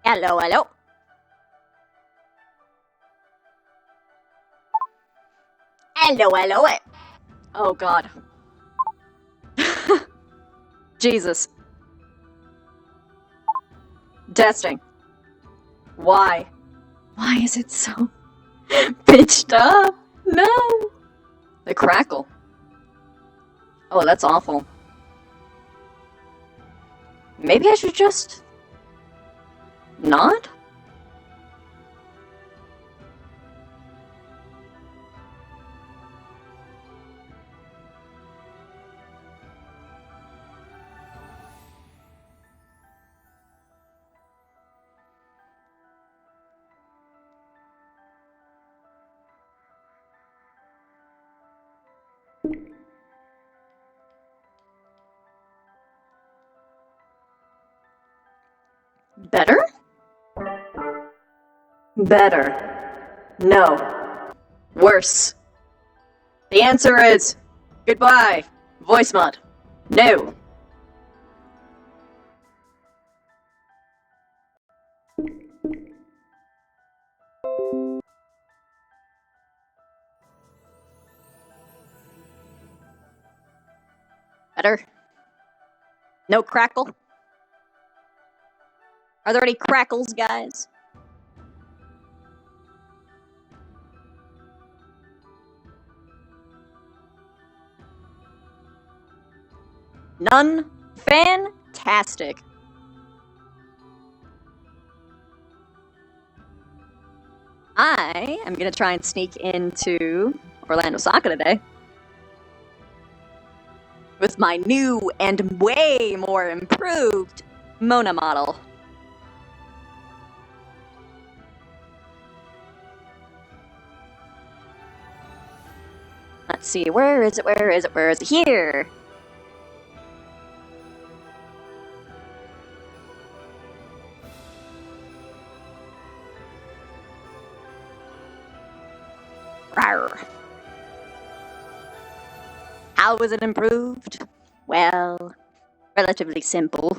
Hello, hello. Hello, hello. Oh, God. Jesus. Testing. Why? Why is it so pitched up? No. The crackle. Oh, that's awful. Maybe I should just... not? Better? Better. No. Worse. The answer is... goodbye. Voice mod. No. Better. No crackle? Are there any crackles, guys? None? Fantastic. I am gonna try and sneak into Orlandosaka today with my new and way more improved Mona model. Let's see, where is it, where is it, where is it? Here! Rawr. How was it improved? Well, relatively simple.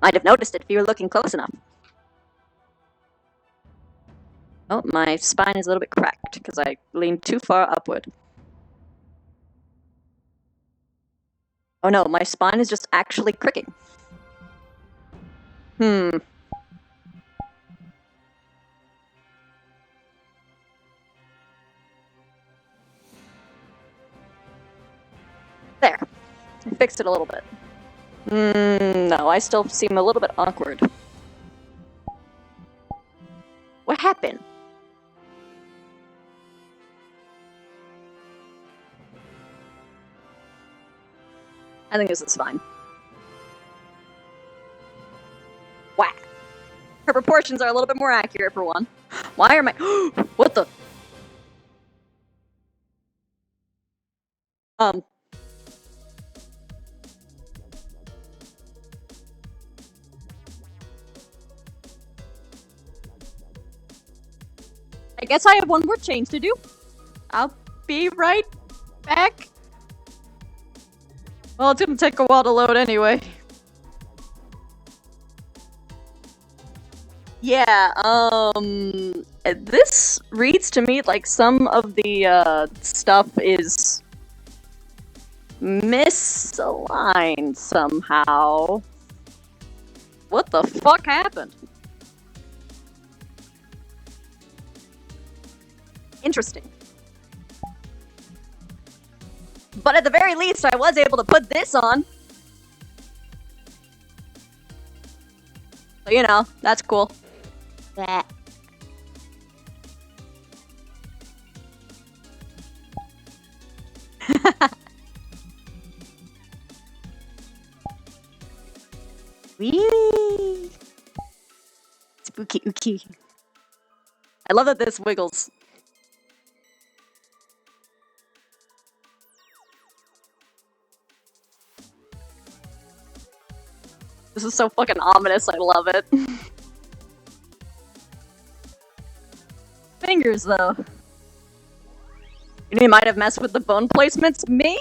Might have noticed it if you were looking close enough. Oh, my spine is a little bit cracked because I leaned too far upward. Oh no, my spine is just actually cricking. There. I fixed it a little bit. No, I still seem a little bit awkward. What happened? I think this is fine. Whack. Her proportions are a little bit more accurate for one. Why are my... what the... I guess I have one more change to do. I'll be right back. Well, it didn't take a while to load anyway. Yeah, this reads to me like some of the, stuff is misaligned somehow. What the fuck happened? Interesting. But at the very least, I was able to put this on. So, you know, that's cool. Bleh. Wee. Spooky ooky. I love that this wiggles. This is so fucking ominous, I love it. Fingers, though. You might have messed with the bone placements, maybe?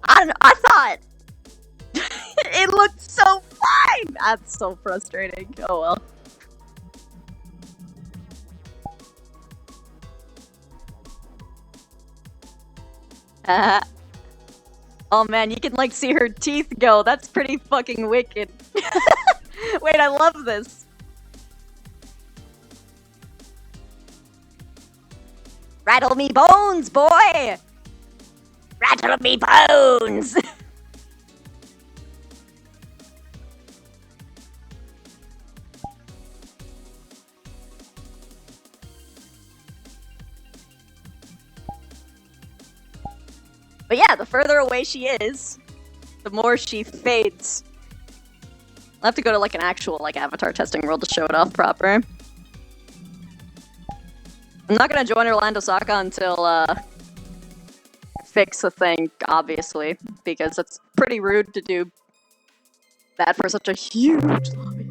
I don't know, I thought it looked so fine! That's so frustrating. Oh well. Oh man, you can like see her teeth go. That's pretty fucking wicked. Wait, I love this. Rattle me bones, boy! Rattle me bones! But yeah, the further away she is, the more she fades. I'll have to go to like an actual like avatar testing world to show it off proper. I'm not gonna join Orlandosaka until fix the thing, obviously, because it's pretty rude to do that for such a huge lobby.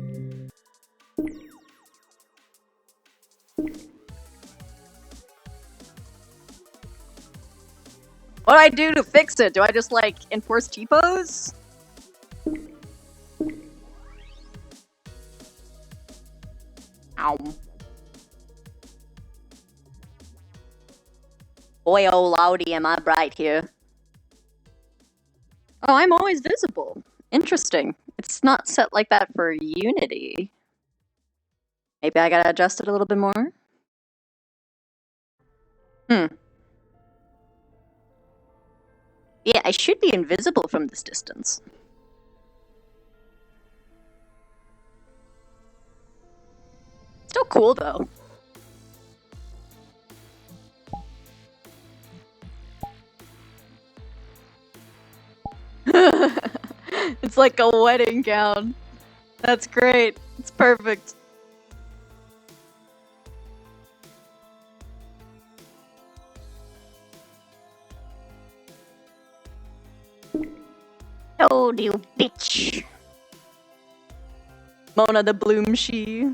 What do I do to fix it? Do I just like enforce T-pose? Ow. Boy, oh loudy, am I bright here. Oh, I'm always visible. Interesting. It's not set like that for Unity. Maybe I gotta adjust it a little bit more? Yeah, I should be invisible from this distance. Still cool, though. It's like a wedding gown. That's great. It's perfect. Oh, you bitch. Mona the Bloom she.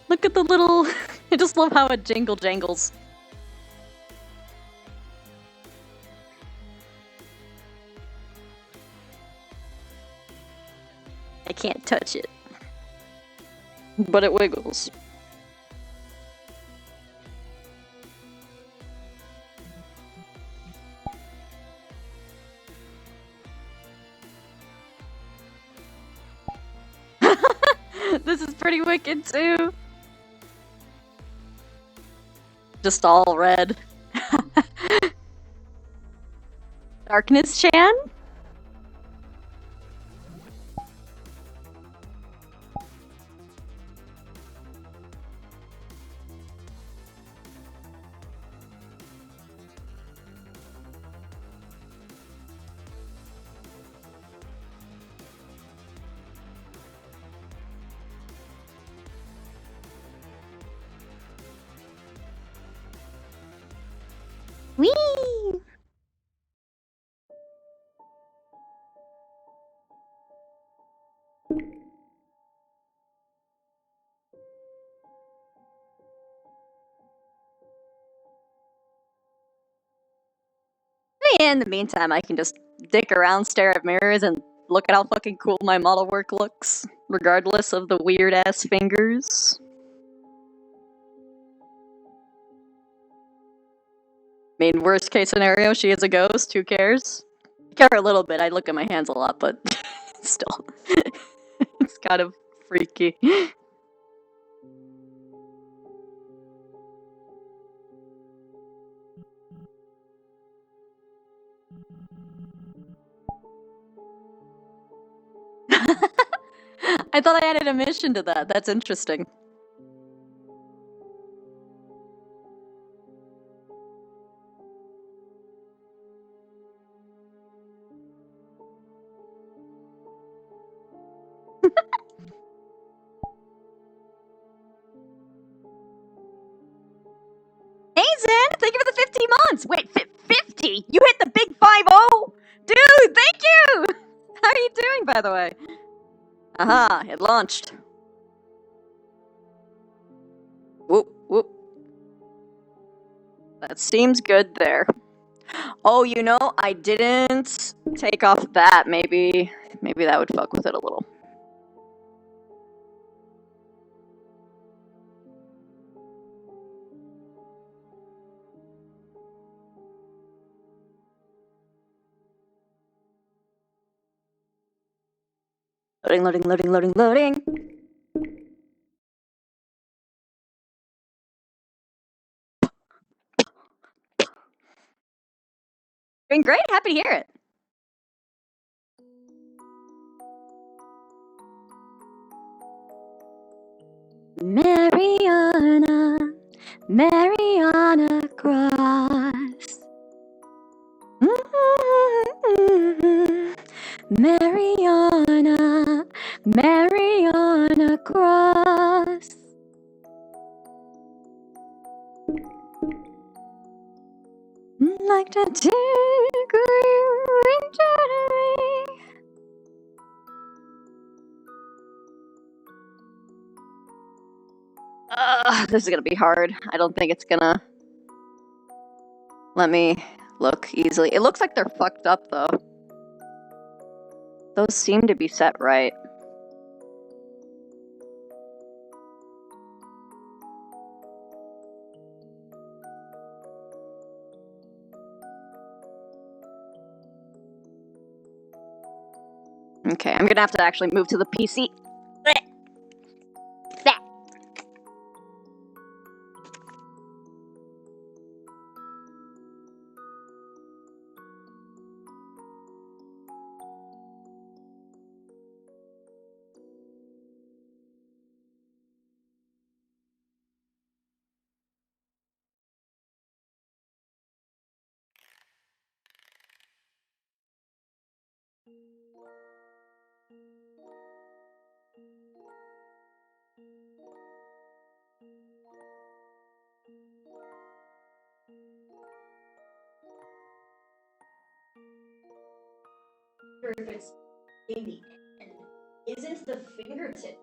Look at the little... I just love how it jangles. I can't touch it. But it wiggles. This is pretty wicked too. Just all red. Darkness Chan? Whee! In the meantime, I can just dick around, stare at mirrors, and look at how fucking cool my model work looks, regardless of the weird-ass fingers. I mean, worst case scenario, she is a ghost, who cares? I care a little bit, I look at my hands a lot, but still. It's kind of freaky. I thought I added a mission to that. That's interesting. Hey, Zen! Thank you for the 50 months! Wait, 50? You hit the big 5-0? Dude, thank you! How are you doing, by the way? Aha, it launched. Whoop, whoop. That seems good there. Oh, you know, I didn't take off that. Maybe that would fuck with it a little. Loading. Doing great, happy to hear it. Mariana Cross. Mariana Cross. Like to take you into me. This is gonna be hard. I don't think it's gonna let me look easily. It looks like they're fucked up, though. Those seem to be set right. Okay, I'm gonna have to actually move to the PC. If it's in the end, isn't the fingertip?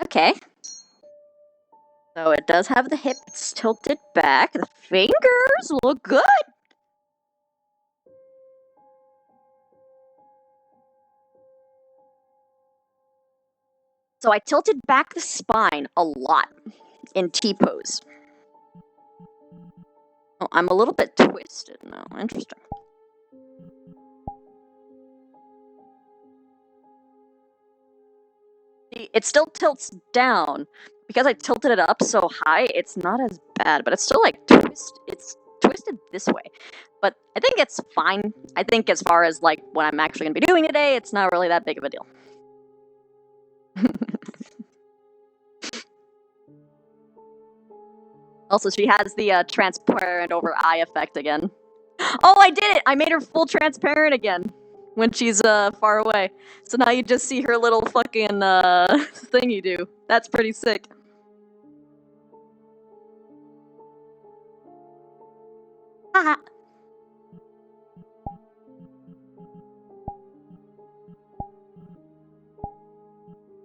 Okay. So it does have the hips tilted back. The fingers look good. So I tilted back the spine a lot in T-pose. Oh, I'm a little bit twisted now. Interesting. See, it still tilts down. Because I tilted it up so high, it's not as bad, but it's still like it's twisted this way. But I think it's fine. I think as far as like what I'm actually gonna be doing today, it's not really that big of a deal. Also, she has the transparent over eye effect again. Oh, I did it! I made her full transparent again when she's far away. So now you just see her little fucking thing you do. That's pretty sick. Haha.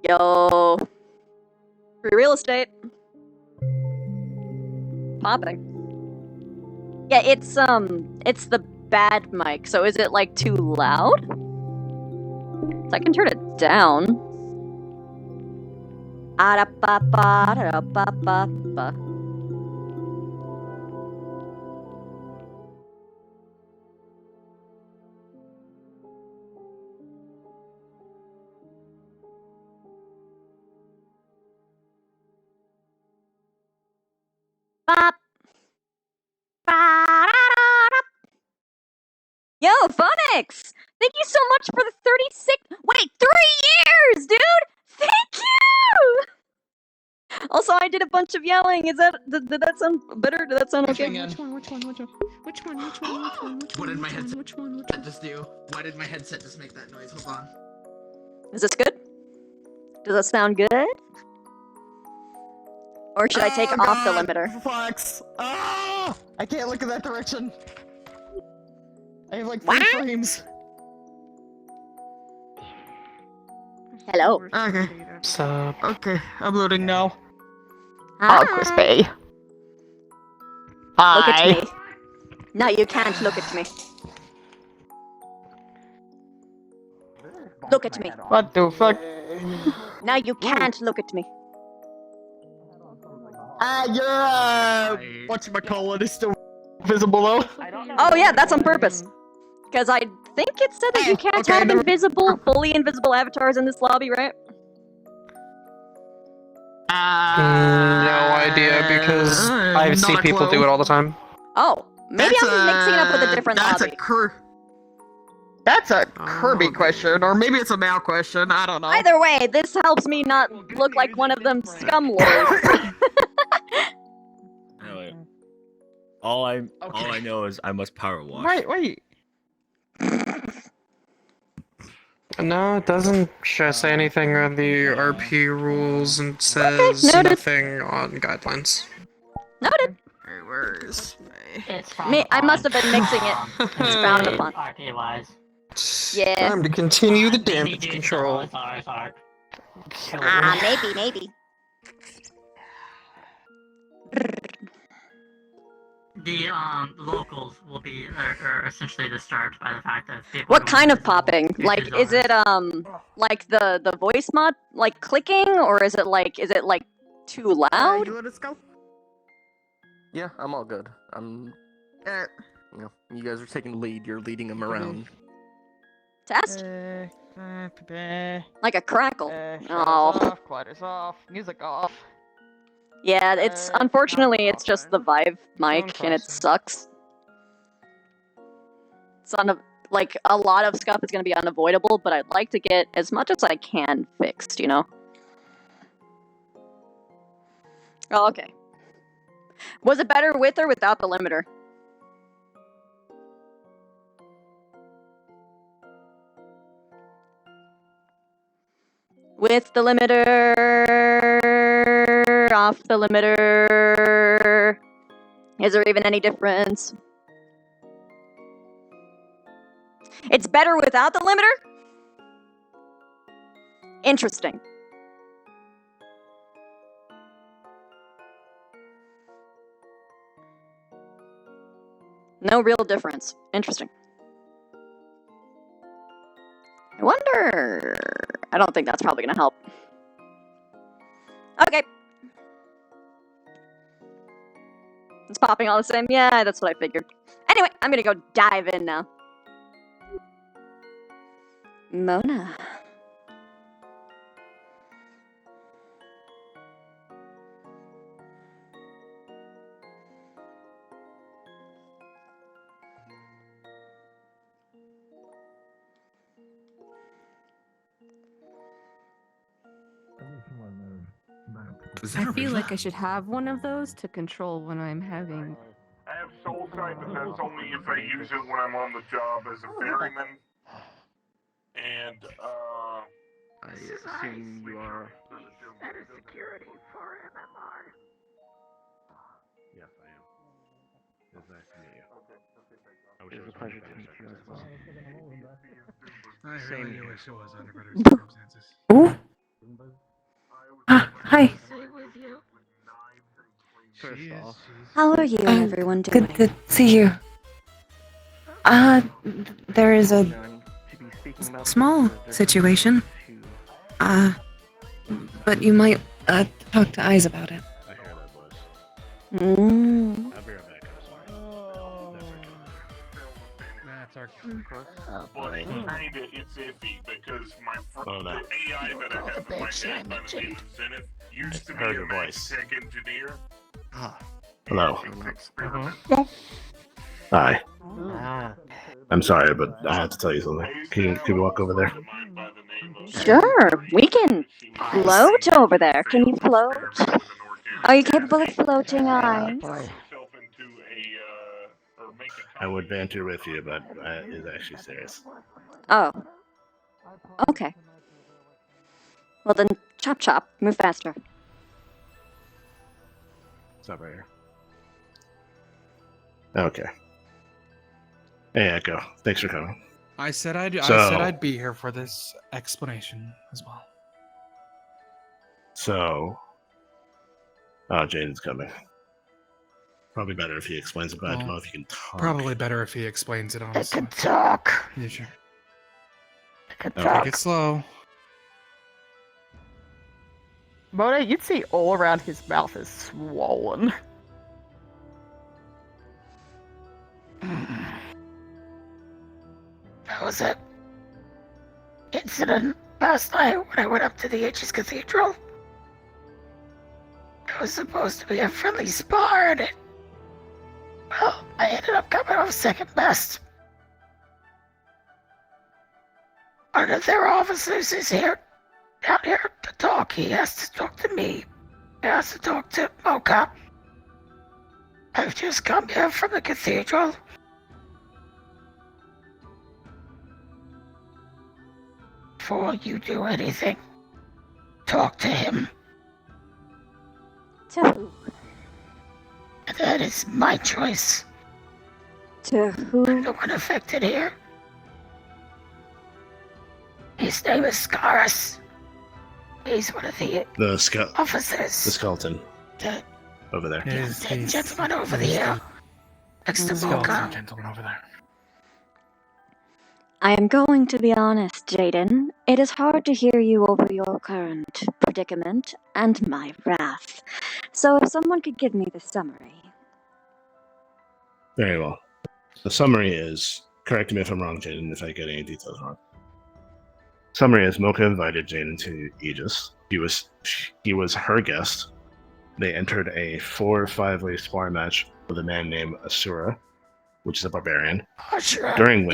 Yo. Free real estate. Popping. Yeah, it's the bad mic. So is it like too loud? So I can turn it down. Ba-da-ba-ba-da-ba-ba-ba. Bop. Yo, Phonics! Thank you so much for the 36. Wait, 3 years, dude! Thank you! Also, I did a bunch of yelling. Did that sound better? Did that sound okay? Which one? What did my headset just do? Why did my headset just make that noise? Hold on. Is this good? Does that sound good? Or should I take off the limiter? Fox! Ah! I can't look in that direction. I have like 3 frames. Hello. Okay. Sup? Okay, I'm loading now. Hi. Oh, Crispy. Look at Hi. me. No, you can't look at me. Look at me. What the fuck? Now you can't look at me. You're whatchamacallit is still visible though. Oh yeah, that's on purpose. Because I think it said that you can't have fully invisible avatars in this lobby, right? No idea, because I see people do it all the time. Oh, maybe I'm mixing it up with a different lobby. That's a Kirby question, or maybe it's a Mal question, I don't know. Either way, this helps me not look like one of them scum lords. All I Okay. know is I must power wash. Wait. No, it doesn't say anything on the RP rules and says noted. nothing on guidelines. Noted. Hey, where is my... It's frowned Me, I upon. must have been mixing it. It's frowned upon. RP-wise. Yeah. Time to continue the Maybe damage due to control. OSR's arc. Maybe. The locals will be are essentially disturbed by the fact that people What going kind of invisible popping? due to Like, is zones. it like the voice mod, like clicking, or is it like too loud? You let us go? Yeah, I'm all good. You know, you guys are taking the lead. You're leading them around. Test? Like a crackle. Oh. Quieter's off, music off. Yeah, it's unfortunately it's just the Vive mic and it sucks. It's like a lot of stuff is gonna be unavoidable, but I'd like to get as much as I can fixed, you know? Oh, okay. Was it better with or without the limiter? With the limiter, off the limiter. Is there even any difference? It's better without the limiter? Interesting. No real difference. Interesting. I wonder... I don't think that's probably gonna help. Okay. It's popping all the same. Yeah, that's what I figured. Anyway, I'm gonna go dive in now. Mona. I feel like I should have one of those to control when I'm having. I have soul sight, but that's only if I use it when I'm on the job as a ferryman. And, I assume you are. That is security for MMR. Yes, I am. It's nice to meet you. I wish It it was a was pleasure to meet you as well. I Same really here. wish it was under better circumstances. Ooh. Hi. First She is, off, How are you, everyone doing? Good to see you. There is a going to be speaking about small the situation. to- But you might talk to Eyes about it. I hear that voice. Mm. I'll be right back. I'm sorry. That's our That's our. but kinda it's iffy because my Oh, no. the AI that I have in my head by the name of Zenith used to be Heard a your voice. tech engineer. Ah. Hello. She's experimental. Hi. Ah. I'm sorry, but I have to tell you something. Can you walk over there? Sure, we can float over there. Can you float? Are you capable of floating, Eyes? I would banter with you, but it's actually serious. Oh. Okay. Well then, chop chop, move faster. Stop right here. Okay. Hey, Echo. Thanks for coming. I said I'd So- be here for this explanation as well. So, Jaden's coming. Probably better if he explains it, but I don't know if you can talk. Probably better if he explains it, I honestly. can talk. Yeah, sure. I can Okay. talk. Take it slow. Mona, you'd see all around his mouth is swollen. That was it. Incident last night when I went up to the H's Cathedral. It was supposed to be a friendly spar, and well, I ended up coming off second best. One of their officers is here, down here to talk. He has to talk to me. He has to talk to Mocha. I've just come here from the cathedral. Before you do anything, talk to him. To who? That is my choice. To who? I'm the one affected here. His name is Scaris. He's one of the officers. The skeleton. The over there. gentleman over there. Next to Mocha. Gentleman over there. I am going to be honest, Jaden. It is hard to hear you over your current predicament and my wrath. So if someone could give me the summary. Very well. The summary is, correct me if I'm wrong, Jaden, if I get any details wrong. Summary is, Mocha invited Jaden to Aegis. He was her guest. They entered a 4 or 5-way spar match with a man named Asura, which is a barbarian. Ashura. During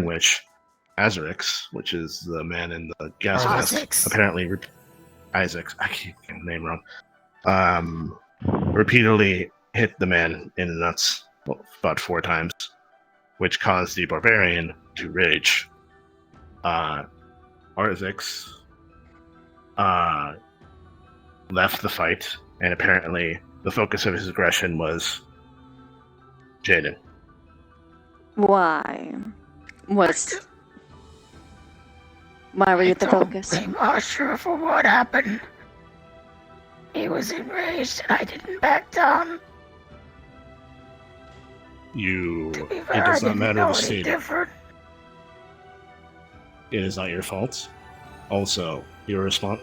which Azarix, which is the man in the gas mask, apparently Isaac, I keep getting the name wrong, repeatedly hit the man in the nuts about 4 times, which caused the barbarian to rage. Arzix left the fight, and apparently the focus of his aggression was Jaden. Why? Why were you the focus? I'm not sure for what happened. He was enraged and I didn't back down. It does not matter the state. It is not your fault. Also,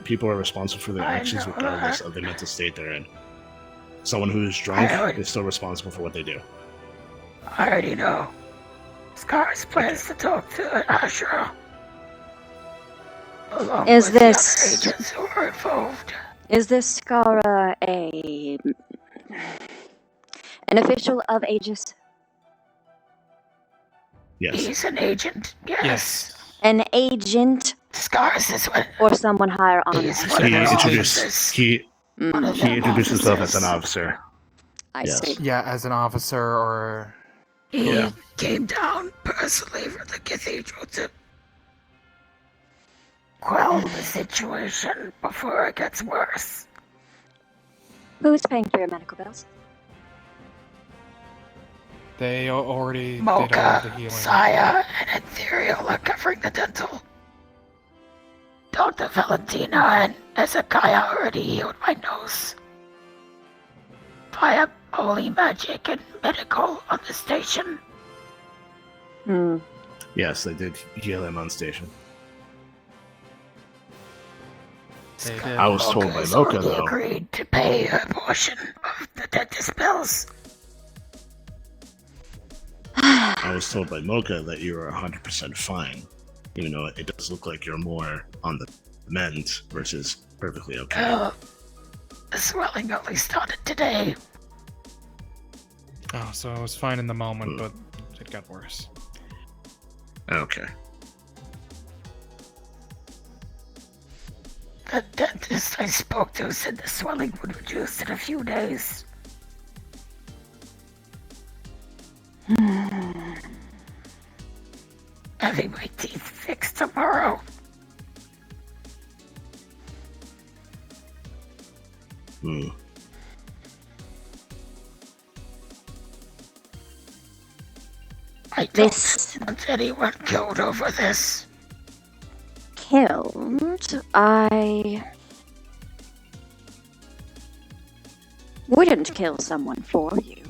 people are responsible for their actions regardless of the mental state they're in. Someone who is drunk is still responsible for what they do. I already know. Scar's plans to talk to Ashura. Along Is with this- the other agents who are involved. Is this Skara an official of Aegis? Yes. He's an agent, yes. An agent? Scar's is what. Or someone higher on He's that? one of He the introduced officers. he One of he them introduced himself as an officers. officer. I Yes. see. Yeah, as an officer or... He Yeah. came down personally from the cathedral to quell the situation before it gets worse. Who's paying for your medical bills? They already did all of the Mocha, healing. Saya, and Ethereal are covering the dental. Dr. Valentina and Ezekiah already healed my nose. Via holy magic and medical on the station. Yes, they did heal him on station. They did. I was told by has Mocha, already though. agreed to pay her portion of the dentist bills. I was told by Mocha that you were 100% fine, even though it does look like you're more on the mend versus perfectly okay. The swelling only started today. Oh, so it was fine in the moment, but it got worse. Okay. The dentist I spoke to said the swelling would reduce in a few days. Having my teeth fixed tomorrow. I don't want anyone killed over this. Killed? wouldn't kill someone for you.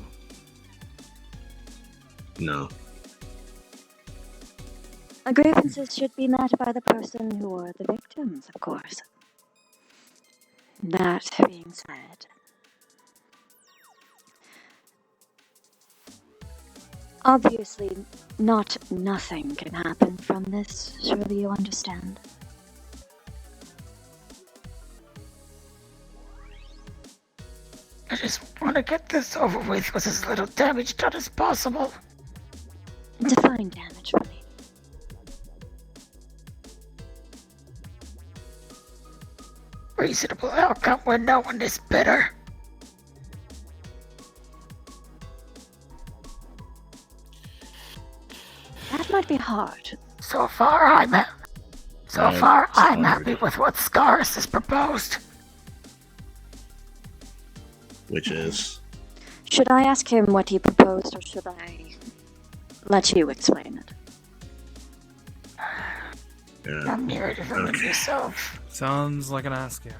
No. Grievances should be met by the person who are the victims, of course. That being said, obviously, nothing can happen from this. Surely you understand. I just want to get this over with as little damage done as possible. Define damage for me. Reasonable outcome when no one is bitter. might be hard. So far, I'm happy with what Scaris has proposed. Which is Should I ask him what he proposed, or should I let you explain it? I'm here to remove yourself. Sounds like an ask him.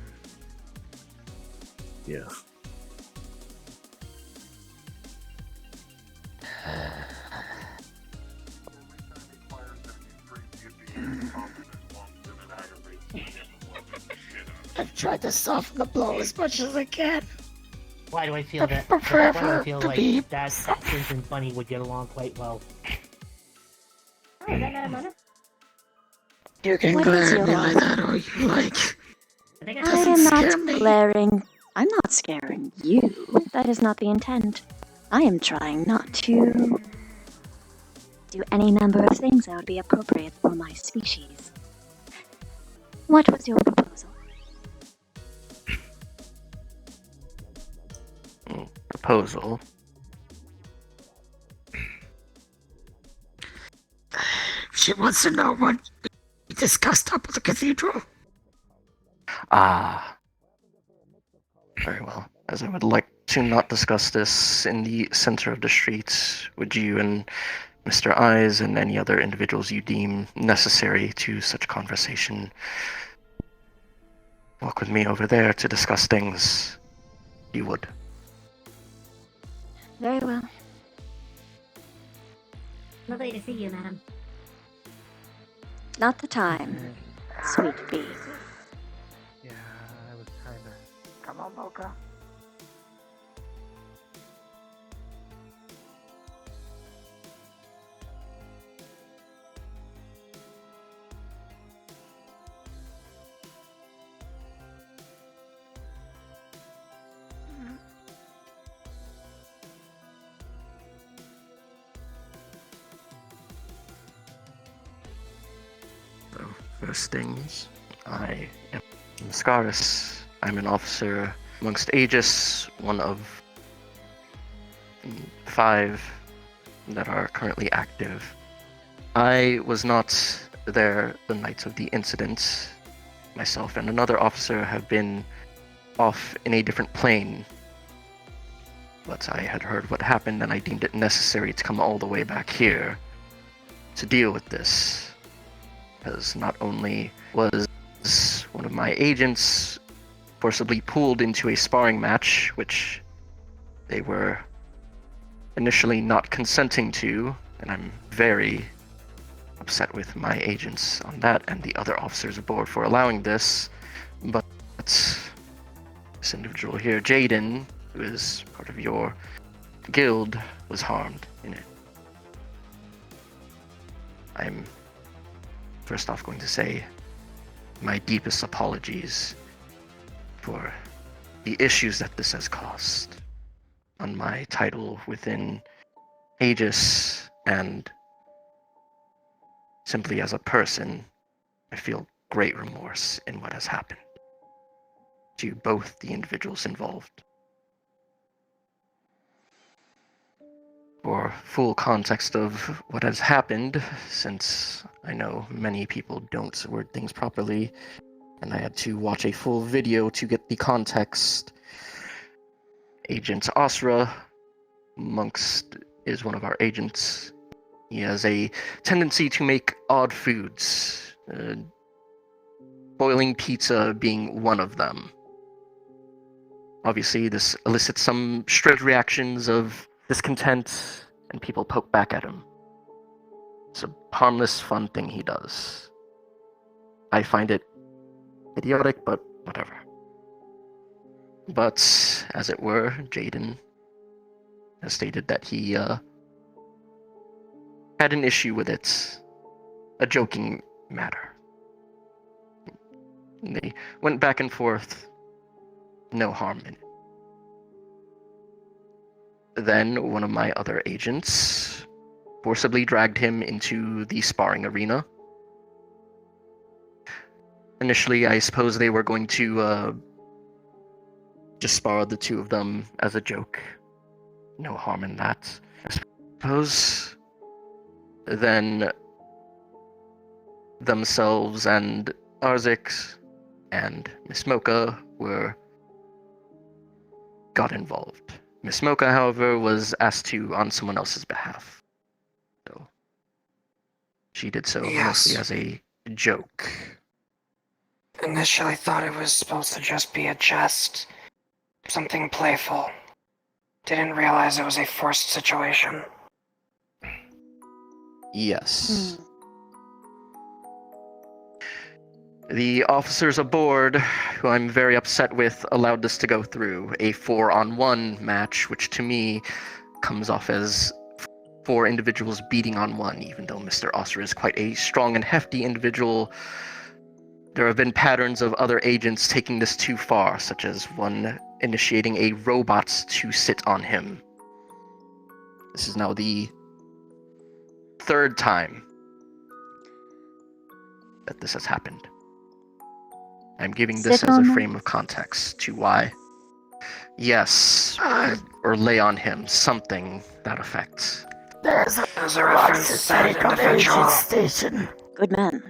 yeah. I've tried to soften the blow as much as I can. Why do I feel that? prefer Why do I feel to like be- that Since and Bunny would get along quite well? Oh, is that not a mana? You can What glare is at me your- like that all you like. I think I I am scare not me. glaring. I'm not scaring you. That is not the intent. I am trying not to do any number of things that would be appropriate for my species. What was your proposal? Proposal. She wants to know what we discussed up at the cathedral. Ah. Very well. As I would like to not discuss this in the center of the street, would you and Mr. Eyes and any other individuals you deem necessary to such conversation walk with me over there to discuss things? You would. Very well. Lovely to see you, madam. Not the time, sweet bee. Yeah, I was kinda. Come on, Mocha. So, first things, I am Scaris. I'm an officer amongst Aegis, one of 5 that are currently active. I was not there the night of the incident. Myself and another officer have been off in a different plane. But I had heard what happened and I deemed it necessary to come all the way back here to deal with this. Because not only was one of my agents forcibly pulled into a sparring match, which they were initially not consenting to, and I'm very upset with my agents on that and the other officers aboard for allowing this, but this individual here, Jaden, who is part of your guild, was harmed in it. I'm first off going to say my deepest apologies for the issues that this has caused on my title within Aegis, and simply as a person, I feel great remorse in what has happened to both the individuals involved. For full context of what has happened, since I know many people don't word things properly, and I had to watch a full video to get the context. Agent Asra, amongst, is one of our agents. He has a tendency to make odd foods, boiling pizza being one of them. Obviously, this elicits some strange reactions of discontent, and people poke back at him. It's a harmless, fun thing he does. I find it idiotic, but whatever. But, as it were, Jaden has stated that he had an issue with it. A joking matter. And they went back and forth. No harm in it. Then one of my other agents forcibly dragged him into the sparring arena. Initially, I suppose they were going to just spar the two of them as a joke. No harm in that, I suppose. Then themselves and Arzix and Miss Mocha got involved. Miss Mocha, however, was asked to on someone else's behalf. So she did so mostly as a joke. Initially thought it was supposed to just be a jest. Something playful. Didn't realize it was a forced situation. Yes. The officers aboard, who I'm very upset with, allowed this to go through. A 4-on-1 match, which to me comes off as 4 individuals beating on one, even though Mr. Osser is quite a strong and hefty individual. There have been patterns of other agents taking this too far, such as one initiating a robot to sit on him. This is now the 3rd time that this has happened. I'm giving this as a frame of context to why. Yes, or lay on him, something that effect. There's a reference to that on the agent station. Good man.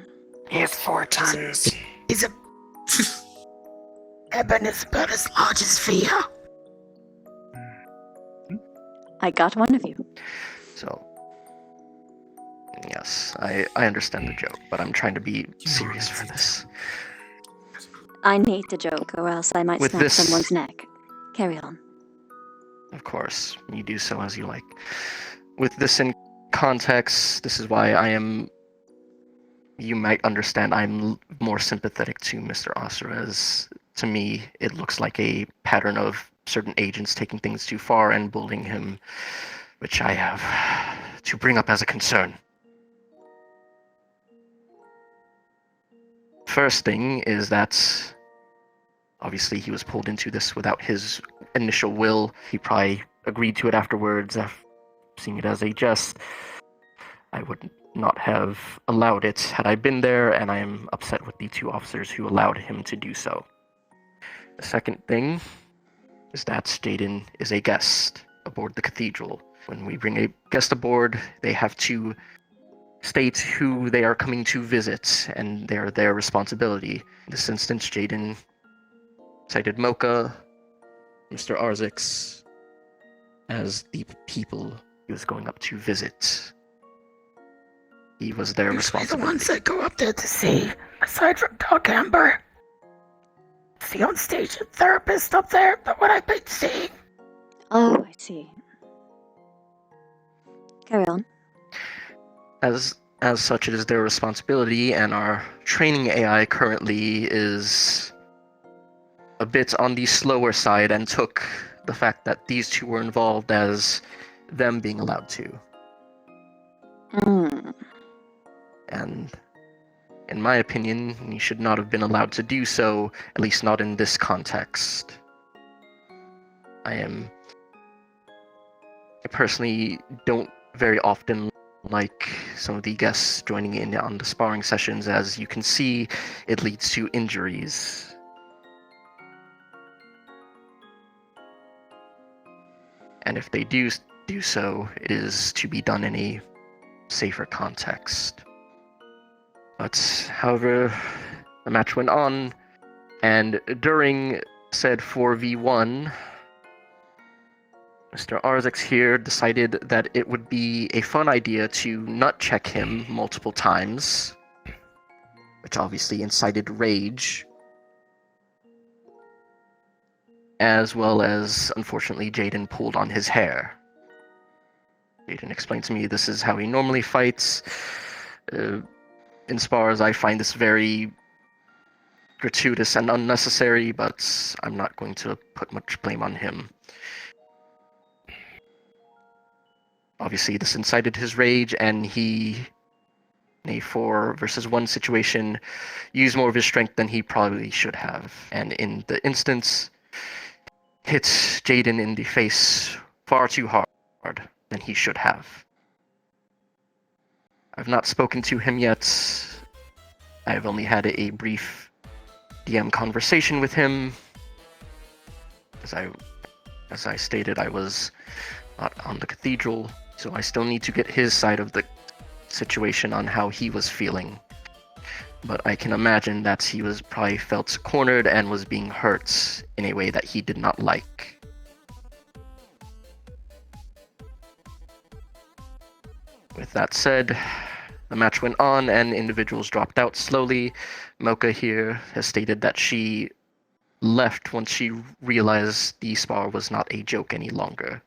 He has 4 tons. He's a... Eben is about as large as Via. I got one of you. So, yes, I understand the joke, but I'm trying to be serious for this. I need to joke, or else I might snap someone's neck. Carry on. Of course, you do so as you like. With this in context, this is why I am... You might understand I'm more sympathetic to Mr. Osser, as to me, it looks like a pattern of certain agents taking things too far and bullying him, which I have to bring up as a concern. First thing is that obviously he was pulled into this without his initial will. He probably agreed to it afterwards, seeing it as a jest. I would not have allowed it had I been there, and I am upset with the 2 officers who allowed him to do so. The second thing is that Jaden is a guest aboard the cathedral. When we bring a guest aboard, they have to state who they are coming to visit, and they're their responsibility. In this instance, Jaden cited Mocha, Mr. Arzix, as the people he was going up to visit. He was their responsibility. The ones that go up there to see, aside from Doc Amber. It's the on-station therapist up there, but what I've been seeing. Oh, I see. Carry on. As such, it is their responsibility, and our training AI currently is a bit on the slower side and took the fact that these 2 were involved as them being allowed to. And in my opinion, he should not have been allowed to do so, at least not in this context. I personally don't very often like some of the guests joining in on the sparring sessions. As you can see, it leads to injuries. And if they do so, it is to be done in a safer context. But, however, the match went on, and during said 4v1, Mr. Arzix here decided that it would be a fun idea to nut check him multiple times, which obviously incited rage, as well as, unfortunately, Jaden pulled on his hair. Jaden explained to me this is how he normally fights. In spars, I find this very gratuitous and unnecessary, but I'm not going to put much blame on him. Obviously, this incited his rage, and he, in a 4-versus-1 situation, used more of his strength than he probably should have. And in the instance, hit Jaden in the face far too hard than he should have. I've not spoken to him yet. I've only had a brief DM conversation with him. As I stated, I was not on the cathedral, so I still need to get his side of the situation on how he was feeling. but I can imagine that he was probably felt cornered and was being hurt in a way that he did not like. With that said, the match went on and individuals dropped out slowly. Mocha here has stated that she left once she realized the spar was not a joke any longer.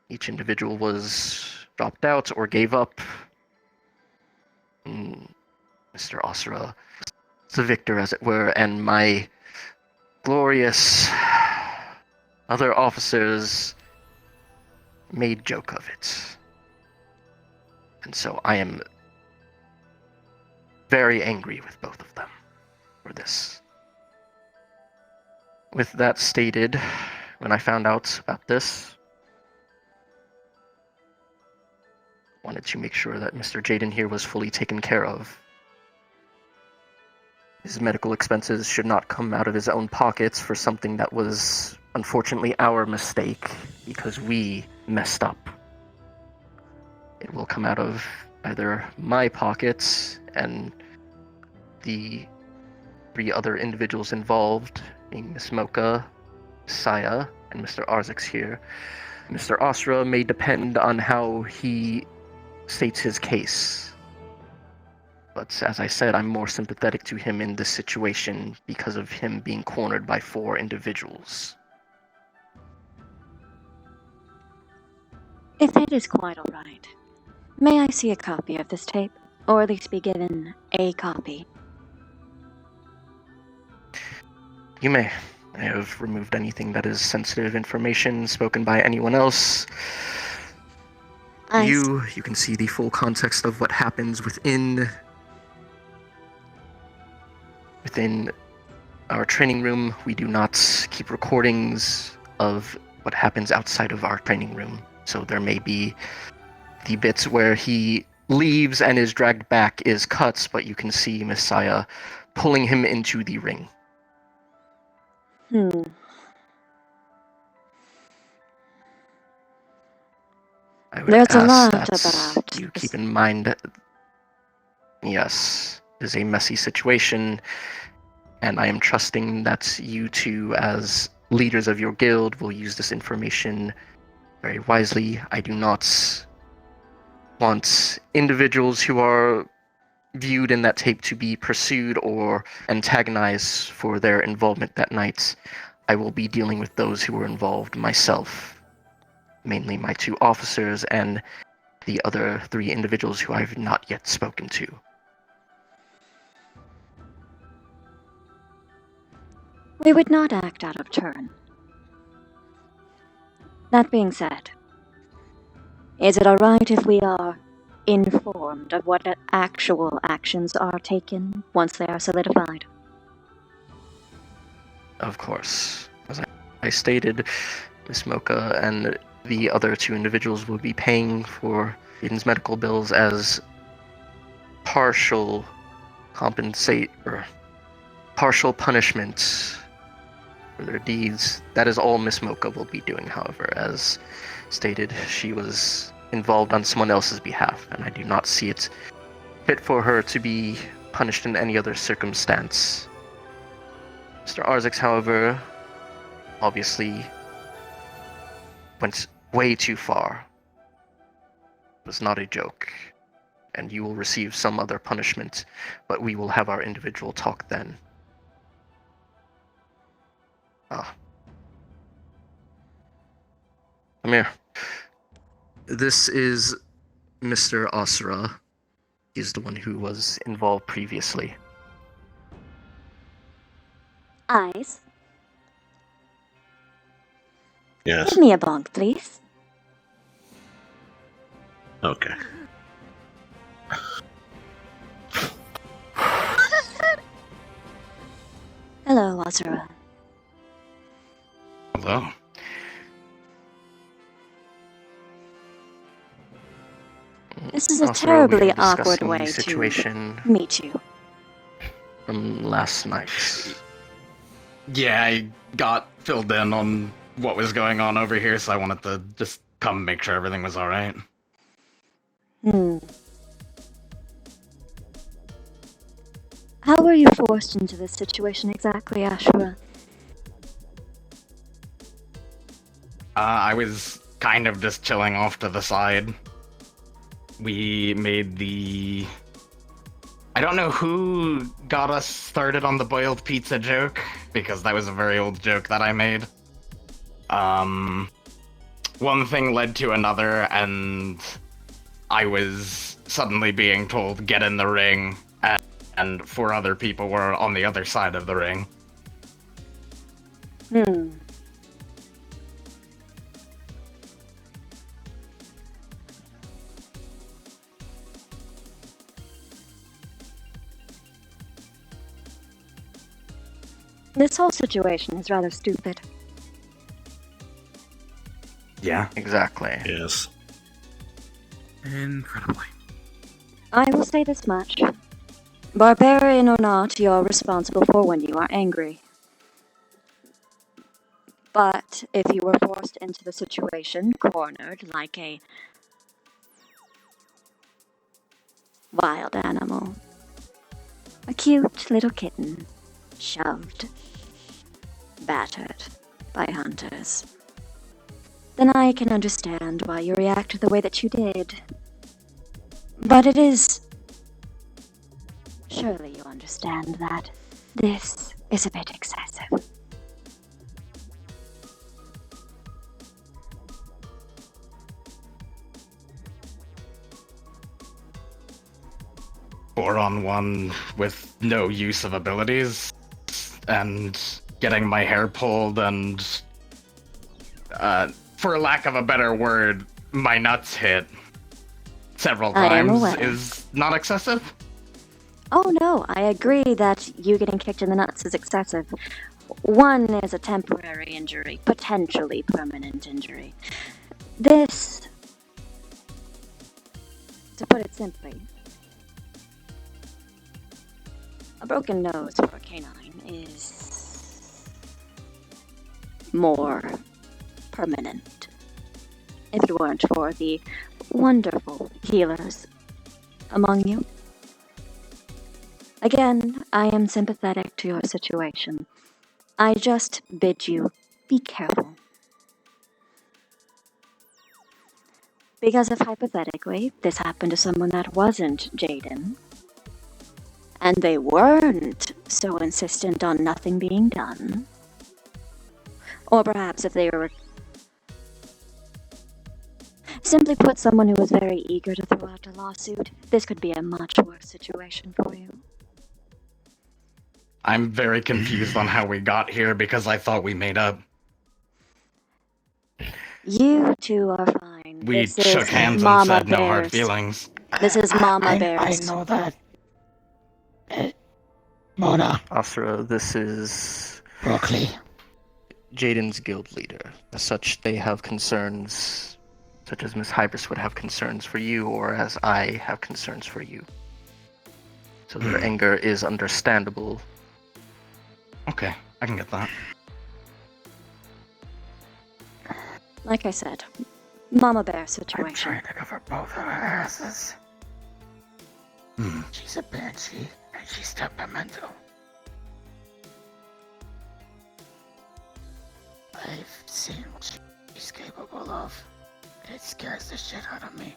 Each individual was dropped out or gave up. Mr. Asura is the victor, as it were, and my glorious other officers made joke of it. And so I am very angry with both of them for this. With that stated, when I found out about this, wanted to make sure that Mr. Jaden here was fully taken care of. His medical expenses should not come out of his own pockets for something that was unfortunately our mistake because we messed up. It will come out of either my pockets and the 3 other individuals involved, being Miss Mocha, Saya, and Mr. Arzix here. Mr. Asra may depend on how he states his case. But as I said, I'm more sympathetic to him in this situation because of him being cornered by 4 individuals. If it is quite alright, may I see a copy of this tape? Or at least be given a copy? You may. I have removed anything that is sensitive information spoken by anyone else. You can see the full context of what happens within our training room. We do not keep recordings of what happens outside of our training room. So there may be the bits where he leaves and is dragged back is cuts, but you can see Messiah pulling him into the ring. I would There's a ask lot that about you keep in mind that, yes, it is a messy situation, and I am trusting that you two, as leaders of your guild, will use this information very wisely. I do not want individuals who are viewed in that tape to be pursued or antagonized for their involvement that night. I will be dealing with those who were involved myself, mainly my 2 officers and the other 3 individuals who I've not yet spoken to. We would not act out of turn. That being said, is it alright if we are informed of what actual actions are taken once they are solidified? Of course. As I stated, Miss Mocha and the other 2 individuals will be paying for Aiden's medical bills as partial punishment for their deeds. That is all Miss Mocha will be doing, however. As stated, she was involved on someone else's behalf, and I do not see it fit for her to be punished in any other circumstance. Mr. Arzix, however, obviously went way too far. It was not a joke, and you will receive some other punishment, but we will have our individual talk then. Amir, this is Mr. Asura. He's the one who was involved previously. Eyes? Yes. Give me a bonk, please. Okay. Hello, Azura. Hello. This is a Asura, we terribly are awkward discussing way the situation to meet you. from last night. Yeah, I got filled in on what was going on over here, so I wanted to just come make sure everything was alright. How were you forced into this situation exactly, Ashura? I was kind of just chilling off to the side. We made the... I don't know who got us started on the boiled pizza joke, because that was a very old joke that I made. One thing led to another, and I was suddenly being told, get in the ring, and 4 other people were on the other side of the ring. This whole situation is rather stupid. Yeah. Exactly. Yes. Incredibly. I will say this much. Barbarian or not, you're responsible for when you are angry. But if you were forced into the situation, cornered like a wild animal, a cute little kitten, shoved, battered by hunters, then I can understand why you react the way that you did. But it is... Surely you understand that this is a bit excessive. Four on one with no use of abilities, and getting my hair pulled, and for lack of a better word, my nuts hit several I am times aware. is not excessive. Oh no, I agree that you getting kicked in the nuts is excessive. One is a temporary injury, potentially permanent injury. This, to put it simply, a broken nose for a canine is more permanent. If it weren't for the wonderful healers among you. Again, I am sympathetic to your situation. I just bid you be careful. Because if hypothetically this happened to someone that wasn't Jaden, and they weren't so insistent on nothing being done, or perhaps if they were... Simply put, someone who was very eager to throw out a lawsuit, this could be a much worse situation for you. I'm very confused on how we got here because I thought we made up. You two are fine. We This shook is hands Mama and said no hard Bears. feelings. This is Mama I Bears. know that. Mona. Asura, this is Broccoli. Jaden's guild leader. As such, they have concerns, such as Miss Hybris would have concerns for you, or as I have concerns for you. So their anger is understandable. Okay, I can get that. Like I said, Mama Bear situation. I'm trying to cover both of her asses. She's a banshee, and she's temperamental. I've seen what she's capable of. It scares the shit out of me.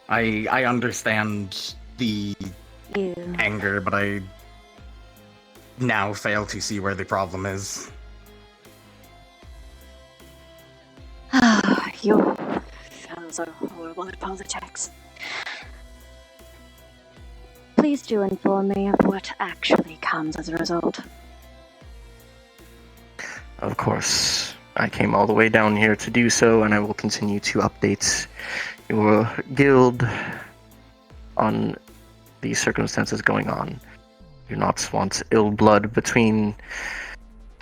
I understand the anger, but I now fail to see where the problem is. You fellows are horrible at politics. Please do inform me of what actually comes as a result. Of course, I came all the way down here to do so, and I will continue to update your guild on the circumstances going on. Do not want ill blood between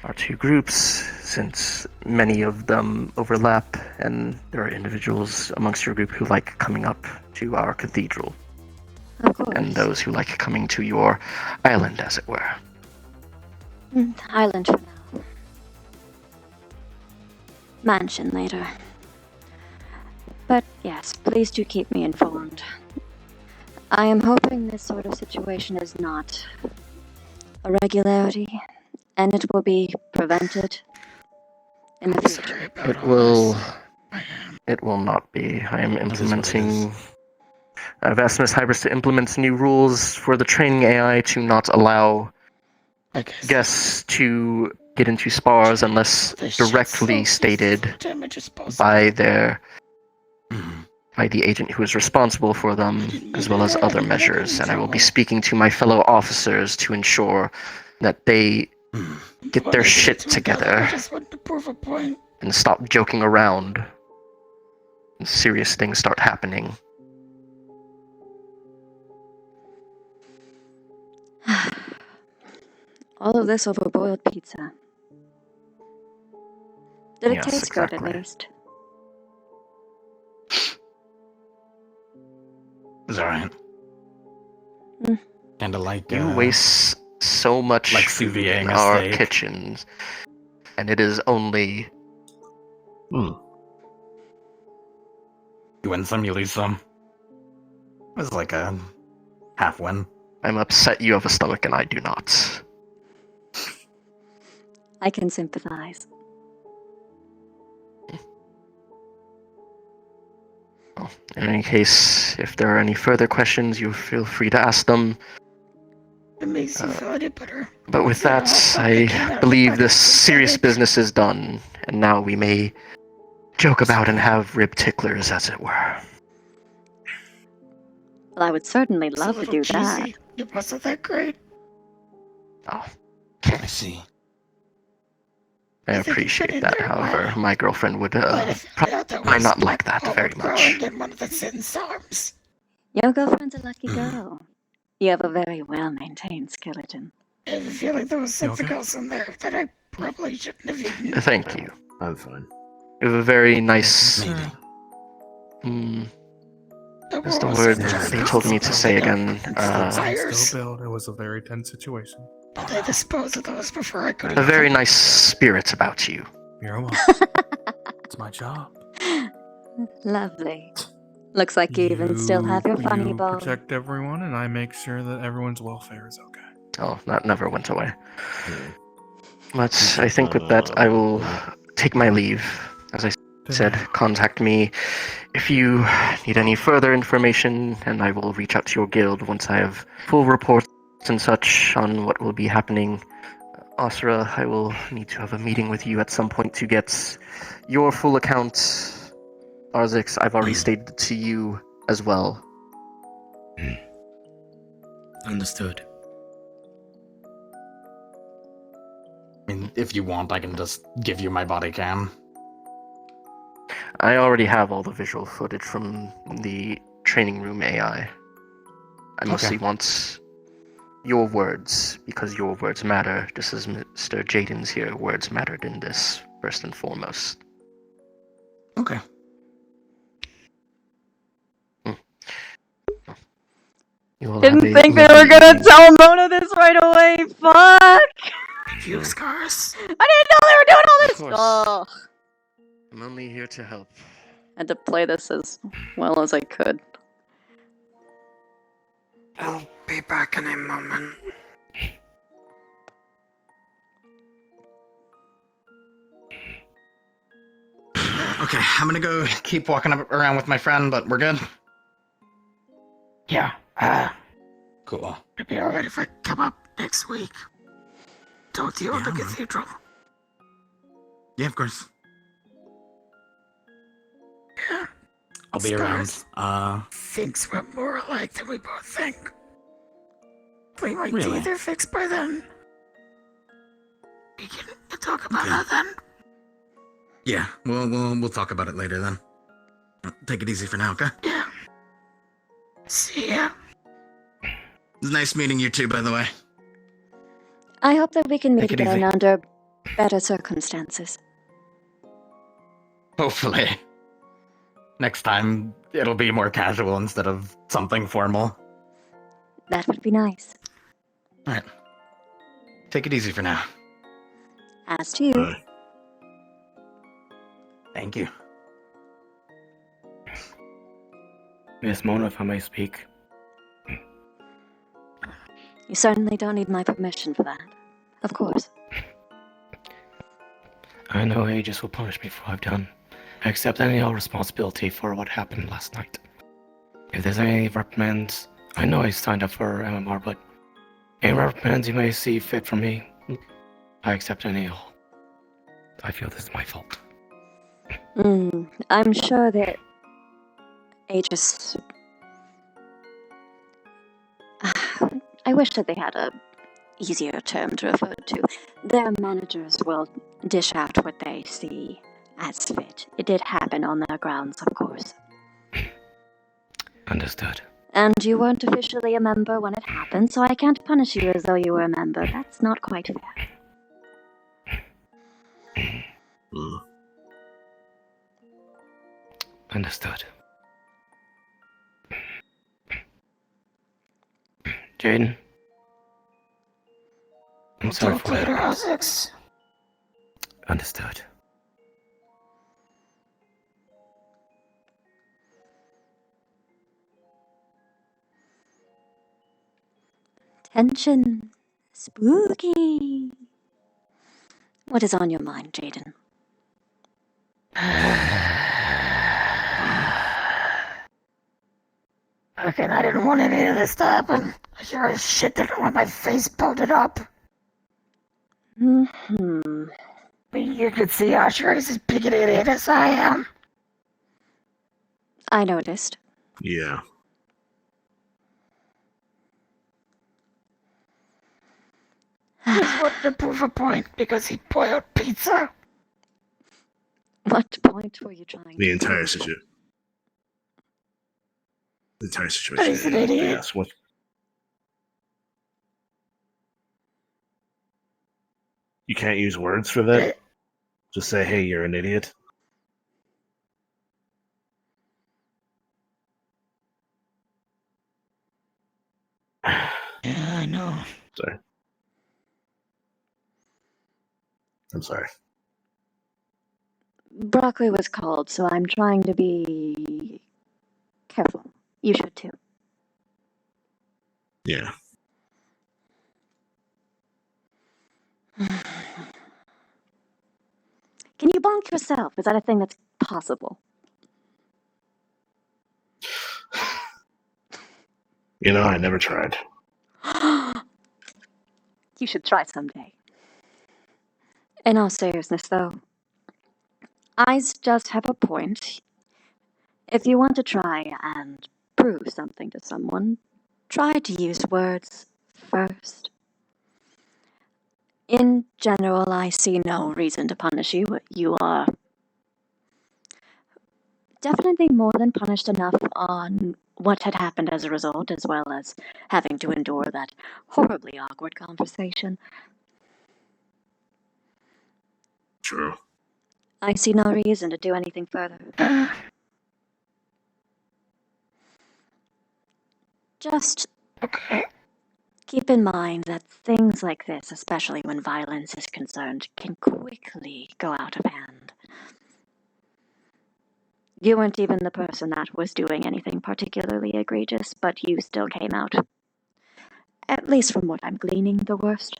our two groups, since many of them overlap, and there are individuals amongst your group who like coming up to our cathedral. Of course. And those who like coming to your island, as it were. Island for now. mansion later. But yes, please do keep me informed. I am hoping this sort of situation is not a regularity, and it will be prevented in the future. It will not be. I am implementing. I've asked Ms. Hybris to implement new rules for the training AI to not allow guests to get into spars unless directly stated by the agent who is responsible for them, as well as other measures. And I will be speaking to my fellow officers to ensure that they get their shit together and stop joking around. And serious things start happening. All of this over boiled pizza. Did it Yes, taste good exactly. at least? It's alright. Mm. Kinda like You waste so much like food sous-videing in a our steak. kitchens, and it is only. Hmm. You win some, you lose some. It was like a half win. I'm upset you have a stomach and I do not. I can sympathize. Well, in any case, if there are any further questions, you feel free to ask them. It makes you feel any better. But with that, I believe this serious business is done, and now we may joke about and have rib ticklers, as it were. Well, I would certainly love to do that. It wasn't that great. Oh, I see. I appreciate that. However, my girlfriend would probably not like that very much. In one of the Sin's arms. Your girlfriend's a lucky girl. You have a very well-maintained skeleton. I have a feeling there was something else in there that I probably shouldn't have eaten. Thank you. I'm fine. You have a very nice. What's the word they told me to say again? Still build. It was a very tense situation. But I disposed of those before I could. A very nice spirit about you. You're welcome. It's my job. Lovely. Looks like you even still have your funny You bone. protect everyone, and I make sure that everyone's welfare is okay. Oh, that never went away. But I think with that, I will take my leave. As I said, contact me if you need any further information, and I will reach out to your guild once I have full reports and such on what will be happening. Asura, I will need to have a meeting with you at some point to get your full account. Arzix, I've already stated to you as well. Understood. I mean, if you want, I can just give you my body cam. I already have all the visual footage from the training room AI. I mostly want your words, because your words matter, just as Mr. Jaden's here, words mattered in this, first and foremost. Okay. Didn't think they were gonna tell Mona this right away. Fuck! Few scars. I didn't know they were doing all this. Oh. I'm only here to help. I had to play this as well as I could. I'll be back in a moment. Okay, I'm gonna go keep walking around with my friend, but we're good? Yeah, Cool. it'd be alright if I come up next week. Talk to you in the cathedral. Yeah, of course. Yeah. I'll be around. Things were more alike than we both think. We might be Really? either fixed by then. We can talk about that then. Yeah, we'll talk about it later then. Take it easy for now, okay? Yeah. See ya. It's nice meeting you too, by the way. I hope that we can meet Take it again easy. under better circumstances. Hopefully. Next time, it'll be more casual instead of something formal. That would be nice. Alright. Take it easy for now. As to you. Thank you. Miss Mona, if I may speak. You certainly don't need my permission for that. Of course. I know Aegis will punish me for what I've done. I accept any and all responsibility for what happened last night. If there's any reprimands, I know I signed up for MMR, but any reprimands you may see fit for me, I accept any and all. I feel this is my fault. I'm sure that Aegis... I wish that they had a easier term to refer to. Their managers will dish out what they see as fit. It did happen on their grounds, of course. Understood. And you weren't officially a member when it happened, so I can't punish you as though you were a member. That's not quite fair. Understood. Jaden. I'm sorry Talk for later, that. Isaacs. Understood. Tension. Spooky. What is on your mind, Jaden? Again, I didn't want any of this to happen. I sure as shit didn't want my face pelted up. But you could see Usher is as big an idiot as I am. I noticed. Yeah. Just wanted to prove a point because he boiled pizza. What point were you trying The to entire prove? situation. The entire situation. He's an idiot. Yes. What? You can't use words for that? Just say, hey, you're an idiot? Yeah, I know. Sorry. I'm sorry. Broccoli was called, so I'm trying to be careful. You should too. Yeah. Can you bonk yourself? Is that a thing that's possible? You know, I never tried. You should try someday. In all seriousness, though, I just have a point. If you want to try and prove something to someone, try to use words first. In general, I see no reason to punish you. You are definitely more than punished enough on what had happened as a result, as well as having to endure that horribly awkward conversation. True. I see no reason to do anything further. Just keep in mind that things like this, especially when violence is concerned, can quickly go out of hand. You weren't even the person that was doing anything particularly egregious, but you still came out, at least from what I'm gleaning, the worst.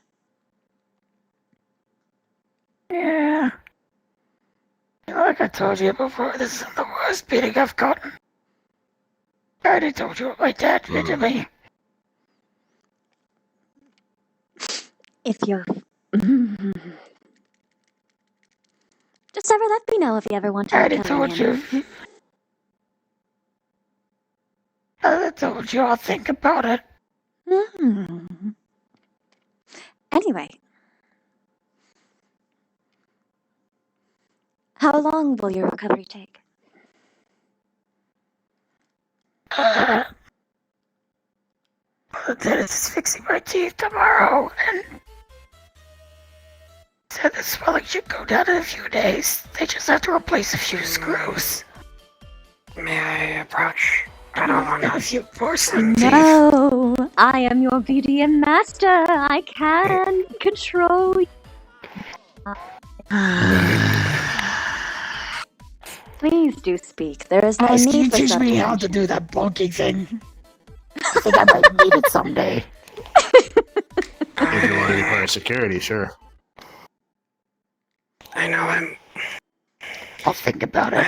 Yeah. Like I told you before, this isn't the worst beating I've gotten. I already told you what my dad did to me. If you're... Just ever let me know if you ever want to I already tell told you. I told you I'll think about it. Anyway. How long will your recovery take? The dentist is fixing my teeth tomorrow, and said the swelling should go down in a few days. They just have to replace a few screws. May I approach? I don't want a few porcelain teeth. No, I am your BDM master. I can control you. Please do speak. There is no Can need you for teach such me how to do that bonking thing? I think I might need it someday. If you want to be part of security, sure. I know I'll think about it.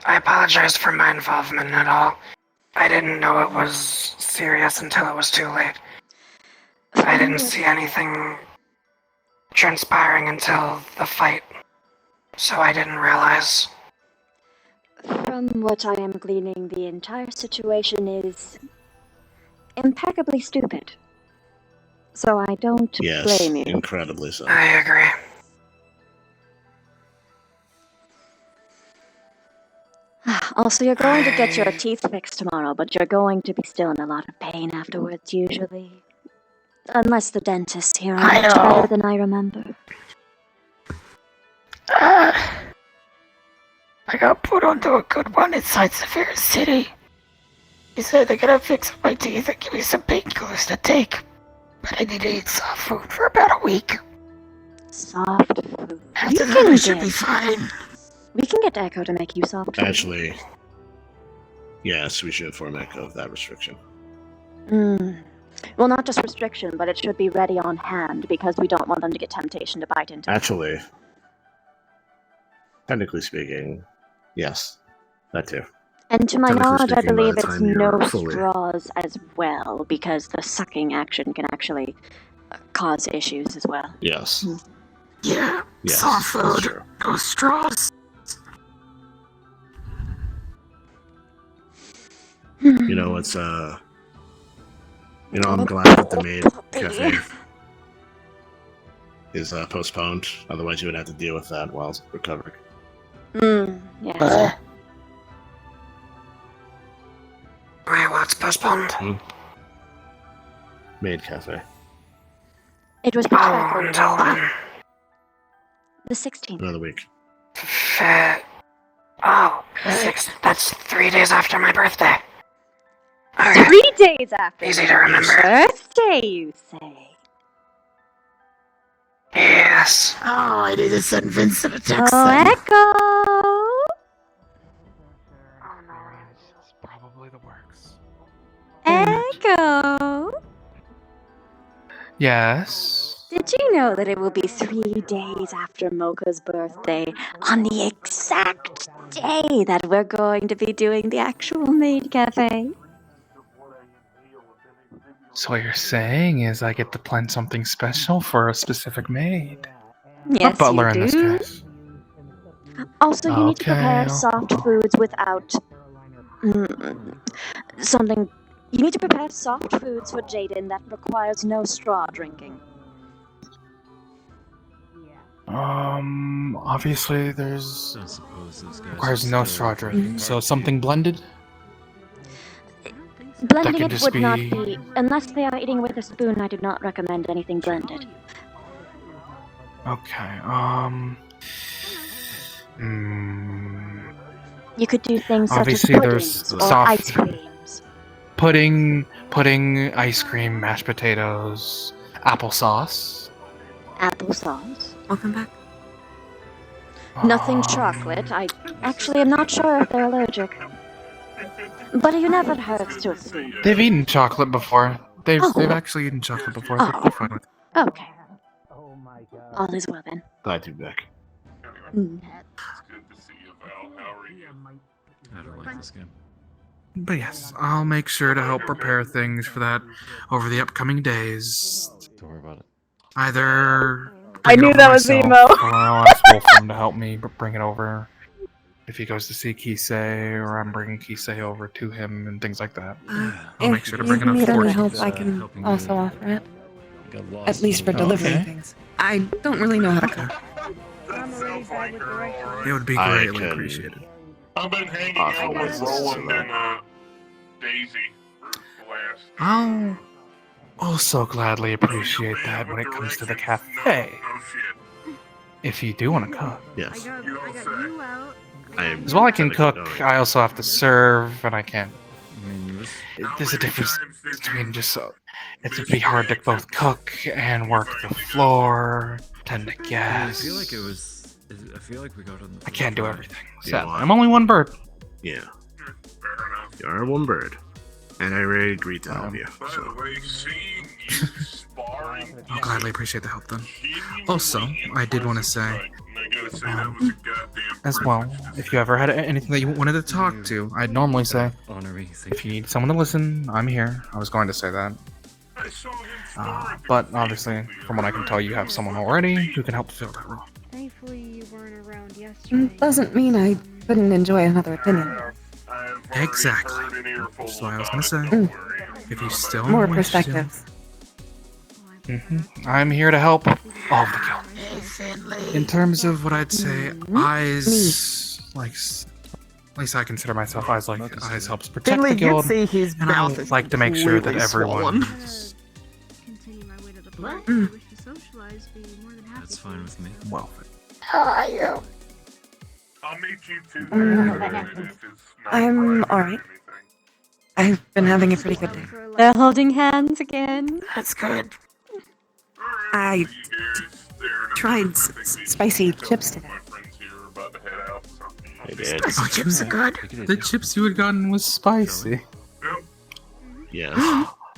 I apologize for my involvement at all. I didn't know it was serious until it was too late. I didn't see anything transpiring until the fight, so I didn't realize. From what I am gleaning, the entire situation is impeccably stupid. So I don't blame you. Incredibly so. I agree. Also, you're going to get your teeth fixed tomorrow, but you're going to be still in a lot of pain afterwards, usually. Unless the dentists here are much better than I remember. I got put onto a good one inside Severe City. He said they're gonna fix my teeth and give me some painkillers to take. But I need to eat soft food for about a week. Soft food? After that, I should be fine. We can get Echo to make you soft food. Actually, yes, we should inform Echo of that restriction. Well, not just restriction, but it should be ready on hand, because we don't want them to get temptation to bite into it. Actually, technically speaking, yes, that too. And to my Technically knowledge, I speaking, by believe the it's time you're no fully- straws as well, because the sucking action can actually cause issues as well. Yes. Yeah, Yes, soft that's food, true. no straws. You know, it's I'm glad that the maid cafe is postponed. Otherwise, you would have to deal with that while recovering. Yes. Wait, what's postponed? Maid cafe. It was until when? The 16th. Another week. That's 3 days after my birthday. 3 days after. Easy to remember. Birthday, you say? Yes. Oh, I need to send Vincent a text. Echo! It's probably the works. Echo! Yes. Did you know that it will be 3 days after Mocha's birthday, on the exact day that we're going to be doing the actual maid cafe? So what you're saying is I get to plan something special for a specific maid. Yes, a butler you in this do. case. Also, you need to prepare Okay. soft foods without something. You need to prepare soft foods for Jaden that requires no straw drinking. Obviously there's requires no straw drinking, so something blended. Blending can it just would not be- be, unless they are eating with a spoon. I do not recommend anything blended. Okay. You could do things Obviously such as there's puddings or soft ice creams. pudding, ice cream, mashed potatoes, applesauce. Applesauce. Welcome back. Nothing chocolate. I actually am not sure if they're allergic. But you never hurts to assume. They've eaten chocolate before. They've Oh. actually eaten chocolate before. Oh. They're fine with it. Okay. All is well then. Glad to be back. It's good to see you, Val. How are you? I don't like this game. But yes, I'll make sure to help prepare things for that over the upcoming days. Don't worry about it. Either I bring it knew over that was myself, emo. or I'll ask Wolfram to help me bring it over. If he goes to see Kisei, or I'm bringing Kisei over to him, and things like that. I'll make sure to bring it up If you need for any you. help, I can also offer it. At least for Oh, delivering okay. things. I don't really know how to cook. It would be I greatly can- appreciated. I've been hanging Offer out my with assistance Roland to and Daisy for the last. I'll also gladly appreciate that when it comes to the cafe. No shit. If you do want to cook. Yes. You don't say. As well I can cook, I also have to serve, and I can't. I mean, There's a difference between just it's pretty hard to both cook and work the floor, tend to I guests. feel like it was I feel like we got on the. I can't do everything. You Sad. want- I'm only one bird. Yeah. You are one bird. And I really agreed to help you. By So. the way, seeing you sparring. I'll gladly appreciate the help then. Also, I did want to say, as well, if you ever had anything that you wanted to talk to, I'd normally say, if you need someone to listen, I'm here. I was going to say that. But obviously, from what I can tell, you have someone already who can help fill that role. Thankfully, you weren't around yesterday. Doesn't mean I couldn't enjoy another opinion. Exactly. That's what I was going to say. If you still More wish perspectives. I'm here to help all of the guild. In terms of what I'd say, eyes, like, at least I consider myself eyes helps protect Finley, the guild, you'd see his and I mouth is like to make sure that completely everyone. Continue my way to the park. If you wish to socialize, be more than happy. That's fine with me. Well, How are you? I'll meet you too. I'm alright. I've been having a pretty good day. They're holding hands again. That's good. I tried spicy chips today. Spicy chips are good. The chips you had gotten was spicy. Yes.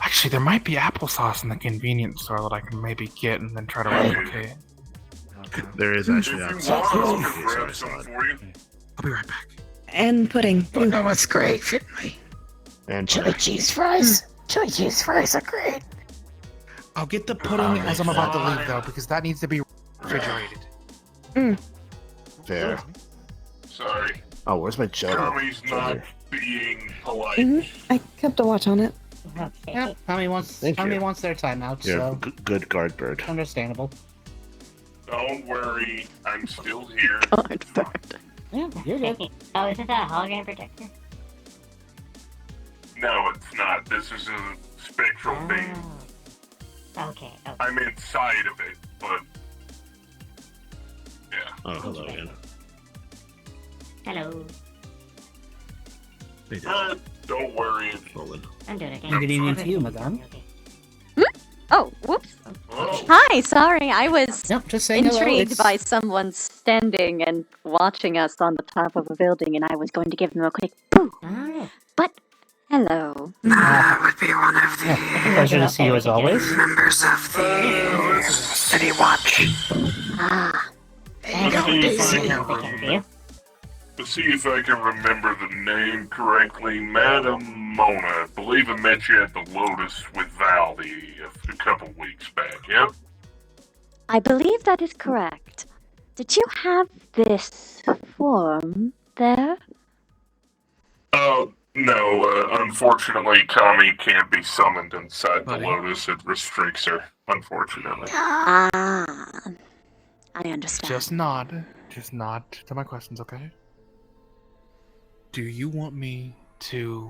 Actually, there might be applesauce in the convenience store that I can maybe get and then try to replicate. There is actually applesauce. I'll be right back. And pudding. Oh, no, it's great, Finley. And Chili cheese fries. Chili cheese fries are great. I'll get the pudding as I'm about to leave, though, because that needs to be refrigerated. Fair. Sorry. Oh, where's my jug? Tommy's not being polite. I kept a watch on it. Yeah, Tommy wants their timeout, You're so good guard bird. understandable. Don't worry, I'm still here. Yeah, you're good. Oh, is it that hologram projector? No, it's not. This is a spectral beam. Okay. I'm inside of it, but yeah. Oh, hello again. Hello. Hey, Dad. Don't worry. Nolan. I'm doing it. Good evening to you, madame. Oh, whoops. Oh. Hi, sorry, I was Nope, just saying hello. intrigued It's- by someone standing and watching us on the top of a building, and I was going to give them a quick poo. But, hello. That would be one of the Pleasure to see you as always. members of the City Watch. Ah, There you go, Daisy. To see if I can remember the name correctly, Madam Mona. I believe I met you at the Lotus with Valdi a couple weeks back, yeah? I believe that is correct. Did you have this form there? No, unfortunately, Kami can't be summoned inside the Lotus. It restricts her, unfortunately. Ah, I understand. Just nod to my questions, okay? Do you want me to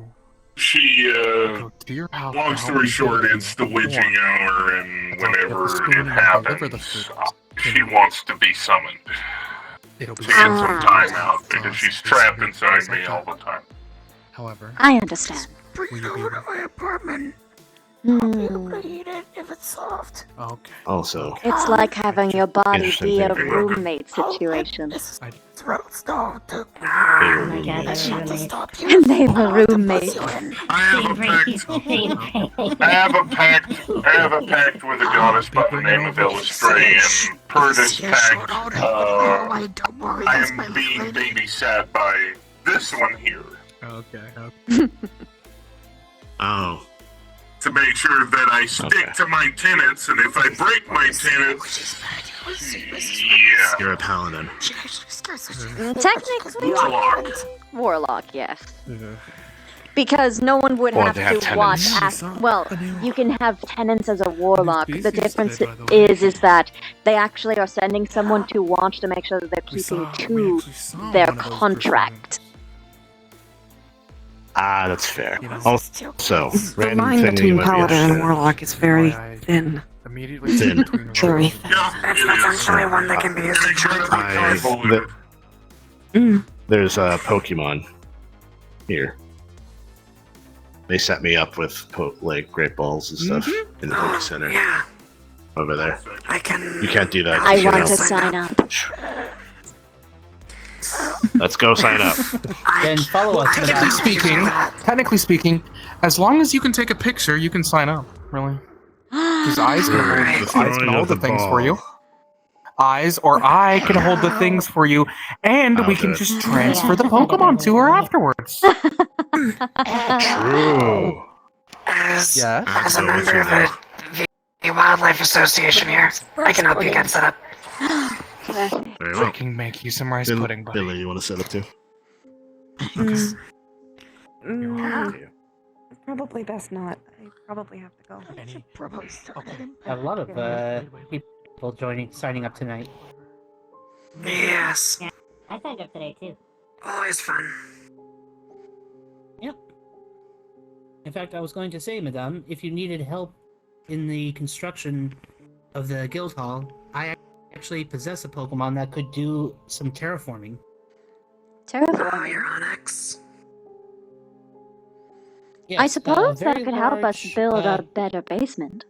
She, go to your house? long and help story you short, build it's the your witching form? hour, and whenever spoon it and I'll deliver the happens, food. she wants to be summoned. It'll be To get some time out, because she's trapped inside me all the time. However, I understand. Bring it over to my apartment. Hmm. I'll be able to eat it if it's soft. Okay. Also, It's like having your body Interesting be a thing. roommate situation. Throat stop. Oh my god, that's Shut really the stop you. And they were roommates. I have a pact with a goddess by the name of Elistray, and per this pact, I am being babysat by this one here. Okay. oh, To make sure that I stick to my tenets, and if I break my tenets, yeah. you're a paladin. Technically, Warlock, yes. Mm-hmm. Because no one would Or have they have to watch. tenants. Well, you can have tenants as a warlock. The difference by the way. is that they actually are sending someone to watch to make sure that they're keeping to their contract. Ah, that's fair. You know, Also, The random line thing between you might be paladin and interested in. warlock is very I thin. immediately Thin. between the Very rows. thin. Yeah, it That's is. actually one that can be used Make sure that I'm careful with it. There's a Pokemon here. They set me up with like great balls and stuff in the Poke Center Yeah, over there. I can. You can't do that. I you want know. to sign up. Let's go sign up. Then follow us. Technically speaking, as long as you can take a picture, you can sign up. Really, because eyes can hold the things for you. Eyes or I can hold the things for you, and we can just transfer the Pokemon to her afterwards. True. As a member of the Wildlife Association here, I can help you get set up. Very well. I can make you some rice pudding, buddy. Billy, you want to set up too? Mm. Probably best not. I probably have to go. A lot of people signing up tonight. Yes. Yeah, I signed up today too. Always fun. Yep. In fact, I was going to say, Madame, if you needed help in the construction of the guild hall, I actually possess a Pokemon that could do some terraforming. Oh, you're Onyx. Yes, I suppose that very could help us large, build a better basement.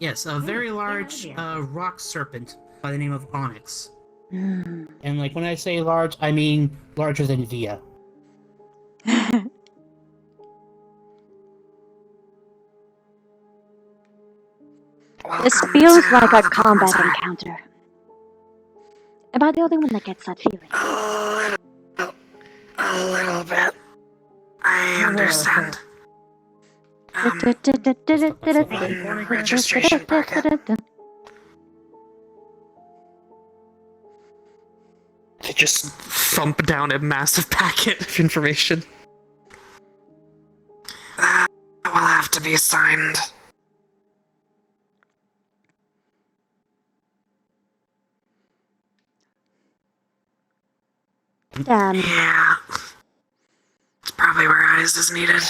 Yes, a very large rock serpent by the name of Onyx. Mm. And like when I say large, I mean larger than Via. This feels like a combat encounter. Am I the only one that gets that feeling? A little bit. I understand. Registration packet. They just thump down a massive packet of information. That will have to be signed. Damn. Yeah. It's probably where Eyes is needed.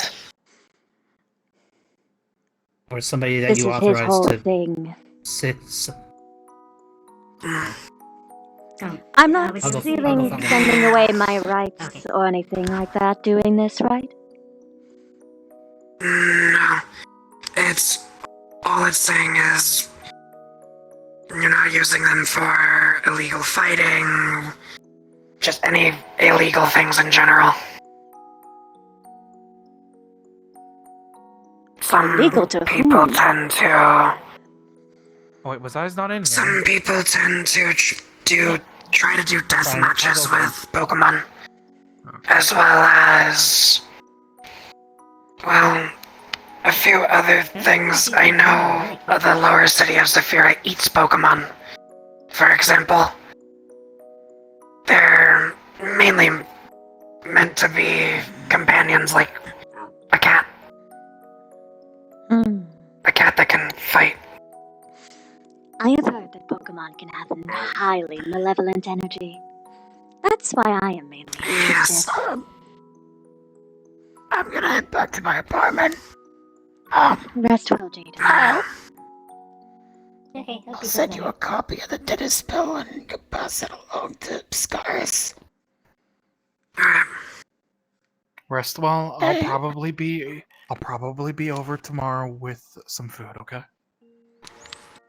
Or somebody that This you is his authorize whole to thing. sit. I'm not I'll go stealing, find it. sending away my rights or anything like that doing this, right? No. It's... all it's saying is... you're not using them for illegal fighting... just any illegal things in general. Some Illegal to people whom? tend to... Oh, wait, was Eyes not in here? Some people tend to try to do death matches with Pokemon. As well as... well... a few other things. I know the lower city of Zephyra eats Pokemon. For example, they're mainly meant to be companions like a cat. A cat that can fight. I have heard that Pokemon can have highly malevolent energy. That's why I am mainly Yes. interested. I'm gonna head back to my apartment. Rest well, Jaden. Okay, I'll send you a copy of the dentist bill and you can pass it along to Scaris. Rest well. I'll probably be over tomorrow with some food. Okay.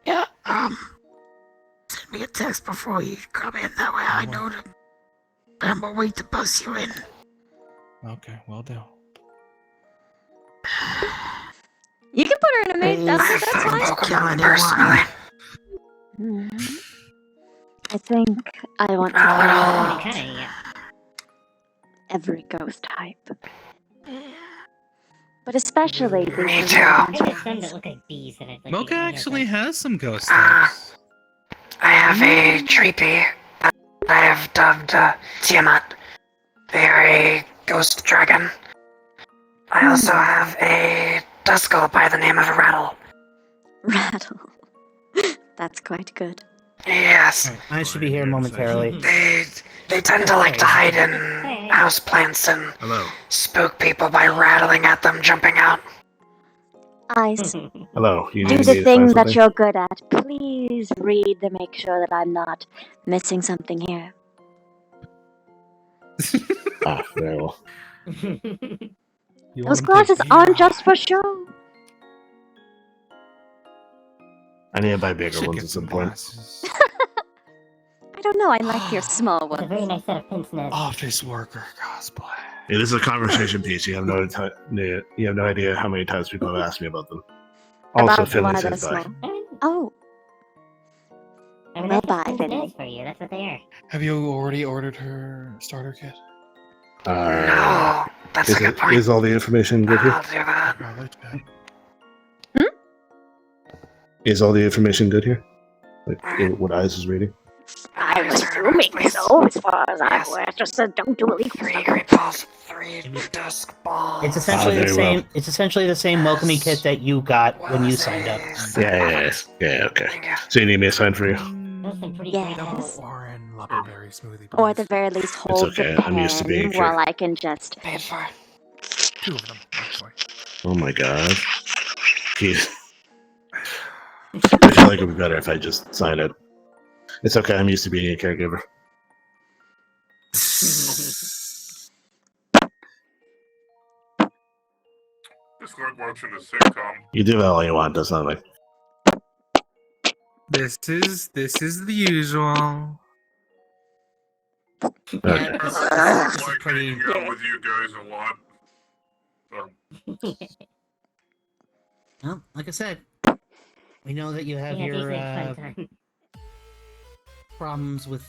Yeah, send me a text before you come in, that way I know to... I'm gonna wait to bus you in. Okay, will do. You can put her in a maid. That's fine. Pokemon personally. I think I want to try every ghost type. But especially these Me Mocha actually has some ghost types. I have a Treepy that I have dubbed Tiamat. They are a ghost dragon. I also have a Duskull by the name of Rattle. Rattle. That's quite good. Yes. I should be here momentarily. They tend to like to hide in houseplants and spook people by rattling at them, jumping out. Eyes. Hello. You Do need the me to thing sign that something? you're good at. Please read to make sure that I'm not missing something here. Very well. Those glasses aren't just for show. I need to buy bigger ones at some point. I don't know. I like your small It's a one. very nice set of pince nez. Office worker cosplay. It is a conversation piece. You have no idea how many times people have asked me about them. Also, About Finley why says they're bye. small. Oh. I mean, Well, that's bye, pince Finley. nez for you. That's what they are. Have you already ordered her starter kit? No, that's a good point. Is all the information good I'll here? do that. Is all the information good here? Like what Eyes is reading? I was assuming so, as far as I was. Just said don't do it. 3 great balls, 3 dusk balls. It's essentially the very same. well. It's essentially the same welcoming kit that you got when you signed up. Yeah, okay. So you need me to sign for you? Those seem pretty Yes. Orange Lupperberry smoothie. Or at the very least, hold okay, the I'm used to being pen while I can just. Paid for. 2 of them, actually. Oh my god. Jeez. I feel like it would be better if I just signed it. It's okay, I'm used to being a caregiver. It's like watching a sitcom. You do all you want, does nothing. This is the usual. Okay. This I is like pretty. hanging out with you guys a lot. Well, like I said, we know that you have Yeah, your these are fun time. problems with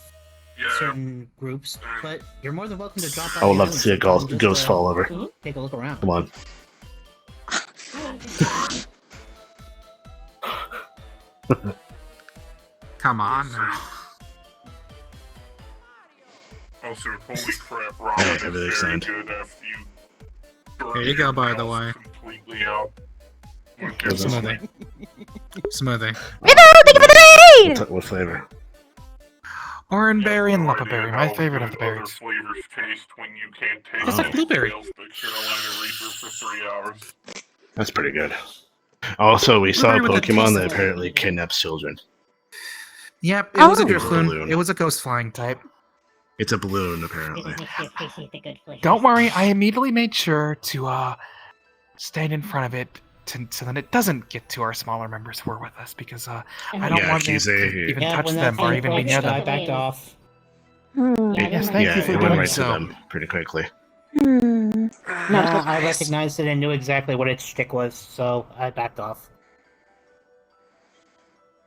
certain groups, but you're more than welcome to drop by. I would the love to see a island and ghost just, fall over. Take a look around. Come on. Come on now. Also, holy crap, Rob Hey, is everything's very signed. good after you. Here you go, by the way. Completely out. Smoothie. Smoothie. What flavor? Orangeberry and Lupperberry, my favorite of the Other berries. flavors taste when you can't taste It's like blueberry. the Carolina Reaper for 3 hours. That's pretty good. Also, we saw a Blueberry with the Pokemon taste that of- apparently kidnaps children. Yep, it was a Oh. Drifloon. Balloon. It was a ghost flying type. It's a balloon, apparently. It makes you appreciate the good flavors. Don't worry, I immediately made sure to stand in front of it so that it doesn't get to our smaller members who are with us, because I don't Yeah, want them he's to even Yeah, touch when them that or thing even be near approached, I them. backed off. Yes, thank you for it went doing right to so. them pretty quickly. I recognized it and knew exactly what its shtick was, so I backed off.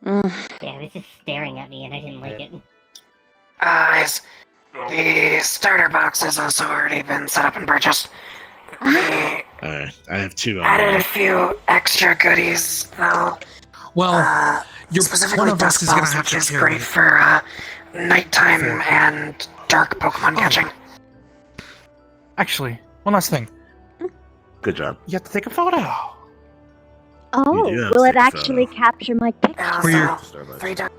Yeah, it was just staring at me and I didn't like it. Eyes. The starter box has also already been set up and purchased. We Alright, I have 2 added a on few extra goodies, though. Well, Specifically one of us dusk is gonna balls, have which to is carry great it. for nighttime and dark Pokemon catching. Actually, one last thing. Good job. You have to take a photo. Oh, You do have will to it take a actually capture my picture? And For your- also, 3 dusk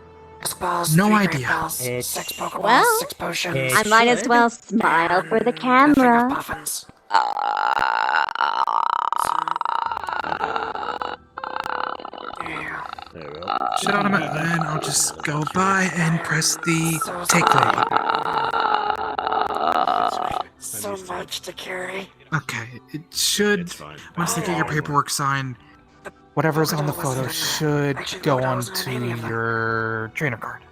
balls, No 3 great idea. balls, It's- 6 Pokeballs, Well, 6 potions. it I might as should. well smile for the and a thing of camera. puffins. Yeah. There we go. Shit on it, and I'll just go by and press the take photo. So much to carry. Okay, it should. It's fine. Once they get your paperwork signed, whatever's on the photo should go on to your trainer card.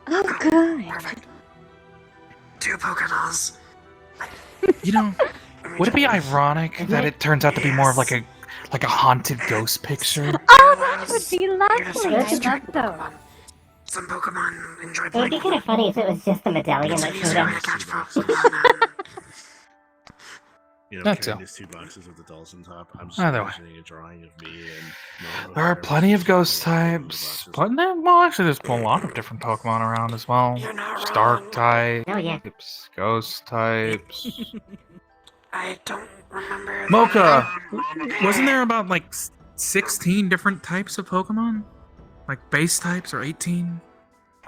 Oh, good. Perfect. 2 Pokéballs. You know, would it be ironic that it turns out to be more of like a haunted ghost picture? Oh, that would be lovely. Just I'd love those. Pokemon. Some Pokemon enjoy It would be playing. kind of funny if it was just the medallion It's that an showed easy way up. to catch Pokemon. You know, That's carrying all. these 2 boxes with the dolls on top. I'm just Either way. imagining a drawing of me and. There are plenty of ghost types. Well, actually, there's a lot of different Pokemon around as well. You're not There's wrong. dark types, Oh yeah. ghost types. I don't remember. the Mocha, name. wasn't there about like 16 different types of Pokemon? Like base types or 18?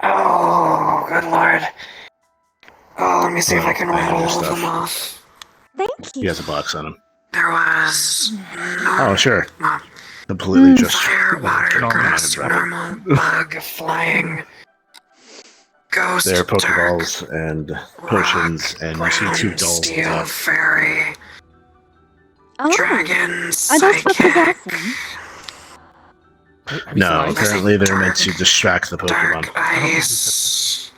Oh, good lord. Oh, let me see if I can I have your roll stuff. them off. Thank He you. has a box on him. There was Oh, sure. Well, Completely just. fire, water, Normal. grass, normal, bug, flying, ghost, There are dark, Pokeballs and potions, and you see 2 ground, dolls on steel, top. fairy, Oh, dragon, are those for psychic. possessing? Have you No, seen Ice? apparently they're meant to distract the Pokemon. Dark ice.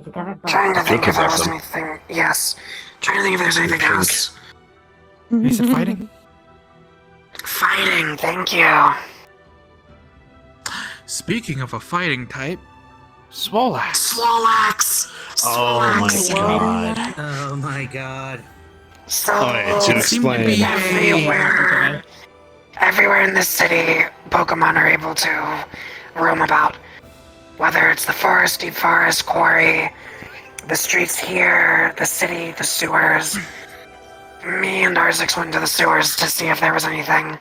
to cover both. Trying to think if there was them. anything. Yes. Trying to think if there's anything think. else. You said fighting? Fighting, thank you. Speaking of a fighting type, Swolax. Swolax! Oh my Swolax. god. Oh my god. So, Alright, to explain. everywhere in this city, Pokemon are able to roam about. Whether it's the forest, deep forest, quarry, the streets here, the city, the sewers. Me and Arzix went to the sewers to see if there was anything,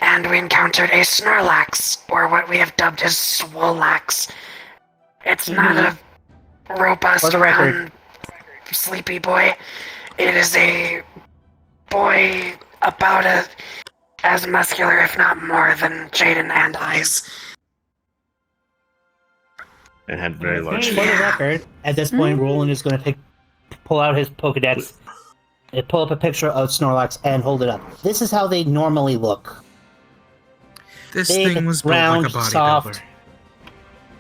and we encountered a Snorlax, or what we have dubbed as Swolax. It's not a robust, round, sleepy boy. It is a boy about as muscular, if not more, than Jaden and Eyes. It had very large For the record, at this point, Roland is going to pull out his Pokedex, pull up a picture of Snorlax, and hold it up. This is how they normally look. This Big, thing was built round, like a bodybuilder. soft.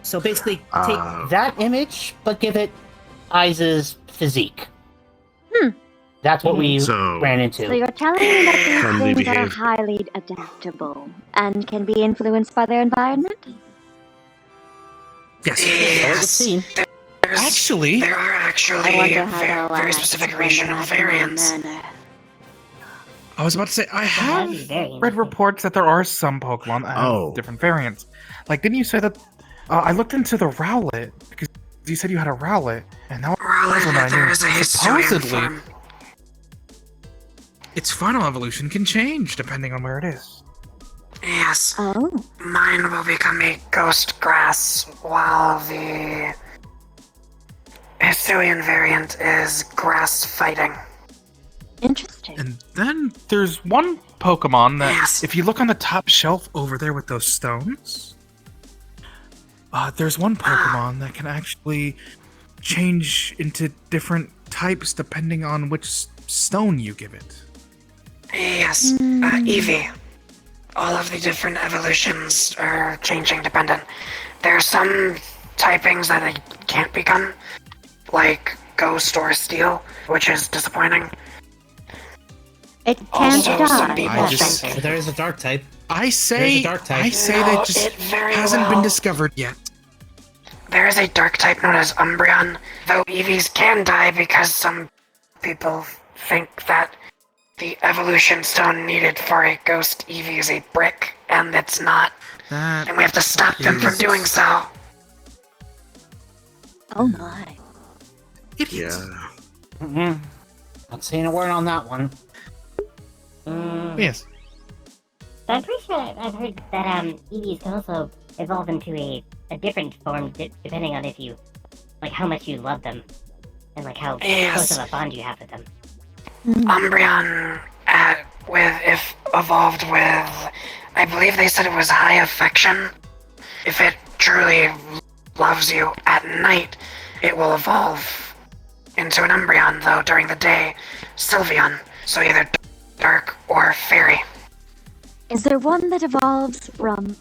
So basically, take that image, but give it Eyes' physique. That's what we ran into. So you're telling me that From these the things are behavior. highly adaptable and can be influenced by their environment? Yes. Actually, there are I actually wonder how they'll very act specific when regional they're acting in variants. manner. I was about to say, I have That'd be very read reports that there are some Pokemon that have different variants. Like, didn't you say that? I looked into the Rowlet, because you said you had a Rowlet, and that was one that I There knew. is a Hisuian Supposedly, form. its final evolution can change depending on where it is. Yes. Oh. Mine will become a ghost grass, while the Hisuian variant is grass fighting. Interesting. And then there's one Pokemon that, if you look on the top shelf over there with those stones, there's one Pokemon that can actually change into different types depending on which stone you give it. Yes, Eevee. All of the different evolutions are changing dependent. There are some typings that it can't become, like Ghost or Steel, which is disappointing. It Also, can't some die. people think There is a dark type. I say, There's a dark type. I say No, that just it very hasn't been well- discovered yet. There is a dark type known as Umbreon, though Eevees can die because some people think that the evolution stone needed for a ghost Eevee is a brick, and it's not. That And we have to stop them from doing so. Oh my. Yeah. Not saying a word on that one. Yes. So I'm pretty sure I've heard that EVs can also evolve into a different form depending on if you, like, how much you love them, and like how Yes. close of a bond you have with them. Umbreon if evolved with, I believe they said it was high affection. If it truly loves you at night, it will evolve into an Umbreon, though during the day, Sylveon. So either dark or fairy. Is there one that evolves from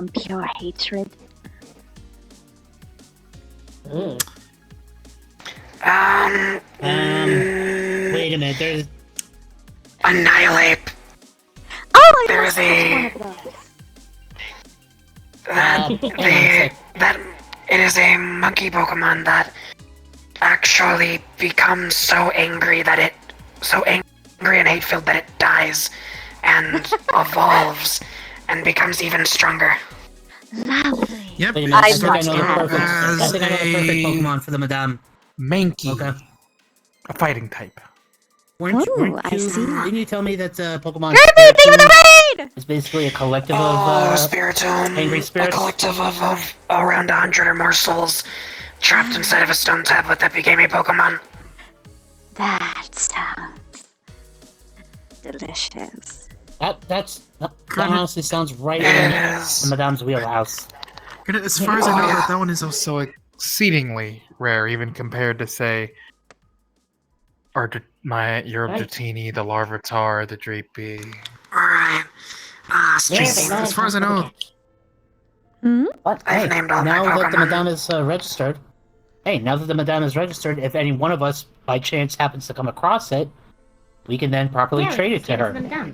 pure hatred? Ooh. Wait a minute. There's Annihilate. Oh, I There must is catch a one of those. that it is a monkey Pokemon that actually becomes so angry and hate-filled that it dies and evolves and becomes even stronger. Lovely. Yep. Wait a minute. I think I must know the have perfect. as I think I know the perfect a Pokemon for the Madame. Mankey, Okay. a fighting type. Weren't I you, see. Didn't you tell me that Pokemon Everything with the raid! is basically a collective Oh, of Spiritomb, angry a spirits? collective of around 100 or more souls trapped inside of a stone tablet that became a Pokemon. That sounds delicious. That honestly sounds right It in is. Madame's wheelhouse. And as far as I know, that one is also exceedingly rare, even compared to, say, your Dratini, the Larvitar, the Drapey. Alright. As far as I know, What? I've Hey, named all my now that the Pokemon. Madame is registered, hey, now that the Madame is registered, if any one of us by chance happens to come across it, we can then properly trade it to her.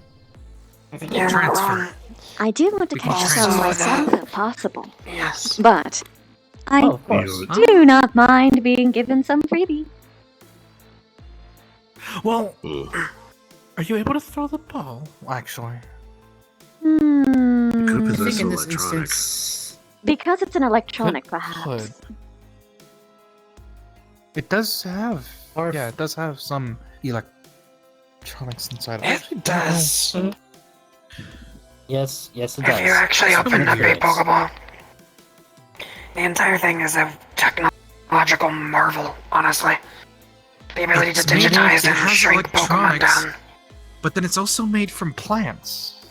You're not wrong. I do want to We can catch transfer some that. myself if possible. Yes. But I Oh, of course. do not mind being given some freebie. Well, are you able to throw the ball, actually? Hmm. I think in this instance, Because it's an electronic, Could. perhaps. It does have. Yeah, it does have some electronics inside. I actually It don't know. does. yes, it does. If you actually It's opened up a curious. Pokeball, the entire thing is a technological marvel, honestly. The ability It's to made- digitize it and has shrink Pokemon electronics, down. But then it's also made from plants.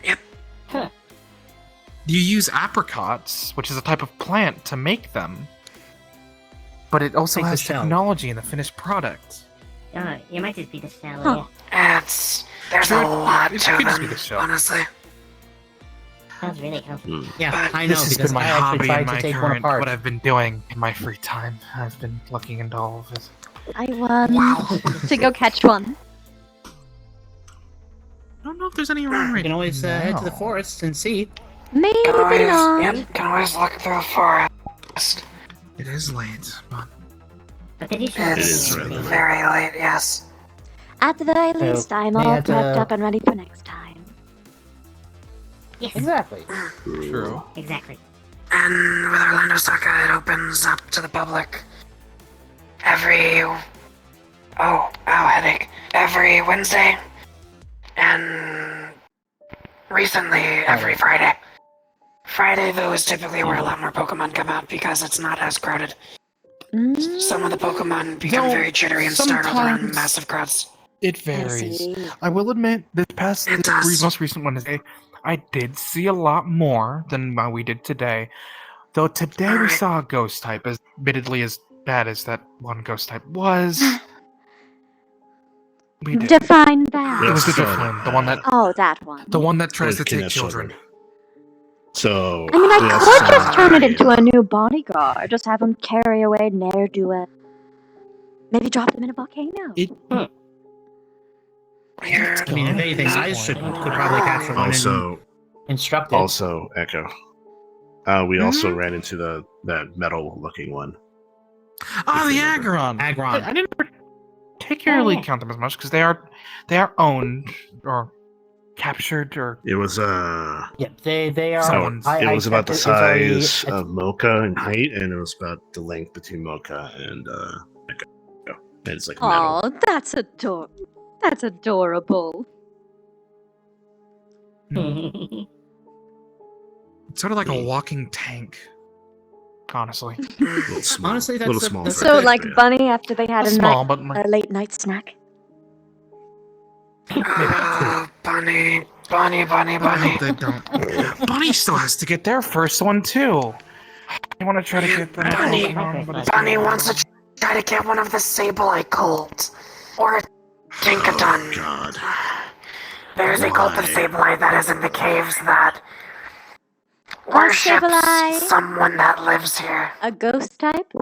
Yep. You use apricots, which is a type of plant, to make them. But it also Make the has shell. technology in the finished product. You might just be the shell, Huh. There's a lot it to could just be them, the show. honestly. Sounds really comfy. Yeah, I know, This has because been my I actually hobby tried and to my take one current, apart. what I've been doing in my free time. I've been looking into all of it. I want to go catch one. I don't know if there's any around You right can always head to the now. forest and see. Maybe Can always, belong. can always look through the forest. It is late, but But did you show It me is anything? very late, yes. At the very least, I'm may all have to- prepped up and ready for next time. Yes, Exactly. true. exactly. And with Orlandosaka, it opens up to the public every... headache. Every Wednesday. And recently, every Friday. Friday, though, is typically where a lot more Pokemon come out because it's not as crowded. Some of the Pokemon become Though, very jittery and startled around sometimes- massive crowds. It I varies. see. I will admit, It does. most recent Wednesday, I did see a lot more than we did today. Though today we Alright. saw a ghost type, as admittedly as bad as that one ghost type was. We did. Define that. It was the So, different, the one that That one. the one that tries With to take kidnapped children. So I mean, I we could also just turn it had- into a new bodyguard. Just have him carry away ne'er-do-well. Maybe drop them in a volcano. I mean, if anything, I could probably capture one Also, and instruct it. also Echo. We also ran into that metal-looking one. Oh, the Aggron. Aggron. I didn't particularly count them as much because they are owned or captured or. It was Yeah, they are. Someone's- it was about the size of of Mocha in height, and it was about the length between Mocha and Echo. And it's like metal. Oh, that's adorable. It's sort of like a walking tank. Honestly. A little small. Honestly, that's little a- small. that's for So, a like tank, Bunny after they had a, Small, but like, late night snack. Oh, Bunny. I hope they don't. Bunny still has to get their first one too. You want to try to get them? Bunny, Bunny wants to try to get one of the Sableye cults. Or a Tinkaton. God. There's a cult of Why? Sableye that is in the caves that worships Sableye? someone that lives here. A ghost type?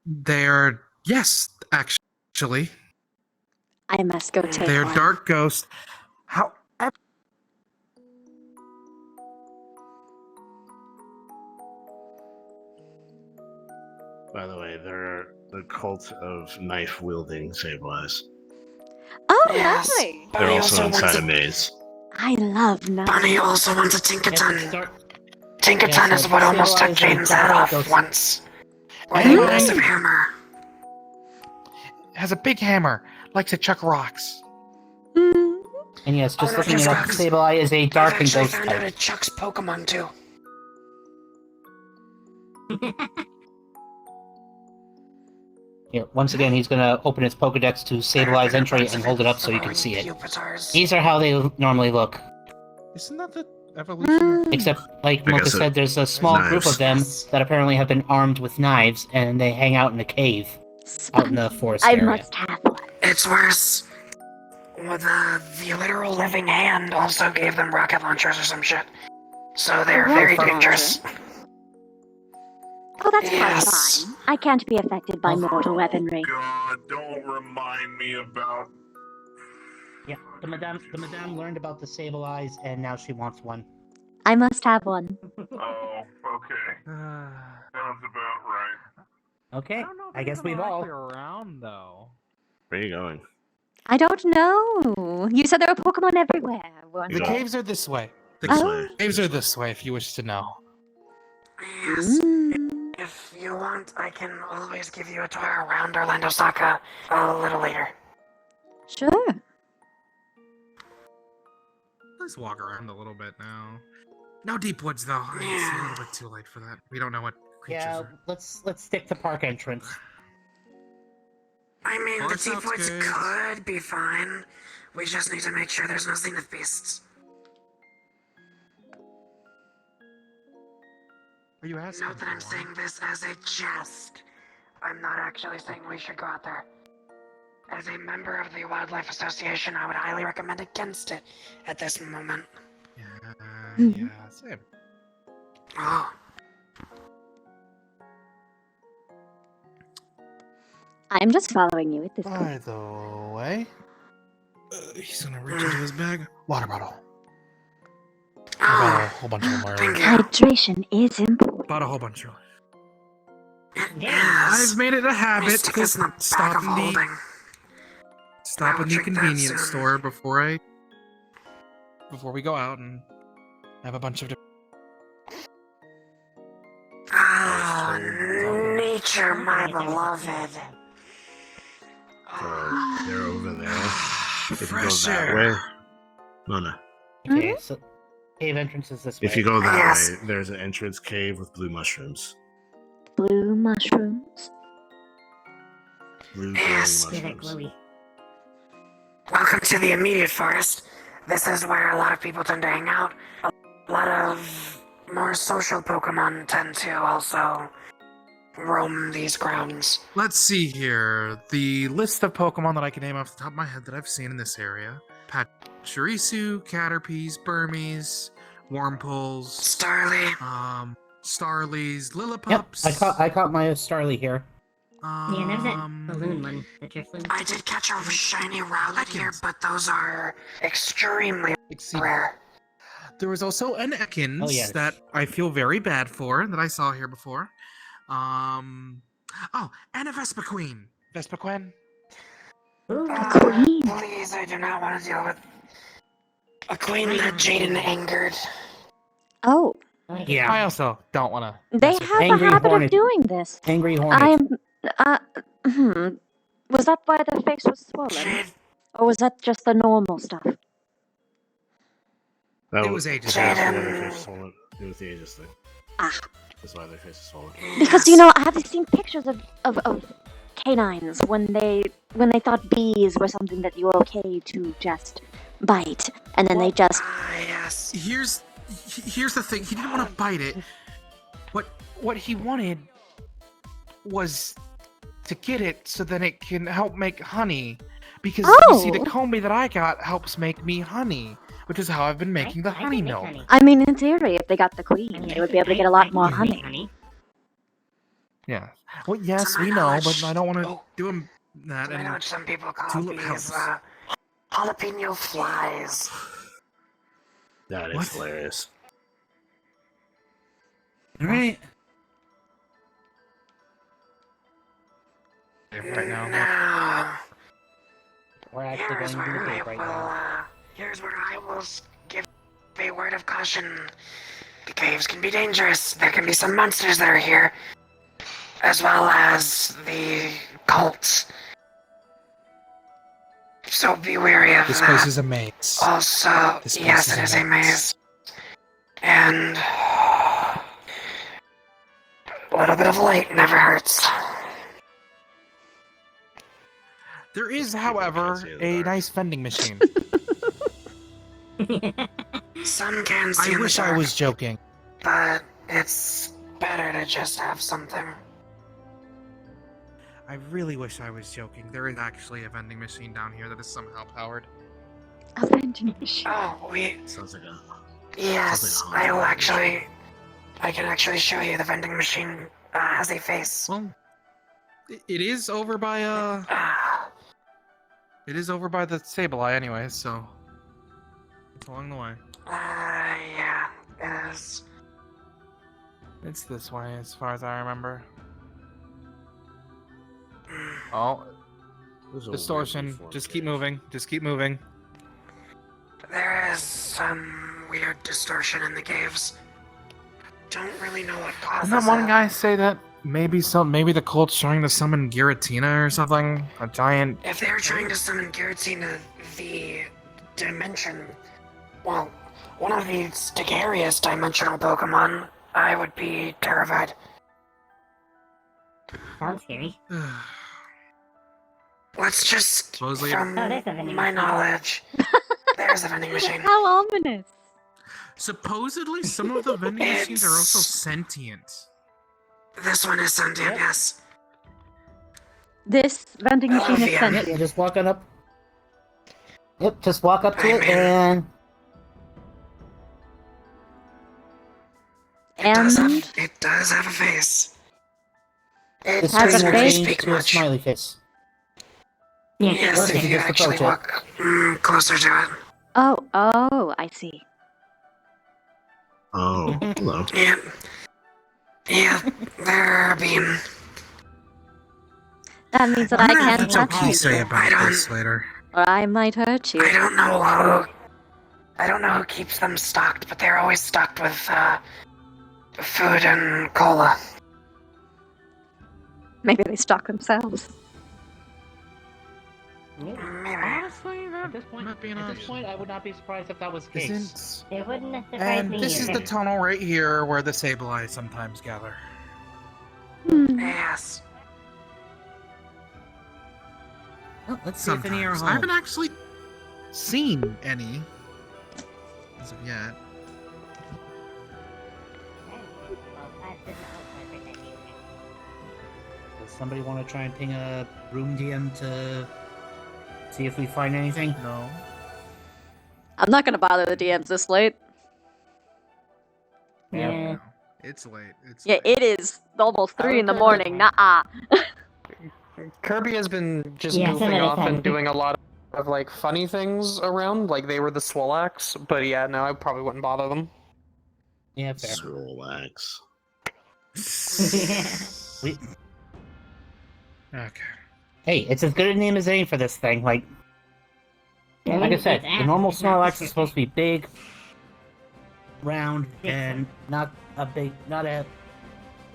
They're yes, actually, I must go take they're one. dark ghosts. How? By the way, they're the cult of knife-wielding Sableyes. Oh, Yes. lovely. They're Bunny also wants inside a- a maze. I love knives. Bunny also wants a Tinkaton. Tinkaton Yeah, is so what almost took Sableye is Jaden's a head off ghost. once. With a massive hammer. Has a big hammer, likes to chuck rocks. And yes, just Oh, no, looking just it up, rocks. Sableye is a dark I've and actually ghost found out type. it chucks Pokemon too. Here, once again, he's gonna open his Pokedex to Sableye's entry and hold it up so you can see it. Pupitars. These are how they normally look. Isn't that the evolution? Except, like I Mocha guess said, there's a small group of them that apparently have been armed with knives, and they hang out in a cave out in the forest I area. must have one. It's worse. Well, the literal living hand also gave them rocket launchers or some shit. So they're Rocket very launcher? dangerous. Oh, that's Yes. fine. I can't be affected by mortal weaponry. God, don't remind me about. Yeah, the madame learned about the sable eyes, and now she wants one. I must have one. Oh, okay. Sounds about right. Okay, I guess we've all. around though. Where are you going? I don't know. You said there were Pokemon everywhere. The caves are this way. The This way. caves are this way, if you wish to know. Yes. If you want, I can always give you a tour around Orlandosaka a little later. Sure. Let's walk around a little bit now. No deep woods though. It's a little bit too late for that. We don't know what creatures Yeah, are. let's stick to park entrance. I mean, Forest the deep woods outskirts. could be fine. We just need to make sure there's no zenith beasts. Are you asking? Note that I'm saying this as a jest. I'm not actually saying we should go out there. As a member of the Wildlife Association, I would highly recommend against it at this moment. Yeah, same. Oh. I'm just following you at this By point. the way, he's gonna reach into his bag. Water bottle. I bought a whole bunch of them already. Hydration is important. Bought a whole bunch of them. Yes. I've made it a habit Mystic to is in the back stop of in the holding. stop I in will the drink that convenience soon. store before we go out and have a bunch of different. Ah, nature, my beloved. So they're over there. If you go Fresh that air. way, Mona. Okay, so cave entrance is this way. If you go that Yes. way, there's an entrance cave with blue mushrooms. Blue mushrooms. Blue Yes. glowing Yeah, that mushrooms. glowy. Welcome to the immediate forest. This is where a lot of people tend to hang out. A lot of more social Pokemon tend to also roam these grounds. Let's see here. The list of Pokemon that I can name off the top of my head that I've seen in this area: Pachirisu, Caterpies, Burmese, Wormpoles, Starly. Starlies, Yep, Lillipups. I caught my Starly here. Yeah, and there's that balloon one, the Drifloon. I did catch a shiny Rowlet here, but those are extremely Exceed- rare. There was also an Ekans Oh, yes. that I feel very bad for that I saw here before. And a Vespaqueen. Vespaqueen? Queen. Please, I do not want to deal with a queen that Jaden angered. Oh, Yeah. I also don't want to. they have a Angry habit Hornet. of doing this. Angry Hornet. Was that why the face was swollen? Or was that just the normal stuff? That It was ages that's ago. why their face is swollen. It was the Aegis thing. Ah. That's why their face is swollen. Because, you know, I have seen pictures of canines when they thought bees were something that you were okay to just bite. And then they just... Ah, yes. Here's the thing. He didn't want to bite it. What he wanted was to get it so then it can help make honey. Because you see, the Oh. combi that I got helps make me honey, which is how I've been making the I can honey make milk. honey. I mean, in theory, if they got the I queen, mean, they I would can- be able to I- get a I lot can more make honey. Yeah. Well, yes, To my we know, knowledge- but I don't want to Oh. do him that. I know And what some people call Tulip these House. jalapeno flies. That is What? hilarious. Alright. right now, Now, We're actually here's going to do where the I cave right will, now. here's where I will give a word of caution. The caves can be dangerous. There can be some monsters that are here, as well as the cults. So be wary of this that. place is a maze. Also, This place yes, is it a is a maze. maze. And a little bit of light never hurts. There is, however, see in the a dark. nice vending machine. Some can see I in wish the I dark, was joking. but it's better to just have something. I really wish I was joking. There is actually a vending machine down here that is somehow powered. A vending machine. Oh, Sounds like a. yes, Something I will haunted. actually. I can actually show you the vending machine has a face? Well, it is over by it is over by the Sableye anyway, so it's along the way. Yeah, it is. It's this way, as far as I remember. Oh, distortion. Just keep moving. Just keep moving. There is some weird distortion in the caves. Don't really know what causes Didn't that one it. guy say that maybe the cult's trying to summon Giratina or something? A giant. If they're trying to summon Giratina, the dimension, well, one of the scariest dimensional Pokemon, I would be terrified. Sounds scary. Let's just, Supposedly- from Oh, there's a vending my machine. knowledge, there's a vending machine. How ominous. Supposedly, some of the vending machines are also sentient. This one is sentient, yes. This vending machine is yeah. sentient. Yeah, just walk on up. Yep, just walk up to it and It does have a face. It this has screen a will face? change speak to a much. smiley face. Yes, If if you you just actually approach walk closer to it. Oh, I see. Oh, hello. Yeah, they're being... That means that I can't That's touch okay you. say about this later. Or I might hurt you. I don't know who keeps them stocked, but they're always stocked with, food and cola. Maybe they stalk themselves. Maybe. Honestly, at this point, I would not be surprised if that was the case. Isn't... It wouldn't have surprised And me this is either. the tunnel right here where the Sableye sometimes gather. Yes. Well, let's see if any are Sometimes. home. I haven't actually seen any as of yet. Does somebody want to try and ping a room DM to see if we find anything? No. I'm not gonna bother the DMs this late. Yeah. It's late. It's Yeah, it is almost 3 in the morning. Nuh-uh. Kirby has been just Yeah, goofing somebody off said. and doing a lot of like funny things around, like they were the Swolax, but yeah, no, I probably wouldn't bother them. Yeah, fair. Swolax. We, Okay. hey, it's as good a name as any for this thing. Like I said, the normal Snorlax is supposed to be big, round, and not a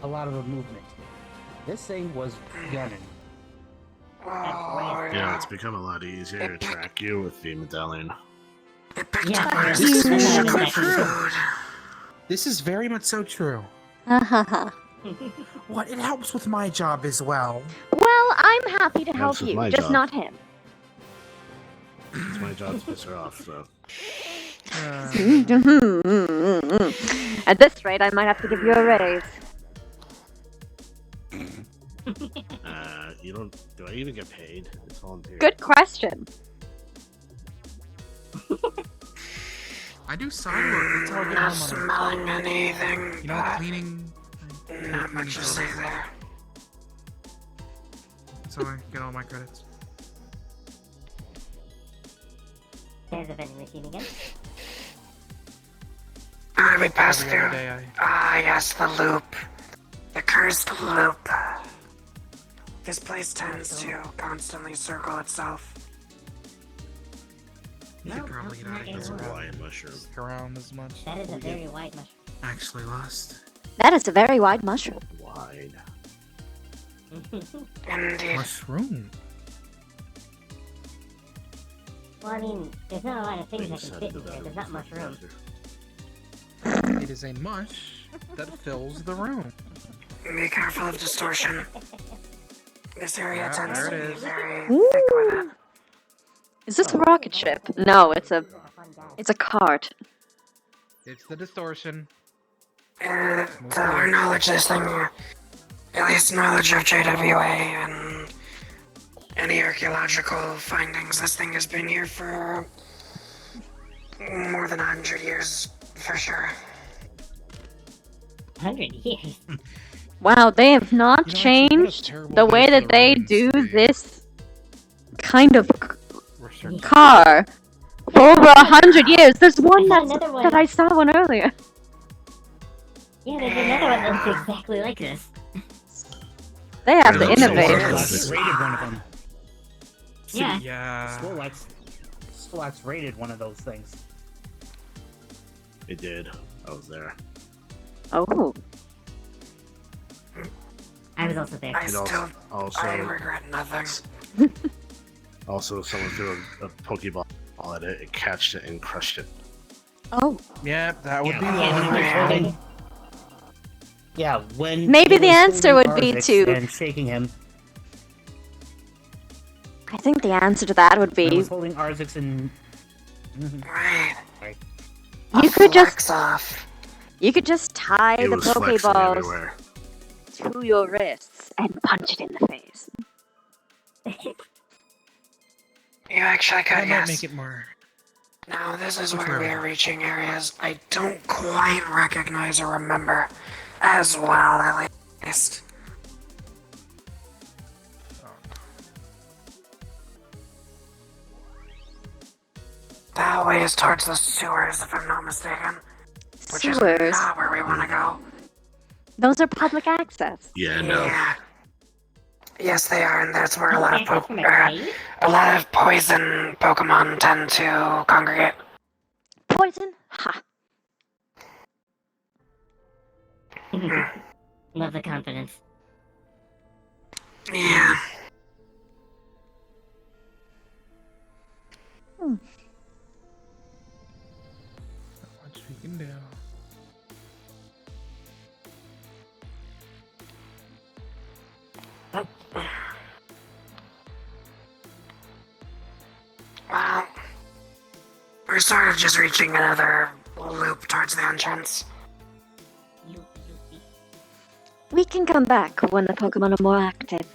lot of a movement. This thing was gunning. Yeah, it's become a lot easier to track you with the medallion. Yeah, This is very much so true. What? It helps with my job as well. Well, I'm happy to help Helps with you, my just job. not him. It's my job to piss her off, so. At this rate, I might have to give you a raise. You don't. Do I even get paid? It's volunteer. Good question. I do side work. That's how I get Not my money. smelling anything. You know, cleaning. Not much to say there. So I get all my credits. There's a vending machine again. We passed Every other through. day Yes, the loop. The cursed loop. This place tends to constantly circle itself. You could probably get out of here. That's a Hawaiian mushroom. Stick around as much. That is a very wide mushroom. Actually lost. That is a very wide mushroom. Wide. Indeed. Mushroom. Well, I mean, there's not a lot of things that can fit in there. There's not much room. It is a mush that fills the room. Be careful of distortion. This area Yeah, tends there to it be is. very thick with it. Is this a rocket ship? No, it's a cart. It's the distortion. To our knowledge, this thing, at least knowledge of JWA and any archaeological findings, this thing has been here for more than 100 years, for sure. 100 years. Wow, they have not changed the way that they do this kind of car for over 100 years. There's one that I saw one earlier. Yeah, there's another one that looks exactly like this. They have to innovate. Swolax rated one of them. Yeah. Yeah. Swolax rated one of those things. It did. I was there. Oh. I was also there. I regret nothing. Also, someone threw a Pokeball at it, it catched it and crushed it. Oh. Yeah, that would be one. Yeah, when Maybe the answer would be Arvix to. and shaking him. I think the answer to that would I be. was holding Arzix and. Right. You could just. Off. You could just tie It the was flexing Pokeballs everywhere. to your wrists and punch it in the face. You actually could, That might yes. make it more. Now, this is Which where we way? are reaching areas I don't quite recognize or remember as well, at least. That way is towards the sewers, if I'm not mistaken. Which is Sewers? not where we want to go. Those are public access. Yeah, no. Yeah. Yes, they are, and that's where a lot of Access from a cave? a lot of poison Pokemon tend to congregate. Poison? Ha. Love the confidence. Yeah. Much we can do. Well, we're sort of just reaching another loop towards the entrance. We can come back when the Pokemon are more active.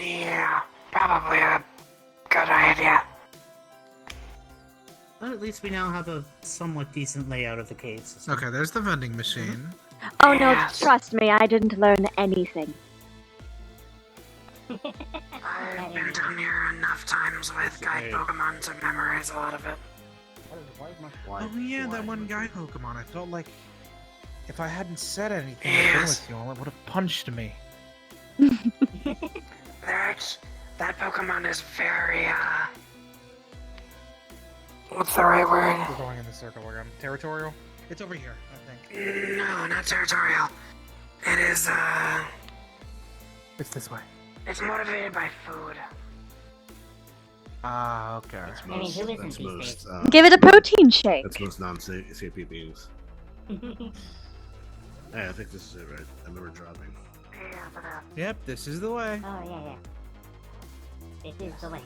Yeah, probably a good idea. But at least we now have a somewhat decent layout of the cave system. Okay, there's the vending machine. Oh no, trust me, I didn't learn anything. I've been down here enough times with guide Pokemon to memorize a lot of it. Oh yeah, that one guy Pokemon. I felt like if I hadn't said anything to begin with you all, it would have punched me. That Pokemon is very, what's the right word? We're going in the circle again. Territorial? It's over here, I think. No, not territorial. It is, It's this way. it's motivated by food. Ah, okay. That's I mean, who isn't that's these most, days? Give it a protein shake. That's most non-CP beings. Hey, I think this is it, right? I remember dropping. Yep, this is the way. Oh, yeah. This is the way.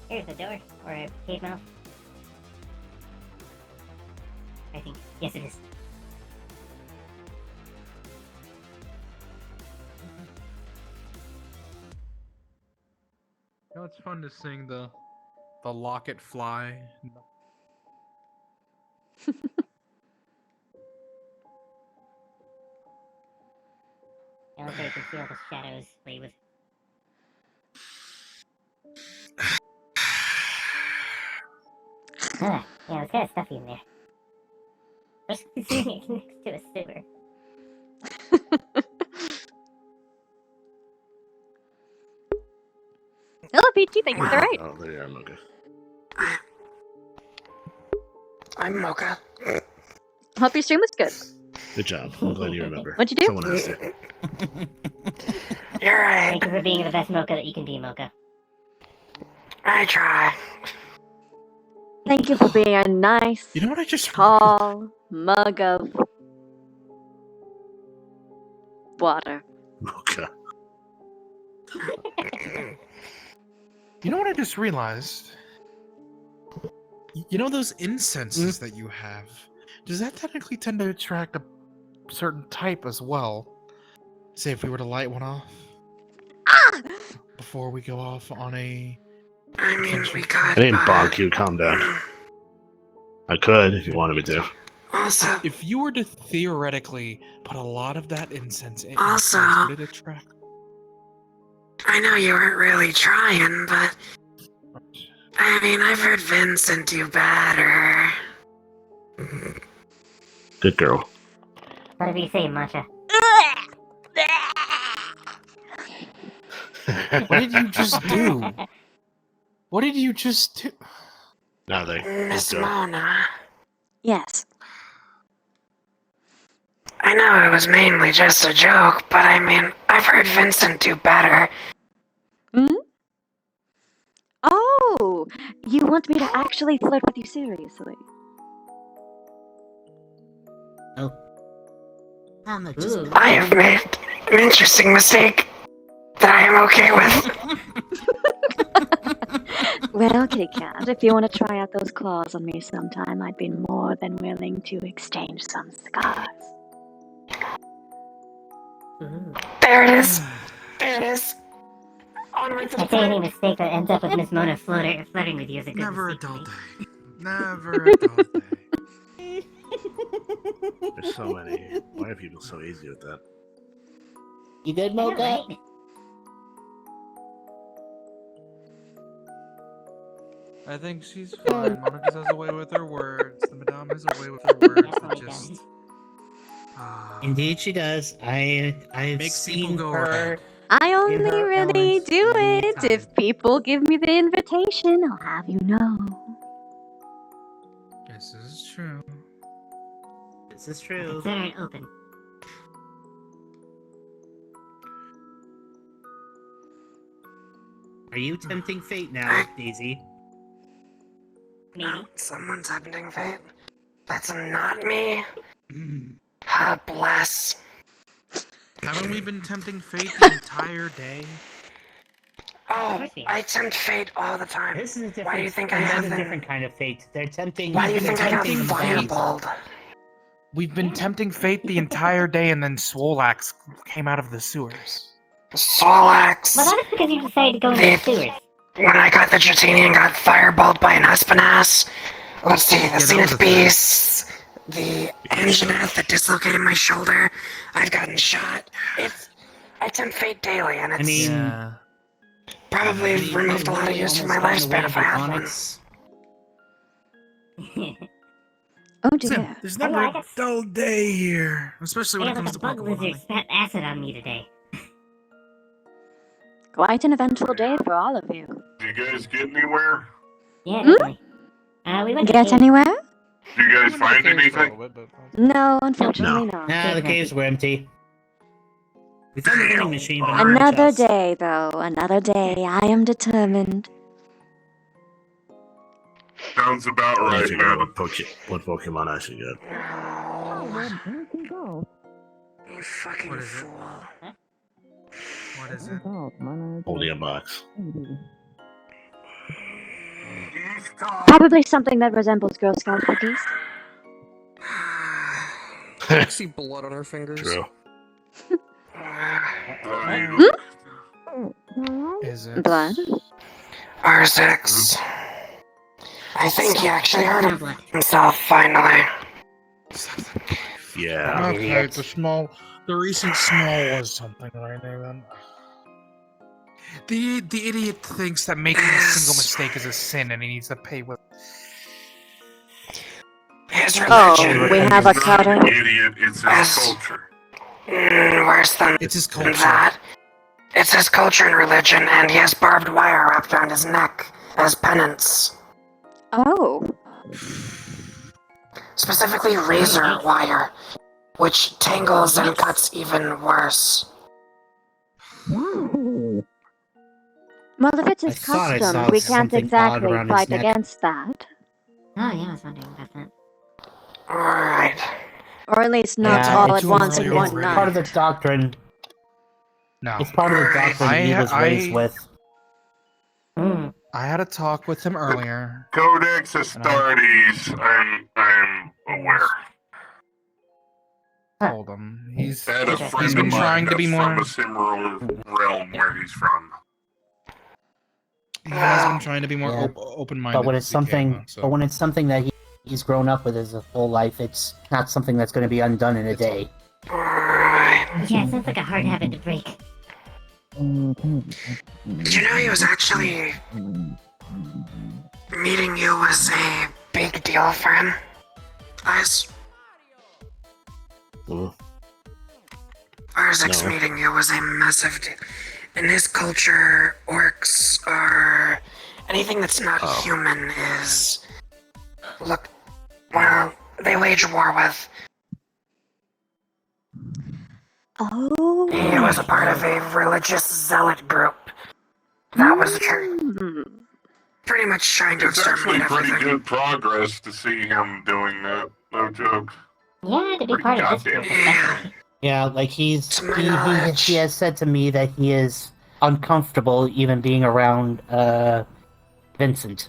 Here's the door, or a cave mouth. I think. Yes, it is. You know, it's fun to sing the locket fly. I like how you can see all the shadows play with. Yeah, it's kind of stuffy in there. Just sitting next to a sewer. Hello, Peachy, thank you for the raid. Oh, there you are, Mocha. I'm Mocha. Hope your stream was good. Good job. I'm glad you remember. What'd you do? Someone asked it. You're right. Thank you for being the best Mocha that you can be, Mocha. I try. Thank you for being a nice, You know what I just tall mug of water. Mocha. You know what I just realized? You know those incenses that you have? Does that technically tend to attract a certain type as well? Say if we were to light one off Ah! before we go off on a I mean, we got. I didn't bonk you. Calm down. I could if you wanted me to. Also, If you were to theoretically put a lot of that incense in, Also- would it attract? I know you weren't really trying, but I mean, I've heard Vincent do better. Good girl. Whatever you say, Masha. What did you just do? What did you just do? Nothing. Miss Mona, Yes. I know it was mainly just a joke, but I mean, I've heard Vincent do better. Hmm? Oh, you want me to actually flirt with you seriously? Oh. I have made an interesting mistake that I am okay with. Well, kitty cat, if you want to try out those claws on me sometime, I'd be more than willing to exchange some cigars. There it is. There it is. Onward to the I'd say any mistake that ends up with Miss Mona flirting with you is a good Never a mistake. dull day. Never a dull day. There's so many. Why are people so easy with that? You good, Mocha? I think she's fine. Mona just has a way with her words. The Madame has a way with her words that just. Indeed, she does. I've Makes seen people go her. ahead. I only her really elements do many it if people give me the invitation, I'll have you know. This is true. This is true. Consider it open. Are you tempting fate now, Daisy? No, someone's tempting fate. That's not me. Ah, bless. Haven't we been tempting fate the entire day? Oh, I tempt fate all the time. This is a different. Why do you think I this is haven't? a different kind of fate. They're tempting. Why do you they're think I got tempting fireballed? We've been tempting fate the entire day, and then Swolax came out of the sewers. Solax. Well, that is because you decided to go into the sewers. When I got the Dratini got fireballed by an Espinass. Let's see, the Zenith Beasts, the Anjanath that dislocated my shoulder. I've gotten shot. I tempt fate daily, and it's probably removed a lot of years from my lifespan if I had one. Oh Listen, dear. there's never a dull day here, especially when I it got comes like to a bug Pokemon. lizard spat acid on me today. Quite an eventful day for all of you. Did you guys get anywhere? Yeah, definitely. We went to Get cave. anywhere? Did you guys find anything? No, unfortunately not. Nah, the caves were empty. We found the vending machine, but Another day, though. Another day. I am determined. Sounds about I right, figured madam. what Pokemon I should get. You fucking fool. What is it? Holding a box. Probably something that resembles Girl Scout cookies. I see blood on her fingers. True. Is it? Blood? R6. I think he actually hurt himself finally. Yeah. Okay, the recent small was something right there then. The idiot thinks that making a single mistake is a sin and he needs to pay with. His Oh, religion. we have a cutter. Idiot, it's his culture. Worse than It's his culture. that. It's his culture and religion, and he has barbed wire wrapped around his neck as penance. Oh. Specifically razor wire, which tangles and cuts even worse. Well, if it's his I thought I custom, saw we can't something odd exactly around his fight neck. against that. Oh, yeah, I was wondering about that. Alright. Or at least not Yeah, all it's at once in it's one part of night. the doctrine. No. It's part of the doctrine he was raised with. I had a talk with him earlier. Codex Astartes, I'm aware. Told him he's Had a friend he's of been mine trying to that's be more. from a similar realm where he's from. He has been trying to be more Yeah. open-minded. But when it's as he can, something, though, so. but when it's something that he's grown up with his whole life, it's not something that's going to be undone in a day. Yeah, sounds like a hard habit to break. Did you know he was actually... Meeting you was a big deal for him? Isaac No. meeting you was a massive deal. In his culture, orcs are... Anything that's not human is... Look, well, they wage war with. Oh. He was a part of a religious zealot group. That was pretty much trying to It's actually exterminate pretty everything. good progress to see him doing that. No joke. Yeah, to be part of this group especially. Yeah, like he has said to me that he is uncomfortable even being around Vincent.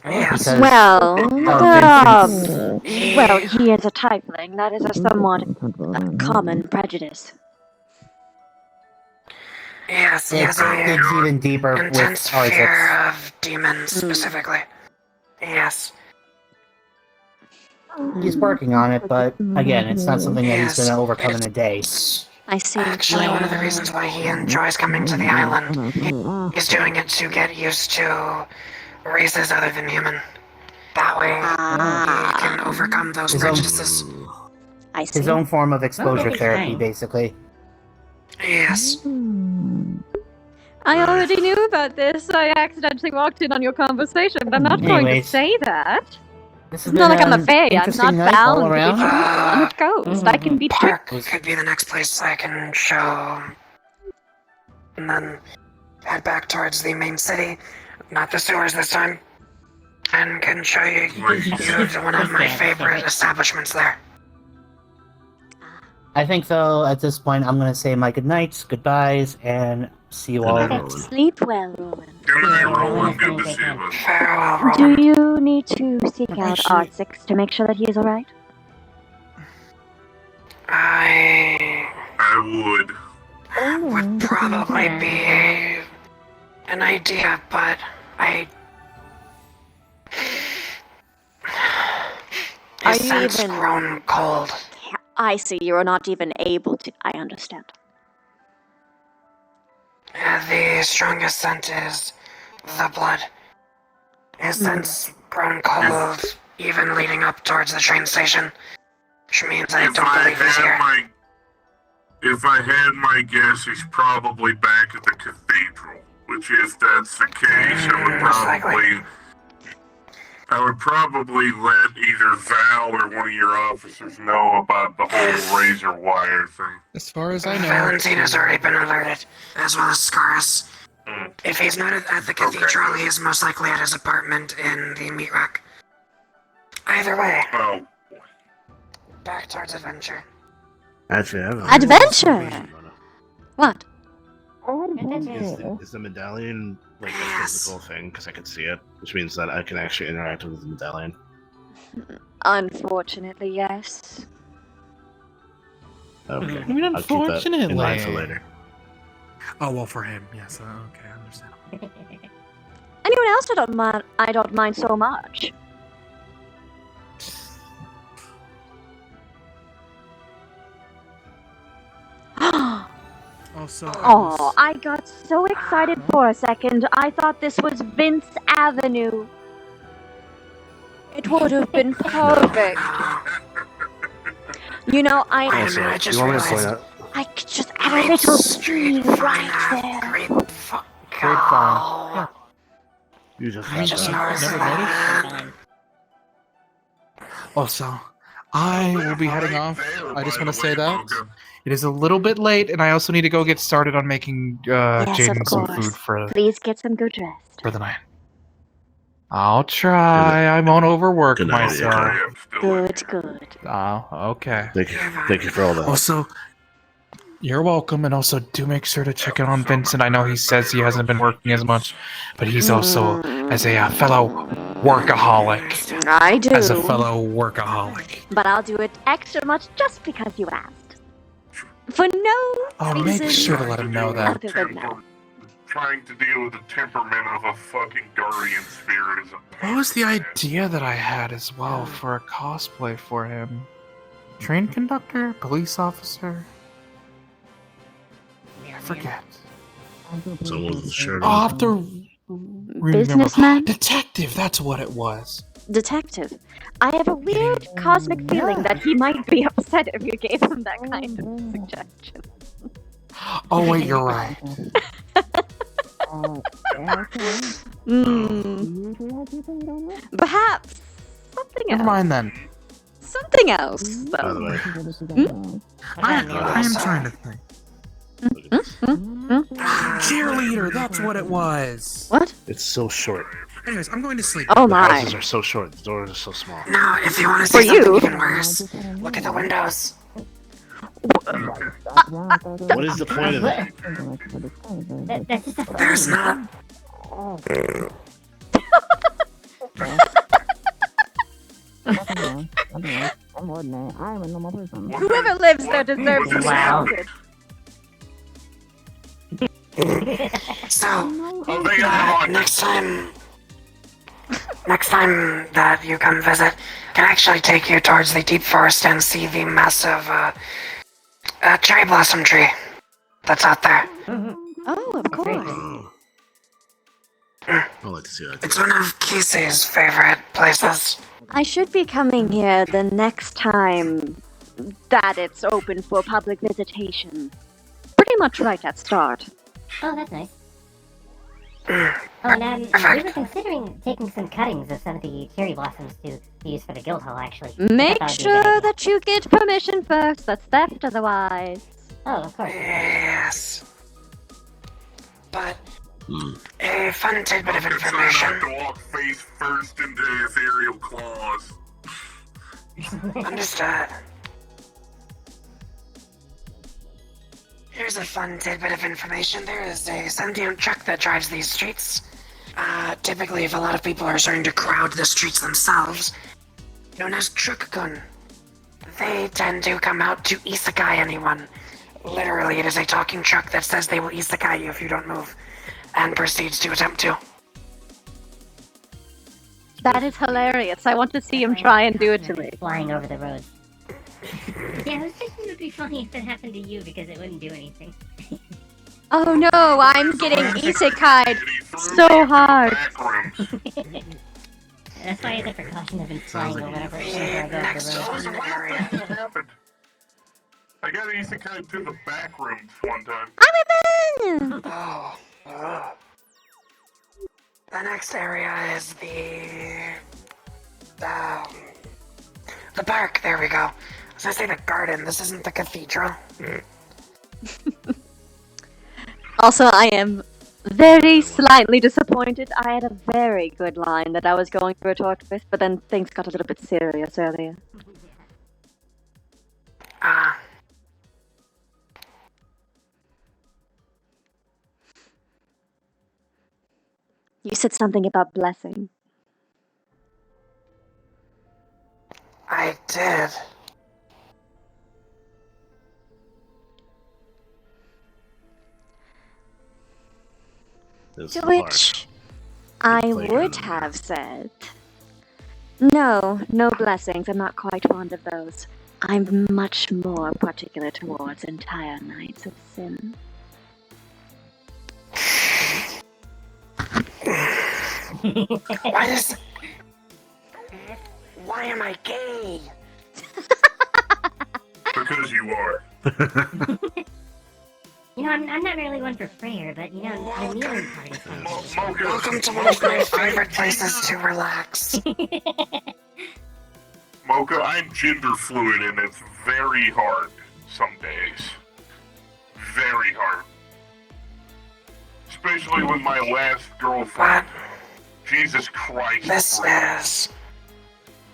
Yes. Because Well, Vincent's- well, he is a tiefling. That is a somewhat common prejudice. Yes, he it has a digs even deeper with intense Isaac. fear of demons specifically. Yes. He's working on it, but again, it's not something that he's going to overcome in a day. I see. Actually, one of the reasons why he enjoys coming to the island, he's doing it to get used to races other than human. That way, he can overcome those prejudices. I see. His own form of exposure Okay, therapy, fine. basically. Yes. I already knew about this. I accidentally walked in on your conversation, but I'm not going to Anyways. say that. This It's not like I'm a fae. I'm interesting not night all bound to be around. truthful. I'm a ghost. I can be Park tricked. could be the next place I can show. And then head back towards the main city, not the sewers this time, and can show you to one of my favorite establishments there. I think, though, at this point, I'm going to say my goodnights, goodbyes, and see you all. Sleep well, Rowan. Good night, Rowan. Good to see you. Farewell, Rowan. Do you need to seek out R6 to make sure that he is alright? I would. would probably be an idea, but Are his you scent's even- grown cold. I see. You are not even able to. I understand. The strongest scent is the blood. His scent's grown cold, even leading up towards the train station, which means I don't believe he's here. If I had my guess, he's probably back at the cathedral. Which, if that's the case, I would probably let either Val or one of your officers know about the whole razor wire thing. As far as I know, Valentine has already been alerted, as well as Scaris. If he's not at the cathedral, he is most likely at his apartment in the meat rack. Either way, back towards adventure. Actually, I have a Adventure! What? Is the medallion like a physical thing? Because I can see it, which means that I can actually interact with the medallion. Unfortunately, yes. Okay. I mean, I'll keep that in mind for unfortunately. later. Oh well, for him, yes. Okay, I understand. Anyone else I don't mind so much. Also, Oh, I got so excited for a second. I thought this was Vince Avenue. It would have been perfect. You know, Also, I just you want me to realized point out? I could just add a little scene right there. Grapevine. You just I got never that. noticed. Also, I will be heading off. I just want to say that it is a little bit late, and I also need to go get started on making Yes, of Jaden some course. food for Please get some good rest. the night. I'll try. I won't overwork Good night, myself. Good, good. Oh, okay. Thank you for all that. Also, you're welcome, and also do make sure to check in on Vincent. I know he says he hasn't been working as much, but he's also, as a fellow workaholic. I do. As a fellow workaholic. But I'll do it extra much just because you asked. For no Oh, reason make sure to let him know that. other than that. trying to deal with the temperament of a fucking guardian spirit is a What was the idea that I had as well for a cosplay for him? Train conductor? Police officer? I forget. Someone with a shirt I'll on. have to remember. Businessman? Detective, that's what it was. Detective. I have a weird cosmic feeling that he might be upset if you gave him that kind of suggestion. Oh wait, you're right. Perhaps something else. Never mind then. Something else, By the though. way, I am trying to think. Cheerleader, that's what it was. What? it's so short. Anyways, I'm going to sleep. Oh The my. houses are so short. The doors are so small. No, if you want to For see something you. even worse, look at the windows. What is the point of that? That's just a There's not. Whoever lives there deserves to be Wow. haunted. So, next time that you come visit, I can actually take you towards the deep forest and see the massive cherry blossom tree that's out there. Oh, of course. I'd like to see that. It's one of Kisei's favorite places. I should be coming here the next time that it's open for public visitation. Pretty much right at start. Oh, that's nice. Oh, and we were considering taking some cuttings of some of the cherry blossoms to use for the guild hall, actually. Make I thought it'd be a good sure idea. that you get permission first. That's theft otherwise. Oh, of course. Yes. But a fun tidbit of information. Dog face first into ethereal claws. Understood. Here's a fun tidbit of information. There is a sentient truck that drives these streets. Typically, if a lot of people are starting to crowd the streets themselves, known as Truck-kun, they tend to come out to isekai anyone. Literally, it is a talking truck that says they will isekai you if you don't move, and proceeds to attempt to. That is hilarious. I want to see him try and do it to me. Flying over the road. Yeah, I was thinking it would be funny if it happened to you because it wouldn't do anything. Oh no, I'm getting isekai'd so hard. That's why the precaution of flying or whatever it should go over the road. I got isekai to the back rooms one time. Oh. The next area is the park. There we go. I was gonna say the garden. This isn't the cathedral. Also, I am very slightly disappointed. I had a very good line that I was going to retort with, but then things got a little bit serious earlier. You said something about blessing. I did. To which I would have said, no blessings. I'm not quite fond of those. I'm much more particular towards entire nights of sin. Why am I gay? Because you are. You know, I'm not really one for prayer, but you know, the kneeling part is kind of... Welcome to one of my favorite places to relax. Mocha, I'm gender fluid and it's very hard some days. Very hard. Especially with my last girlfriend. Jesus Christ.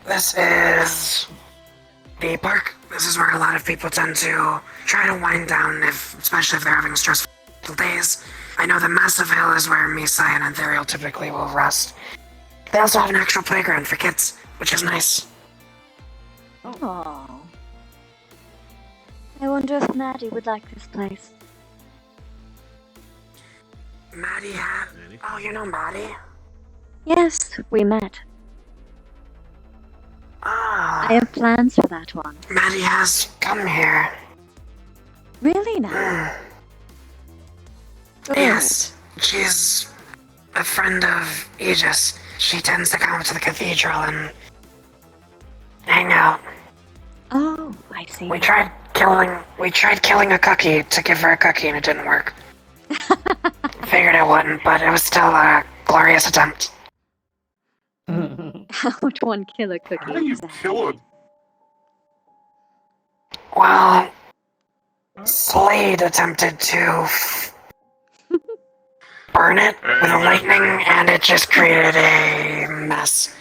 This is the park. This is where a lot of people tend to try to wind down, especially if they're having stressful days. I know the massive hill is where Misai and Ethereal typically will rest. They also have an actual playground for kids, which is nice. Oh. I wonder if Maddie would like this place. Maddie had. Oh, you know Maddie? Yes, we met. Ah. I have plans for that one. Maddie has come here. Really now? Good. Yes, she's a friend of Aegis. She tends to come to the cathedral and hang out. Oh, I see. We tried killing a cookie to give her a cookie and it didn't work. Figured it wouldn't, but it was still a glorious attempt. How would one kill a cookie? How do you kill it? Well, Slade attempted to burn it with lightning, and it just created a mess.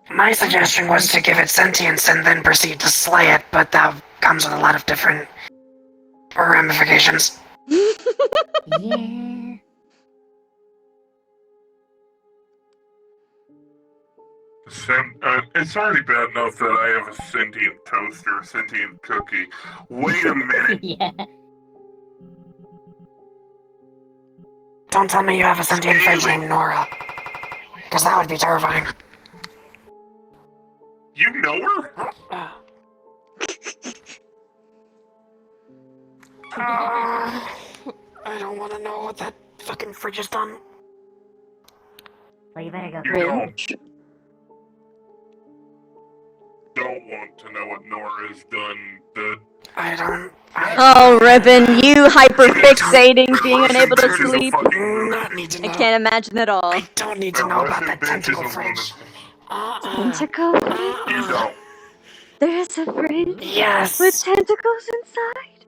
My suggestion was to give it sentience and then proceed to slay it, but that comes with a lot of different ramifications. Yeah. It's already bad enough that I have a sentient toaster, a sentient cookie. Wait a minute. Yeah. Don't tell me you have a sentient fridge named Nora. Because that would be terrifying. You know her? I don't want to know what that fucking fridge has done. Well, you better go. You don't want to know what Nora has done. I don't. Oh, Ribbon, you hyperfixating, being unable to sleep. I can't imagine at all. I don't need to know about that tentacle fridge. Tentacle? You don't. There's a fridge Yes. with tentacles inside?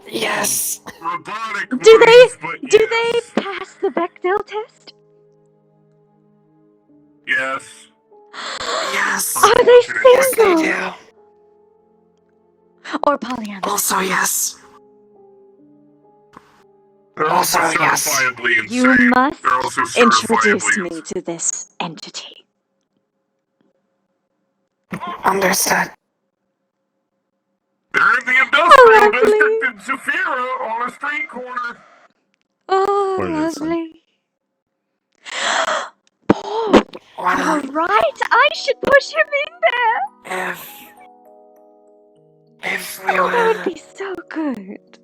Yes. Do they pass the Bechdel test? Yes. Yes. Are they Yes, they single? do. Or polyamorous? Also, yes. They're Also, also yes. certifiably insane. You must They're also introduce certifiably me to this entity. Understood. They're in the industrial district in Zafira on a street corner. Oh, Or there's lovely. Paul, you're right. I should push him in there. If we Oh, that would would, be so good.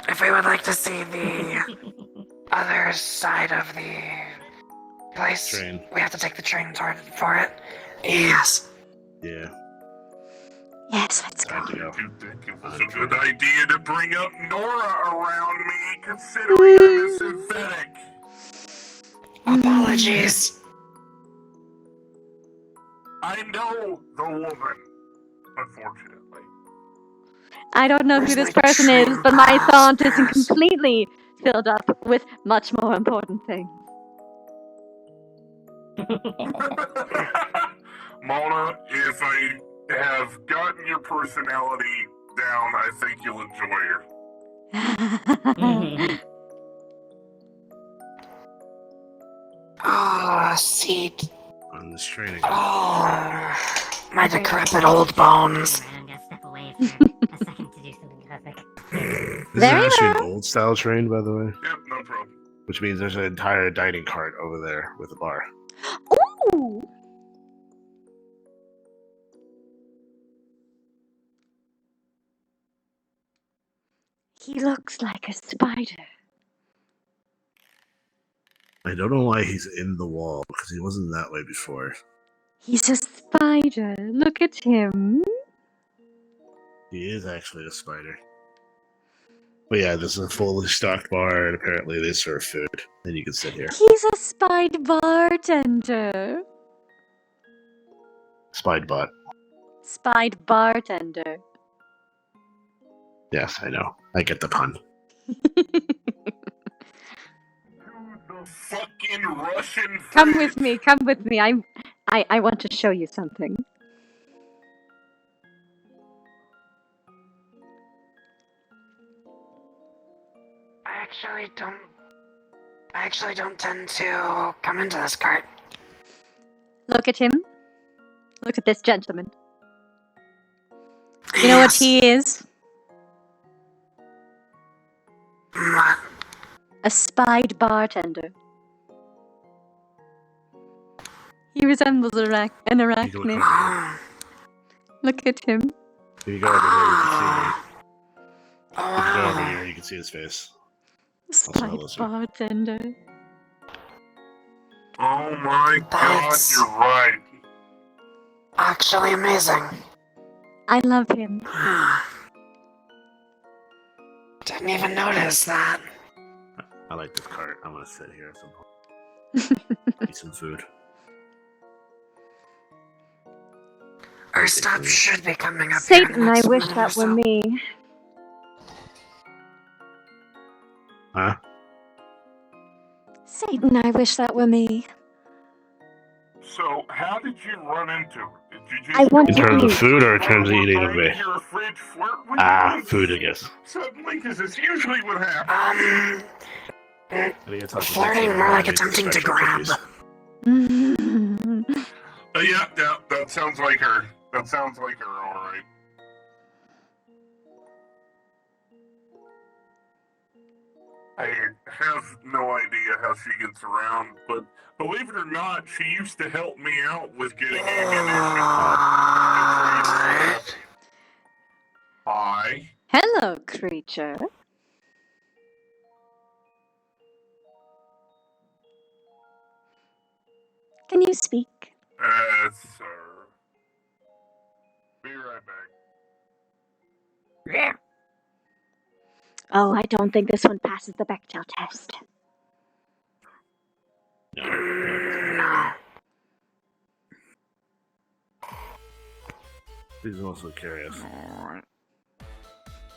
if we would like to see the other side of the place, Train. we have to take the train for it. Yes. Yeah. Yes, let's go. You think it was a good idea to bring up Nora around me, considering I'm a synthetic? Apologies. I know the woman, unfortunately. I don't know who this person is, but my thought isn't completely filled up with much more important things. Mona, if I have gotten your personality down, I think you'll enjoy her. Oh, seat. On this train again. Oh, my decrepit old bones. I'm gonna step away for a second to do something classic. This is actually an old style train, by the way. Yep, no problem. Which means there's an entire dining cart over there with a bar. Ooh! He looks like a spider. I don't know why he's in the wall, because he wasn't that way before. He's a spider. Look at him. He is actually a spider. But yeah, this is a fully stocked bar, and apparently they serve food. And you can sit here. He's a spider bartender. Spied bot. Spied bartender. Yes, I know. I get the pun. Fucking Russian. Come with me. Come with me. I want to show you something. I actually don't tend to come into this cart. Look at him. Look at this gentleman. You know what he is? A spied bartender. He resembles an arachnid. Look at him. If you go over here, you can see him. If you go over here, you can see his face. Spied bartender. Oh my god, you're right. Actually amazing. I love him. Didn't even notice that. I like this cart. I'm gonna sit here at some point. Eat some food. Our stop should be coming up. Satan, I wish that were me. Huh? Satan, I wish that were me. So, how did you run into it? Did you I just want In to terms of eat. food or in terms of eating of me? hear a fridge flirt with you? Food, I guess. Suddenly, because it's usually what happens. Flirting more like attempting to grab. Yeah, that sounds like her. That sounds like her, alright. I have no idea how she gets around, but believe it or not, she used to help me out with getting ammunition. Hi. Hello, creature. Can you speak? Sir. Be right back. Oh, I don't think this one passes the Bechdel test. No. He's also curious.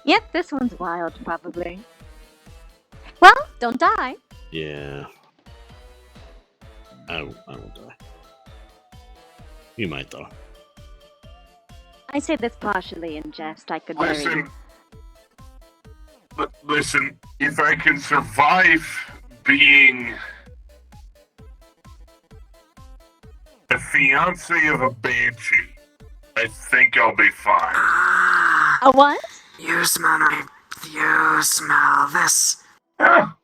Yep, this one's wild, probably. Well, don't die. Yeah. I won't die. You might, though. I say this partially in jest. I could marry you. Listen, if I can survive being a fiance of a banshee, I think I'll be fine. A what? You smell this.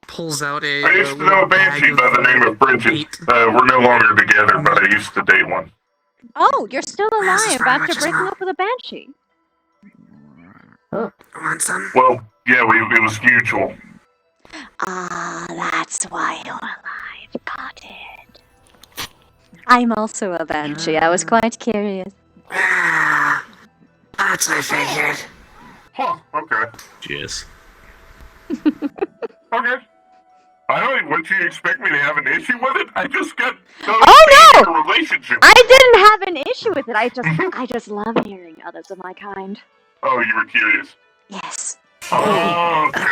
Pulls out a. I used to know a banshee by the name of Bridget. We're no longer together, but I used to date one. Oh, you're still alive after breaking up with a banshee. Want some? Well, yeah, it was mutual. Ah, that's why you're alive. Got it. I'm also a banshee. I was quite curious. That's what I figured. Huh, okay. Cheers. Okay. I don't. Would you expect me to have an issue with it? I just got. Oh no! A relationship. I didn't have an issue with it. I just love hearing others of my kind. Oh, you were curious. Yes. Oh, okay.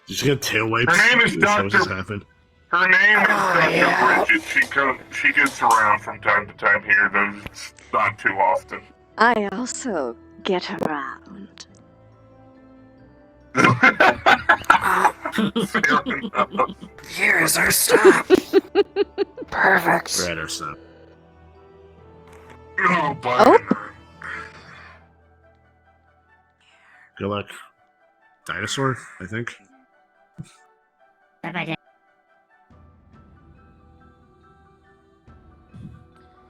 Did you get tail wipes? Her name is That what just Dr. happened? Her name is Dr. Bridget. She gets around from time to time here, though it's not too often. I also get around. Fair enough. Here is our stop. Perfect. We're at our stop. Oh, but Good luck. Dinosaur, I think. Bye-bye,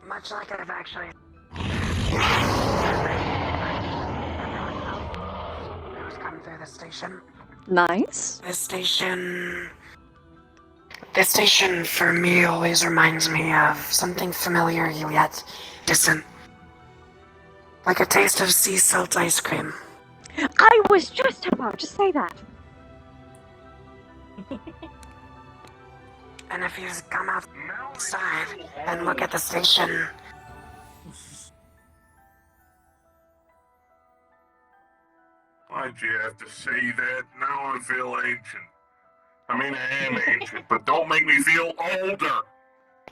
Much like I've actually. Who's come through the station? Nice. This station for me always reminds me of something familiar yet distant. Like a taste of sea salt ice cream. I was just about to say that. And if you come outside and look at the station, why'd you have to say that? Now I feel ancient. I mean, I am ancient, but don't make me feel older.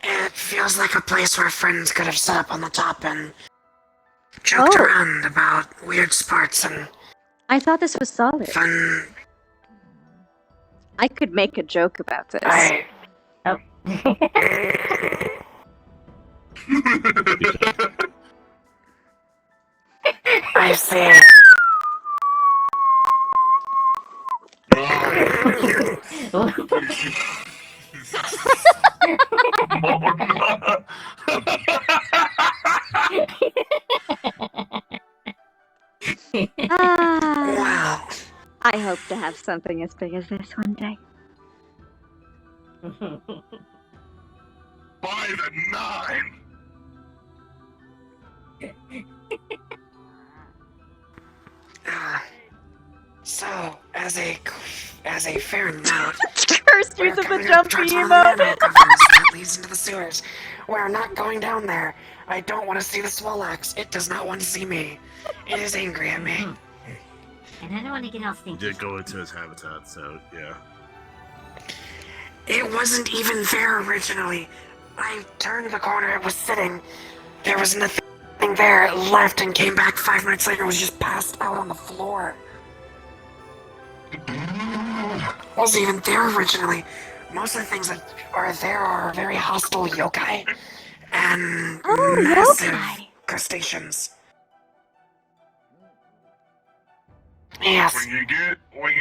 it feels like a place where friends could have sat up on the top and joked around about weird sports and I thought this was solid. fun. I could make a joke about this. I see. Ah, I hope to have something as big as this one day. By the 9! So, as a fair note, Cursed we're use of the coming up jumpy towards one of the emote. manhole covers that leads into the sewers. We're not going down there. I don't want to see the Swalax. It does not want to see me. It is angry at me. And I don't want to get all He stinky. did go into his habitat, so yeah. It wasn't even there originally. I turned the corner it was sitting. There was nothing there. It left and came back 5 minutes later. It was just passed out on the floor. Wasn't even there originally. Most of the things that are there are very hostile yokai and massive crustaceans. Yes. When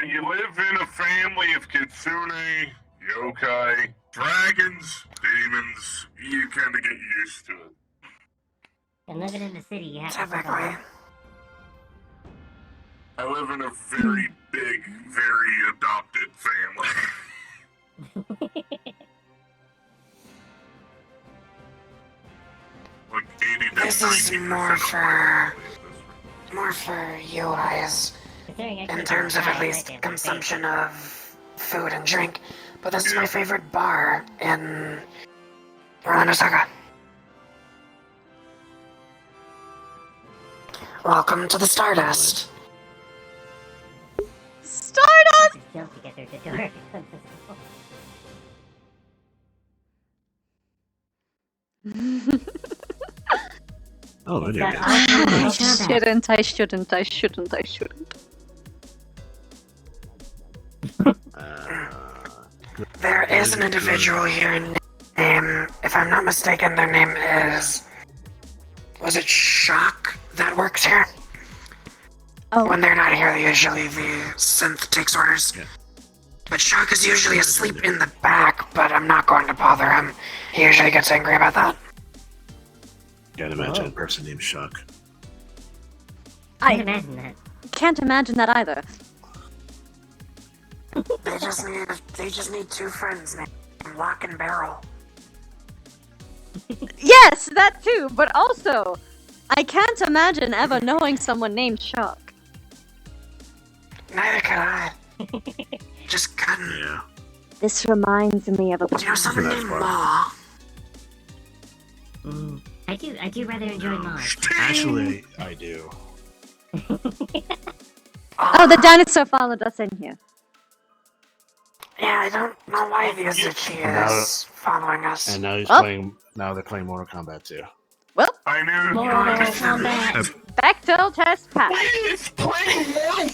you live in a family of kitsune, yokai, dragons, demons, you kind of get used to it. And living in the city, you have to Typically. I live in a very big, very adopted family. Like 80 to This is 90% more for you guys in terms of at least consumption of food and drink. But this is my favorite bar in Orlandosaka. Welcome to the Stardust. Stardust! Still to get through the door. Oh, video That games. I shouldn't. There is an individual here named, if I'm not mistaken, their name is... Was it Shock that works here? Oh. When they're not here, usually the synth takes orders. But Shock is usually asleep in the back, but I'm not going to bother him. He usually gets angry about that. Can't imagine a person named Shock. I imagine that. Can't imagine that either. They just need two friends named Lock and Barrel. Yes, that too, but also, I can't imagine ever knowing someone named Shock. Neither can I. Just couldn't. Yeah. This reminds me of a. Do you know someone named Maw? I do rather enjoy Mars. Actually, I do. Oh, the dinosaur followed us in here. Yeah, I don't know why the Azuchi is following us. And now he's Oh. playing. Now they're playing Mortal Kombat 2. Well, I knew Mortal Kombat. Bechtel test pass. It's playing Mortal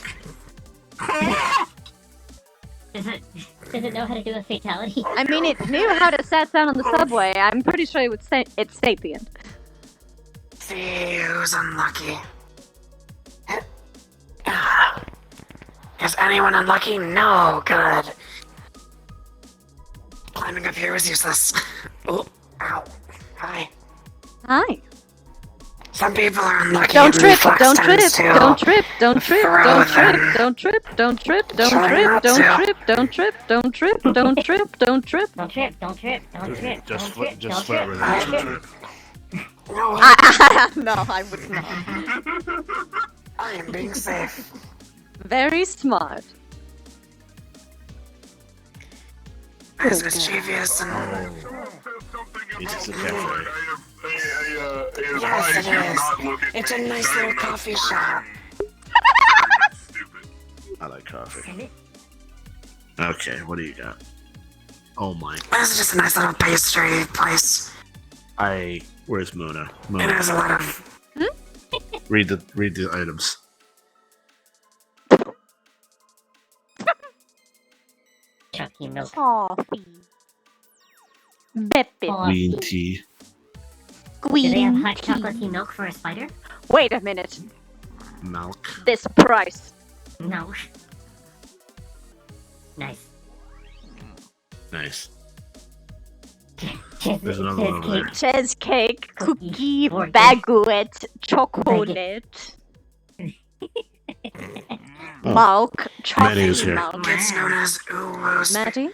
Does it know how to do a fatality? I mean, it knew how to sat down on the subway. I'm pretty sure it would say it's sapient. See who's unlucky. Is anyone unlucky? No, good. Climbing up here was useless. Oh, ow. Hi. Hi. Some people are unlucky. Don't and trip, reflex don't trip, tends to don't trip, don't trip, throw don't trip, them. don't trip, don't trip, don't Try trip, not don't to. trip, don't trip, don't trip, don't trip, don't trip. Don't trip, don't trip, don't trip, Just don't flip, trip, just don't flip trip, with don't it. trip. No, No, I would not. I am being safe. Very smart. As mischievous and... He's just a cafe. Yes, it is. It's a nice little coffee shop. I like coffee. Okay, what do you got? Oh my. This is just a nice little pastry place. Where's Mona? It Mona. has a lot of... Read the items. Chucky milk. Coffee. Beppin. Green tea. Do they have Green hot tea. chocolatey milk for a spider? Wait a minute. Milk. This price. No. Nice. Nice. There's another one over there. Cheesecake, cookie, baguette, chocolate, milk, Maddie's chocolate here. milk. It's known as Uwu's. Maddie?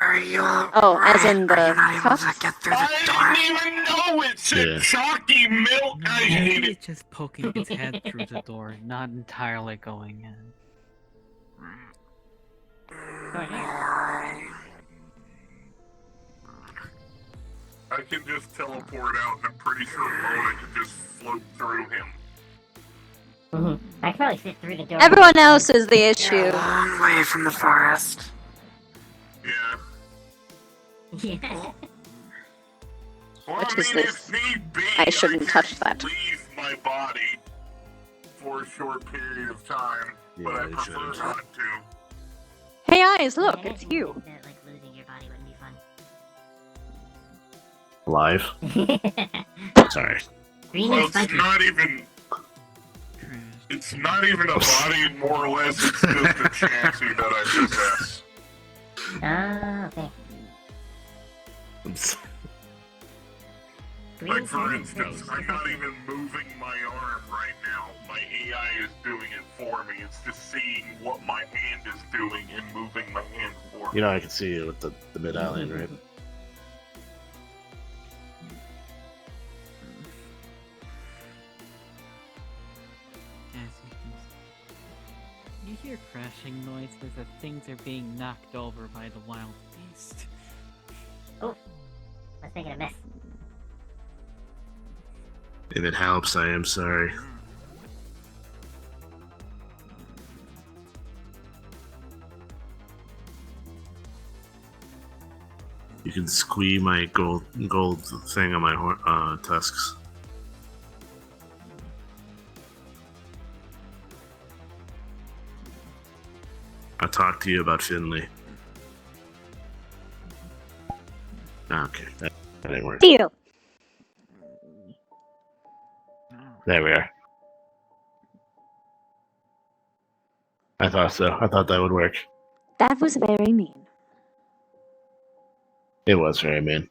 Are you Oh, as in the Are you not able cups? to get through the door? I didn't even know it said chalky milk. I hate Maybe it. it's just poking its head through the door, not entirely going in. I can just teleport out, and I'm pretty sure Mona can just float through him. I can probably fit through the door. Everyone else is the issue. You're a long way from the forest. Yeah. Yeah. Well, Which I is mean, this? if need be, I shouldn't touch that. leave my body for a short period of time, but I prefer not to. Hey Eyes, look, it's you. Like losing your body wouldn't be fun. Live? Sorry. Well, it's not even. It's not even a body, more or less. It's just a chassis that I possess. Ah, okay. Like, for instance, I'm not even moving my arm right now. My AI is doing it for me. It's just seeing what my hand is doing and moving my hand for me. You know, I can see you with the medallion, right? You hear crashing noises as things are being knocked over by the wild beast. Oh, let's make it a mess. If it helps, I am sorry. You can squeeze my gold thing on my tusks. I'll talk to you about Finley. Okay, that didn't work. Deal. There we are. I thought so. I thought that would work. That was very mean. It was very mean.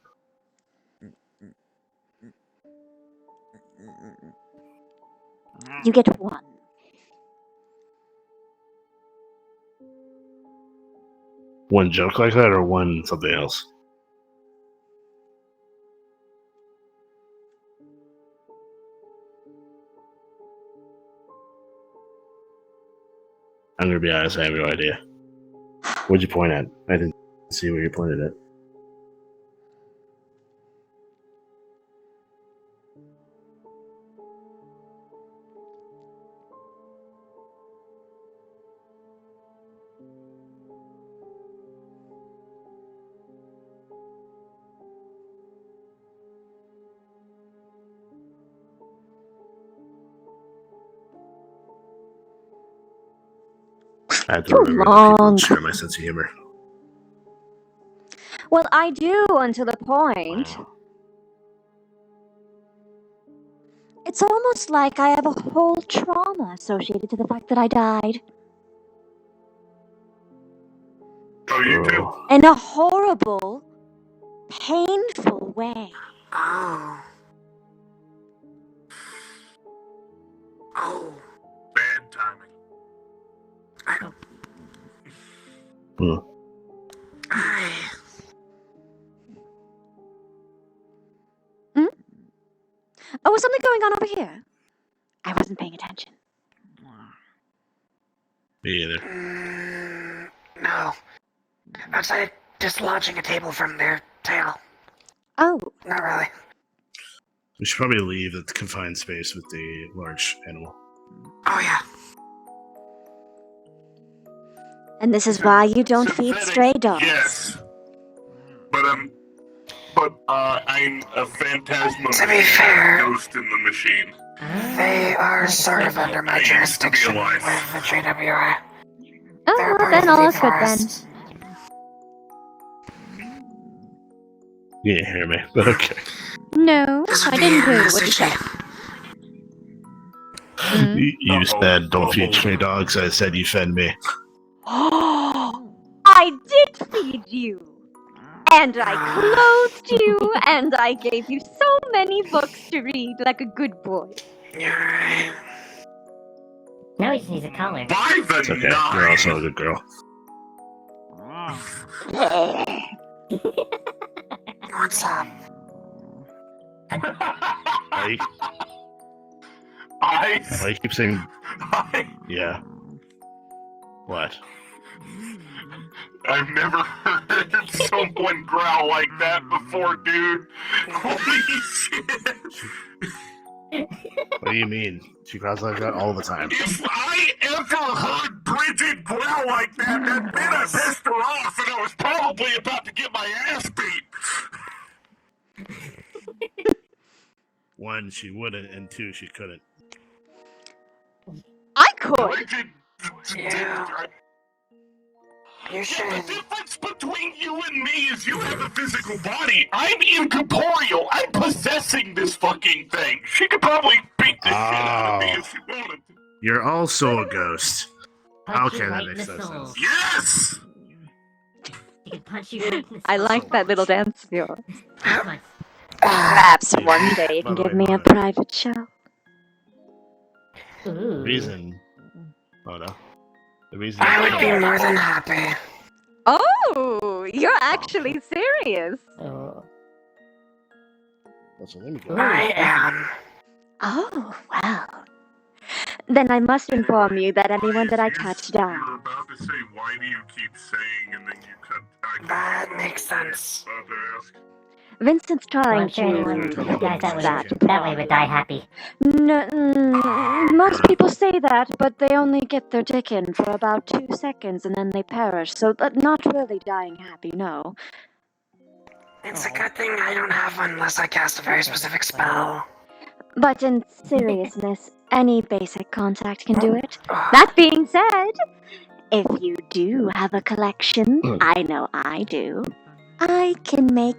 You get one. One joke like that or one something else? I'm gonna be honest, I have no idea. What'd you point at? I didn't see where you pointed at. I have to Too remember that people long. share my sense of humor. Well, I do until a point. It's almost like I have a whole trauma associated to the fact that I died. Oh, you do? In a horrible, painful way. Oh. Oh. Bad timing. Oh, was something going on over here? I wasn't paying attention. Me either. No. Outside dislodging a table from their tail. Oh. Not really. We should probably leave the confined space with the large animal. Oh, yeah. And this is why you don't feed stray dogs. Yes. But I'm a phantasma To be fair, ghost in the machine. they are sort of under my jurisdiction with the JWI. Oh, well, then all is good then. You didn't hear me, but okay. No, I didn't hear what you said. You said don't feed stray dogs. I said you fed me. I feed you. And I clothed you, and I gave you so many books to read like a good boy. Now he just needs a collar. By the It's okay. You're also a good girl. What's up? Why you keep saying... Yeah. What? I've never heard someone growl like that before, dude. Holy shit. What do you mean? She growls like that all the time. If I ever heard Bridget growl like that, that meant I pissed her off and I was probably about to get my ass beat. One, she wouldn't, and two, she couldn't. I could. Bridget, Yeah. You should. The difference between you and me is you have a physical body. I'm incorporeal. I'm possessing this fucking thing. She could probably beat the shit out of me if she wanted to. You're also a ghost. Punch Okay, you that right in makes the no soul. sense. Yes! She can punch you right in the I soul. like that little dance of yours. Come on. Perhaps one day you can By the give way, me a Mona. private show. Ooh. Reason, Mona. The reason I would be more than happy. Oh, you're actually serious. Oh. So let me go. I am. Oh, well. Then I must inform you that anyone that I touch You're dies. about to say, why do you keep saying, and then you cut. That makes sense. About to ask. Vincent's Well, trying I'm sure anyone to who dies that way would die happy. Most people say that, but they only get their dick in for about 2 seconds and then they perish. So, not really dying happy, no. It's a good thing I don't have one unless I cast a very specific spell. But in seriousness, any basic contact can do it. That being said, if you do have a collection, I know I do, I can make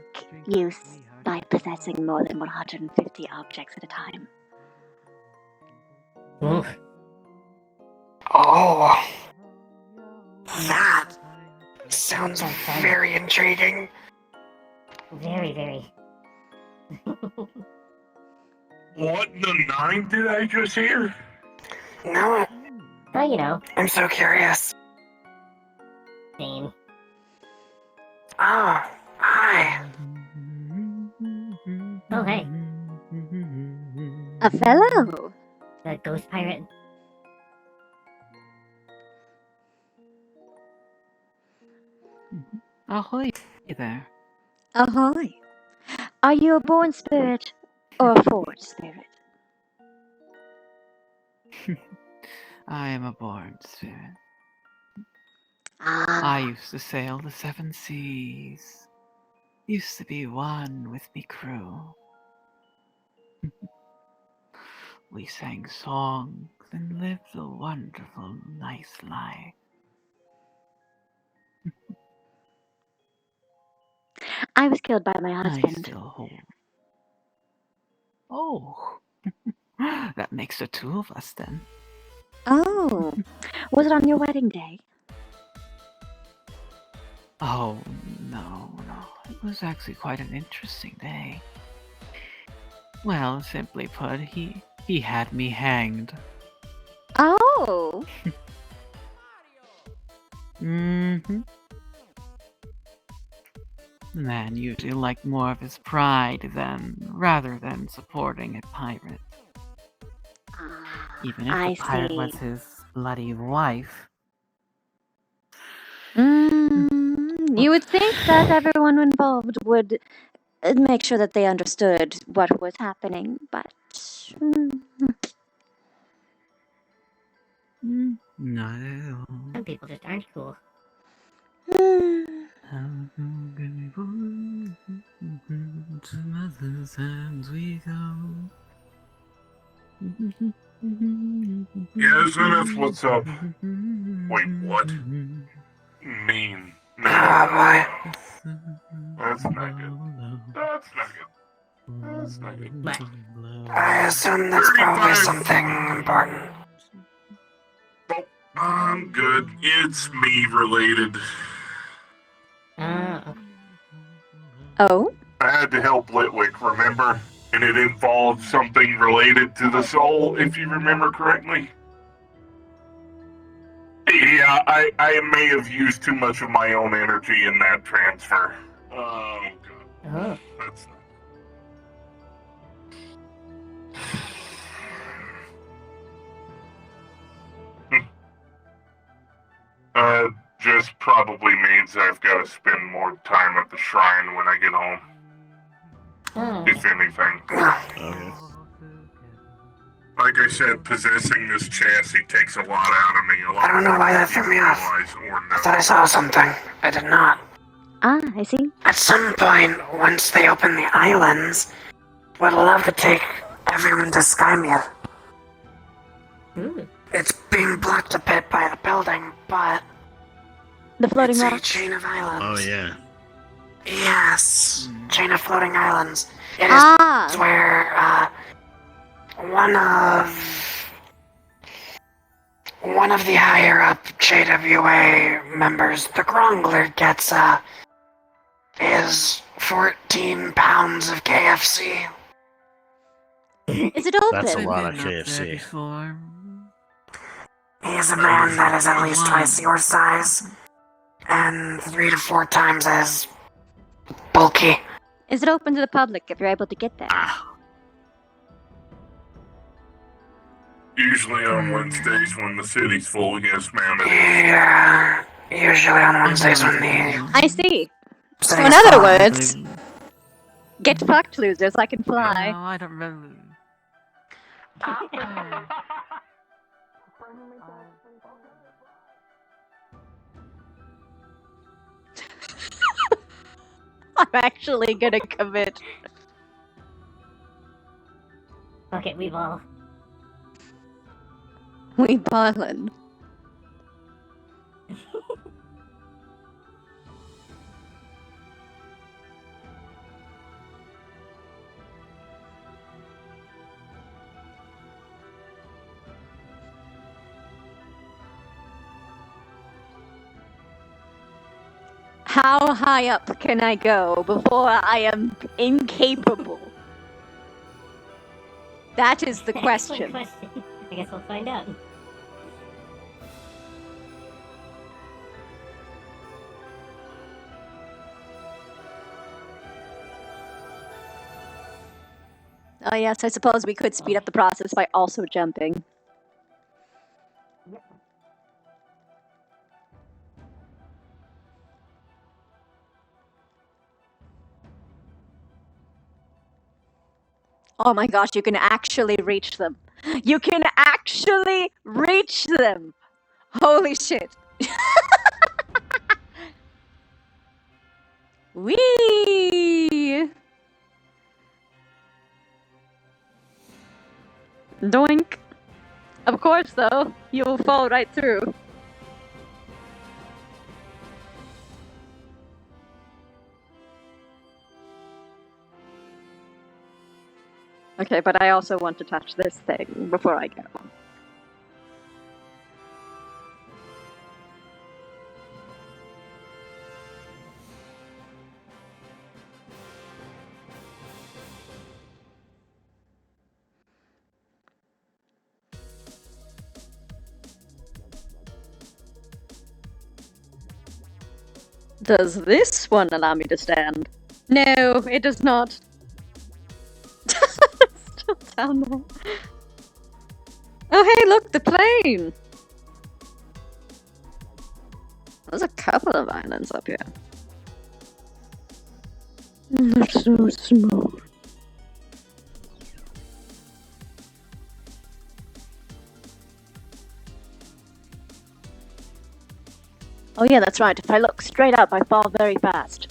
use by possessing more than 150 objects at a time. Oof. Oh. That sounds very intriguing. Very, very. What in the 9 did I just hear? No, Well, you know, I'm so curious. Dane. Oh, hi. Oh, hey. A fellow! The ghost pirate. Ahoy there. Ahoy! Are you a born spirit or a forged spirit? I am a born spirit. Ah. I used to sail the 7 seas. Used to be one with me crew. We sang songs and lived a wonderful, nice life. I was killed by my I husband. still hold. Oh, that makes the 2 of us then. Oh, was it on your wedding day? Oh, no. It was actually quite an interesting day. Well, simply put, he had me hanged. Oh! Mm-hmm. Man usually liked more of his pride rather than supporting a pirate. Even if I the pirate see. was his bloody wife. You would think that everyone involved would make sure that they understood what was happening, but... Not at all. Some people just aren't cool. To mother's hands we go. Yeah, Zenith, what's up? Wait, what? Mean. No. That's not good. That's not good. That's not good. I assume that's probably something important. I'm good. It's me related. Oh? I had to help Litwick, remember? And it involved something related to the soul, if you remember correctly. Yeah, I may have used too much of my own energy in that transfer. Oh, God. That's just probably means I've got to spend more time at the shrine when I get home. If anything. Okay. Like I said, possessing this chassis takes a lot out of me. A lot I don't know more why than that threw you me off. realize or know. I thought I saw something. I did not. Ah, I see. At some point, once they open the islands, would love to take everyone to Skymere. It's being blocked a bit by the building, but The floating it's a rocks. chain of islands. Oh yeah. Yes, chain of floating islands. It is Ah! where one of the higher up JWA members, the Grongler, gets his 14 pounds of KFC. Is it open? That's a lot of I've been up there KFC. before. He's a man that is at least twice your size, and 3 to 4 times as bulky. Is it open to the public if you're able to get there? Usually on Wednesdays when the city's full, yes ma'am, it is. Yeah, usually on Wednesdays when the... I see. So city's in other full. words, get fucked, losers. I can fly. No, I don't remember. I'm actually gonna commit. Okay, we ball. We ballin'. How high up can I go before I am incapable? That is the question. I guess we'll find out. Oh yes, I suppose we could speed up the process by also jumping. Oh my gosh, you can actually reach them. You can actually reach them! Holy shit. Whee! Doink. Of course, though. You will fall right through. Okay, but I also want to touch this thing before I go. Does this one allow me to stand? No, it does not. Still down there. Oh hey, look, the plane! There's a couple of islands up here. They're so small. Oh yeah, that's right. If I look straight up, I fall very fast.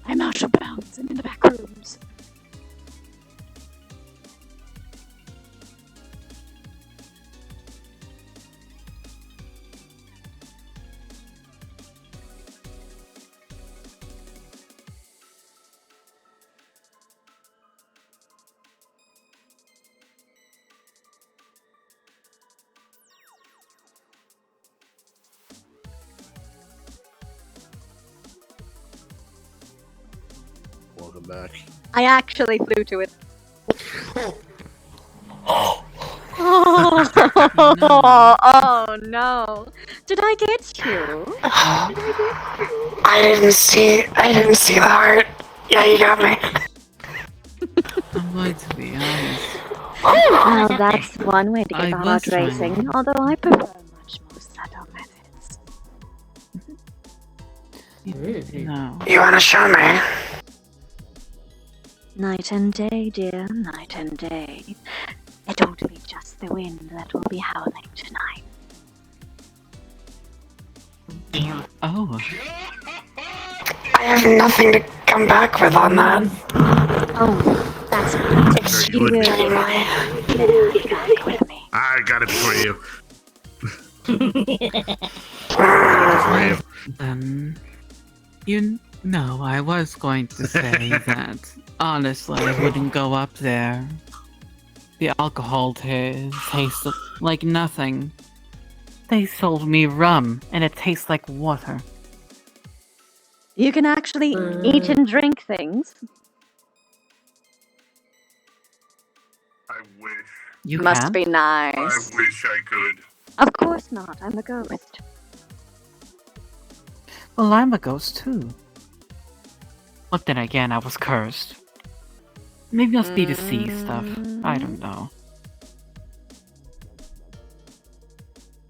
I'm out of bounds. I'm in the back rooms. Welcome back. I actually flew to it. Oh. Oh no! Did I get you? I didn't see the heart. Yeah, you got me. I'm going to be honest. Well, that's one way to I get was heart trying. racing, although I prefer much more subtle methods. No. You wanna show me? Night and day, dear, night and day. It won't be just the wind that will be howling tonight. Damn. Oh. I have nothing to come back with on that. Oh, that's fine. Very good. I got it before you. You know, I was going to say that honestly, I wouldn't go up there. The alcohol tastes like nothing. They sold me rum, and it tastes like water. You can actually eat and drink things. I wish. You Must can? be nice. I wish I could. Of course not. I'm a ghost. Well, I'm a ghost too. But then again, I was cursed. Maybe must be the sea stuff. I don't know.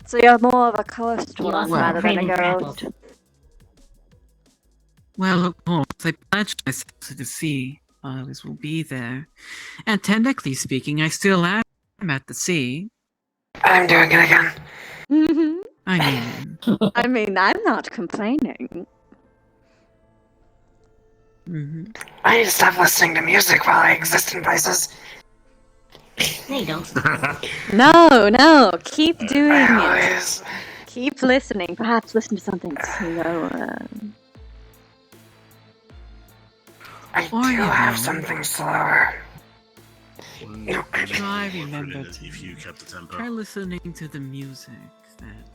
So you're more of a cursed You one also rather are than a craving for ghost. apples. Well, of course, I pledged myself to the sea. I always will be there. And technically speaking, I still am at the sea. I'm doing it again. I mean, I'm not complaining. I need to stop listening to music while I exist in places. No, you don't. No, keep doing it. Always. Keep listening. Perhaps listen to something slower. I do have something slower. Try remember If you kept the tempo. Try listening to the music that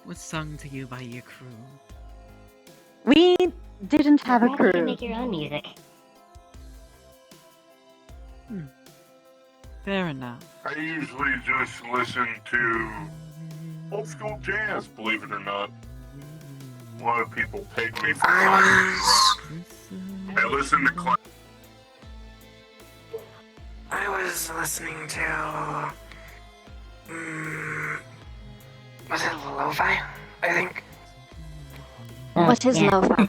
was sung to you by your crew. We didn't have a Perhaps you can crew. make your own music. Fair enough. I usually just listen to old school jazz, believe it or not. A lot of people take me for classic rock. I listen to I was listening to. Was it lo-fi? I think. What is lo-fi?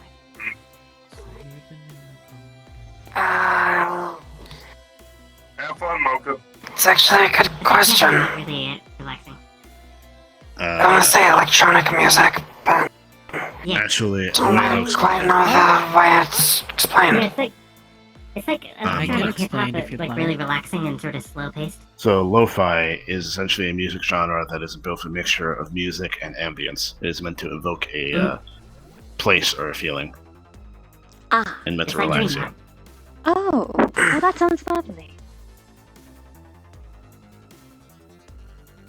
Have fun, Mocha. It's actually a good question. Really relaxing. I want to say electronic music, but Actually, I don't quite know the way it's explained. It's like I can electronic hip hop, explain if but you'd like like. really relaxing and sort of slow paced. So lo-fi is essentially a music genre that is both a mixture of music and ambience. It is meant to evoke a place or a feeling. And meant to relax you. Oh, well, that sounds lovely.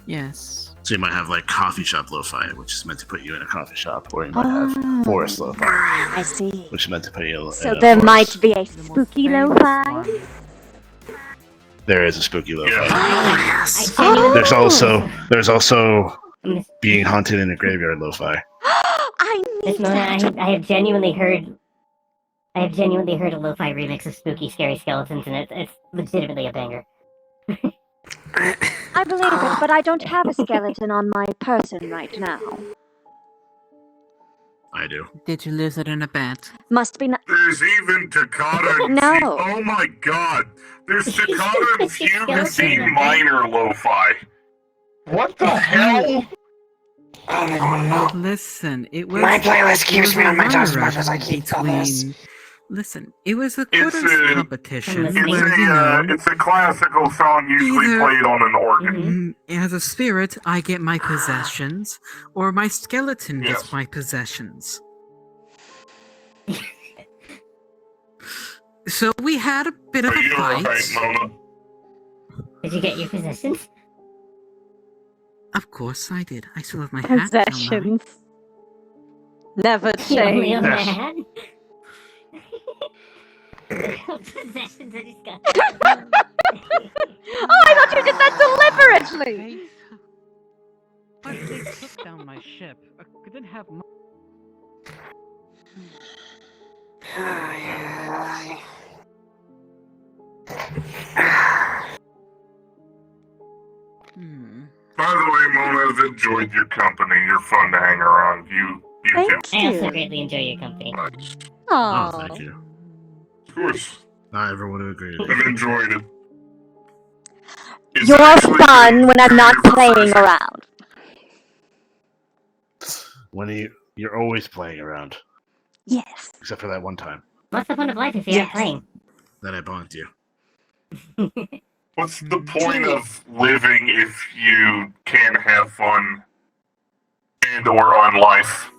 Yes. So you might have like coffee shop lo-fi, which is meant to put you in a coffee shop, or you might have forest lo-fi, I see. which is meant to put you So in a there forest. might be a spooky lo-fi. There is a spooky lo-fi. Oh. There's also being haunted in a graveyard lo-fi. Miss Mona, I have genuinely heard a lo-fi remix of Spooky Scary Skeletons, and it's legitimately a banger. I believe it, but I don't have a skeleton on my person right now. I do. Did you lose it in a bat? Must be. There's even Takata and No. Oh my god! There's Takata and Fugue and C minor lo-fi. What the hell? I don't want to know. Listen, it was. My playlist it keeps was me a on my toes as runner-up much as I keep all this. between- Listen, it was a It's quarters a- competition It's where, you know, it's a classical song usually either- played on an organ. as a spirit, I get my possessions, or my skeleton gets Yes. my possessions. So we had a bit of a You're fight. right, Mona. Did you get your possessions? Of course I did. I still have my hat. don't I? Possessions. Never You only change. own that hat? Possessions are disgusting. Oh, I thought you did that deliberately! But they took down my ship. I didn't have much. By the way, Mona, I've enjoyed your company. You're fun to hang around. You Thank too. I also greatly enjoy your company. Nice. Oh, thank you. Of course. Not everyone would agree. I've enjoyed it. It's You're actually fun when I'm not very playing refreshing. around. When you're always playing around. Yes. Except for that one time What's the point of life if you aren't playing? that I bonked you. What's the point of living if you can't have fun and or on life?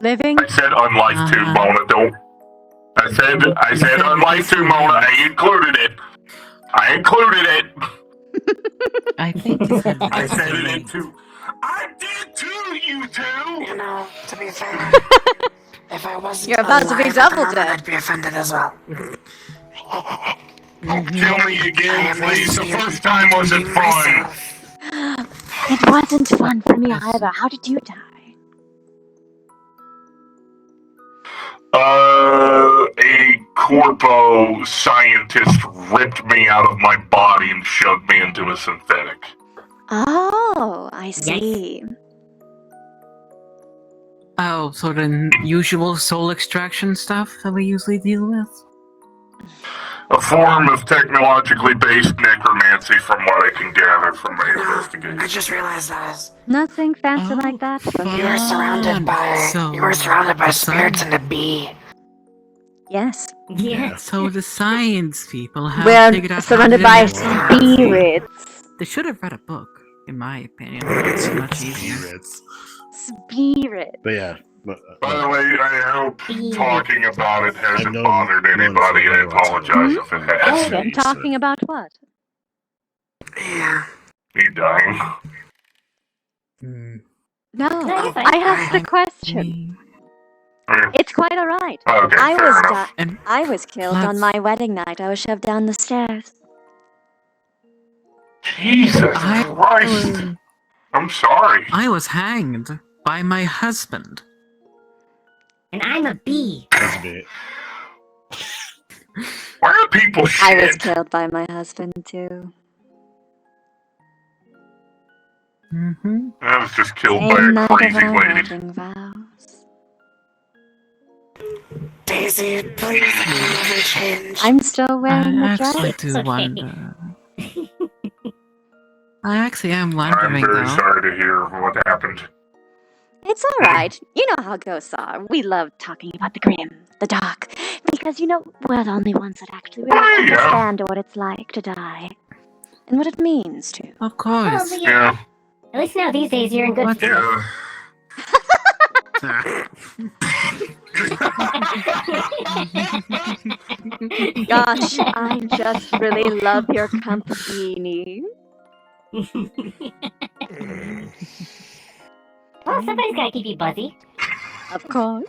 Living? I said on life too, Mona. Don't. I said on life too, Mona. I included it. I think I said it in two. I did too, you two. You know, to be fair, if I wasn't You're about to be alive at the double moment, dead. I'd be offended as well. Kill me again, please. The first time wasn't fun. It wasn't fun for me either. How did you die? A corpo scientist ripped me out of my body and shoved me into a synthetic. Oh, I see. Oh, so the usual soul extraction stuff that we usually deal with? A form of technologically based necromancy, from what I can gather from my investigation. I just realized, guys, Nothing fancy like that for me. you were surrounded by spirits and a bee. Yes. Yes. So the science people have We're figured out surrounded how by to do it. spirits. They should have read a book, in my opinion. It's much easier. Spirits. But yeah. By the way, I hope talking about it hasn't know bothered anybody. I apologize if it has. I'm talking about what? Yeah. Me dying. No, you're fine. I asked the question. It's quite alright. Okay, I fair was enough. I was killed on my wedding night. I was shoved down the stairs. Jesus Christ. I'm sorry. I was hanged by my husband. And I'm a bee. That's a bit. Why are people shit? I was killed by my husband too. I was just killed by Same a night of crazy our lady. wedding vows. Daisy, please never change. I'm still wearing I the actually dress. do wonder. I actually am I'm wondering very though. sorry to hear what happened. It's alright. You know how ghosts are. We love talking about the grim, the dark, because we're the only ones that actually really understand what it's like to die. And what it means to. Of course. Well, Yeah. At least now these days you're in good spirits. Gosh, I just really love your company. Well, somebody's gotta keep you buzzy. Of course.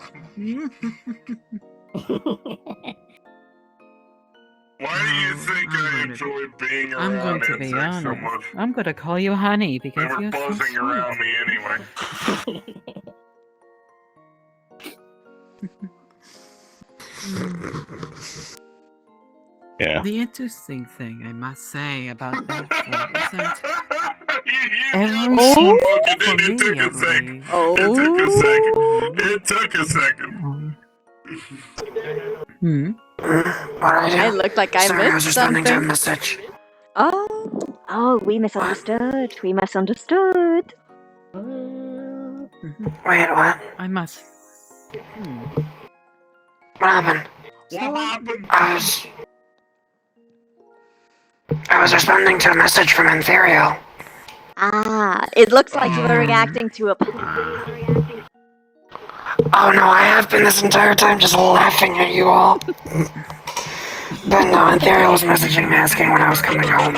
Why do you think I enjoy being I'm around going to be insects so honest. much? I'm going to call you honey They because were you're so buzzing sweet. around me anyway. Yeah. The interesting thing I must say about that is that every Oh, single it took a second. It took a second. I looked like I Sorry, I was missed responding to a something. message. Oh, we misunderstood. We misunderstood. Wait, what? I must. What happened? I was responding to a message from Ethereal. Ah, it looks like you were reacting to a. Oh no, I have been this entire time just laughing at you all. But no, Ethereal was messaging me asking when I was coming home.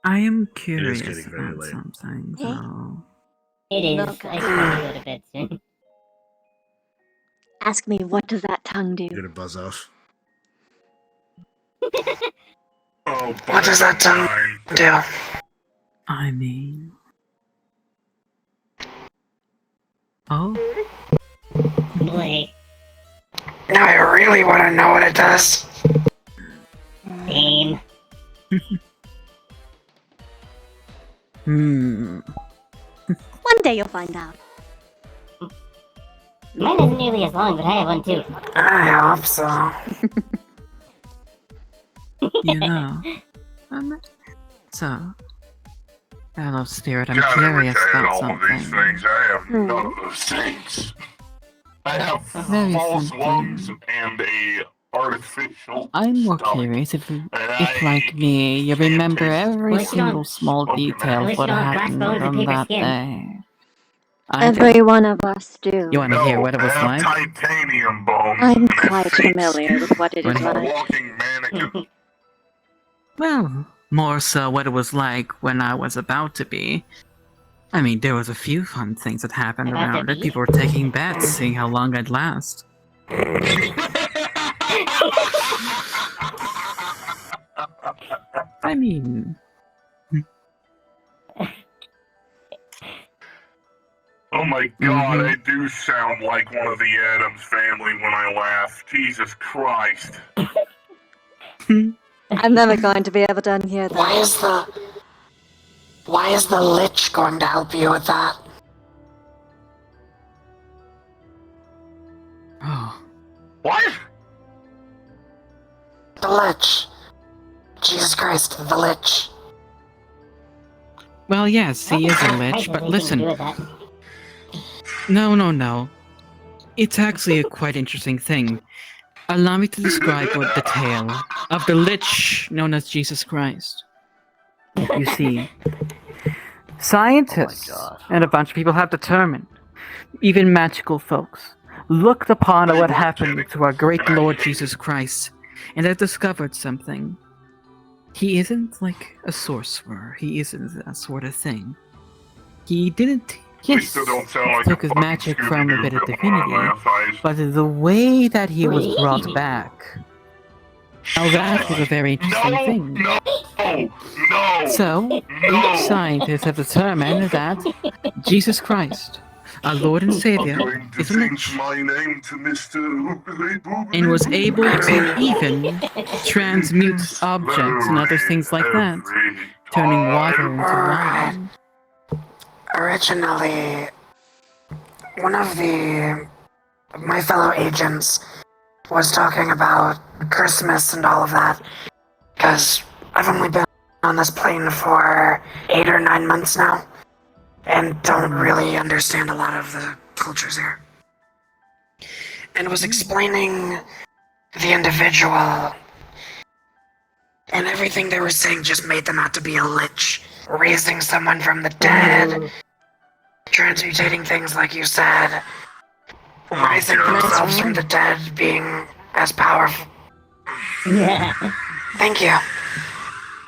I am It is curious getting very about late. something, though. It is. I should probably go to bed soon. Ask me, what does that tongue do? You're gonna buzz off. Oh, What does that tongue do? I mean... Oh? Boy. Now I really want to know what it does. Same. One day you'll find out. Mine isn't nearly as long, but I have one too. I hope so. You know... So... Hello, Spirit, I'm God, curious I had about all something. of these things. I have none of those things. I have Very false simple. lungs and a artificial I'm more stomach. curious if I like me, you remember every Well, you single don't- small detail Unless of what you don't have happened black bones and on paper that skin. day. I do. Every one of us do. You want to hear what it was I have like? titanium bones. I'm and quite face. familiar with what it is I'm a like. walking mannequin. Well, more so what it was like when I was about to be. I mean, there was a few fun things that happened About to around it. be? People were taking bets, seeing how long I'd last. I mean... Oh my god, I do sound like one of the Addams family when I laugh. Jesus Christ. I'm never going to be able to unhear that. Why is the Lich going to help you with that? Oh. What? The Lich. Jesus Christ, the Lich. Well, yes, he is a lich, but listen. No. It's actually a quite interesting thing. Allow me to describe what the tale of the lich known as Jesus Christ. You see, scientists and a bunch of people have determined, even magical folks, looked upon what happened to our great Lord Jesus Christ, and have discovered something. He isn't like a sorcerer. He isn't that sort of thing. He didn't. Yes, still don't sound like took a his fucking magic from a Scooby-Doo bit of villain on divinity, my eyes. but the way that he was brought back. Now that was a very interesting thing. No! So, scientists have determined that Jesus Christ, our Lord and Savior, I'm going to is a lich, change my name to Mr. Hoogly Boogly and was able to Boogly. even transmute objects and other things like that, turning water into wine. Originally, one of my fellow agents was talking about Christmas and all of that, because I've only been on this plane for 8 or 9 months now, and don't really understand a lot of the cultures here. And was explaining the individual, and everything they were saying just made them out to be a lich, raising someone from the dead, transmutating things like you said, rising themselves from the dead, being as powerful. Yeah. Thank you.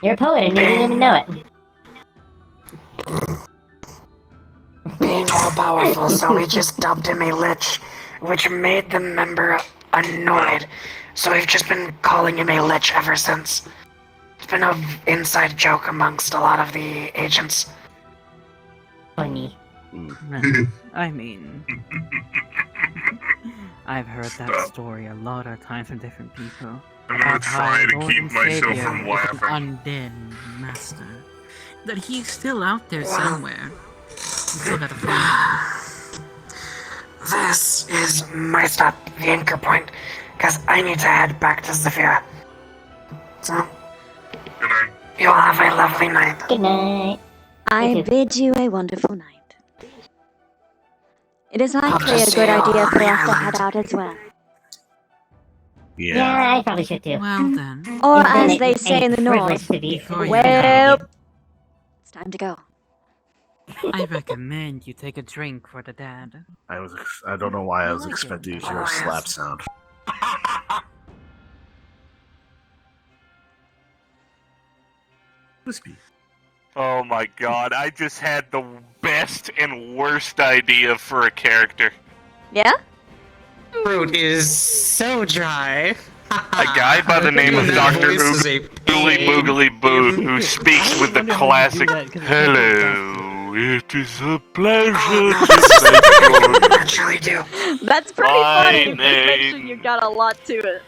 You're a poet and you didn't even know it. Being all powerful, so we just dubbed him a lich, which made the member annoyed. So we've just been calling him a lich ever since. It's been an inside joke amongst a lot of the agents. Funny. I mean, I've heard that story a lot of times from different people. I'm gonna About try how to Lord keep and myself Savior from is laughing. an undead master. That he's still out there somewhere. We still gotta find him. This is my stop, the anchor point, because I need to head back to Zephyra. So, you all have a lovely night. Good night. I bid you a wonderful night. It is likely a good idea for us to head out as well. Yeah, I probably should too. Well then. Or It's been as they say in the privilege north, to be well, it's time to go. I recommend you take a drink for the dad. I don't know why I was expecting to hear a slap sound. Crispy. Oh my god, I just had the best and worst idea for a character. Yeah? throat is so dry. A guy by the name of Dr. Oogly Moogly Boo who speaks with the classic "Hello, it is a pleasure to actually do. That's pretty My funny. This name- fiction, you got a lot to it.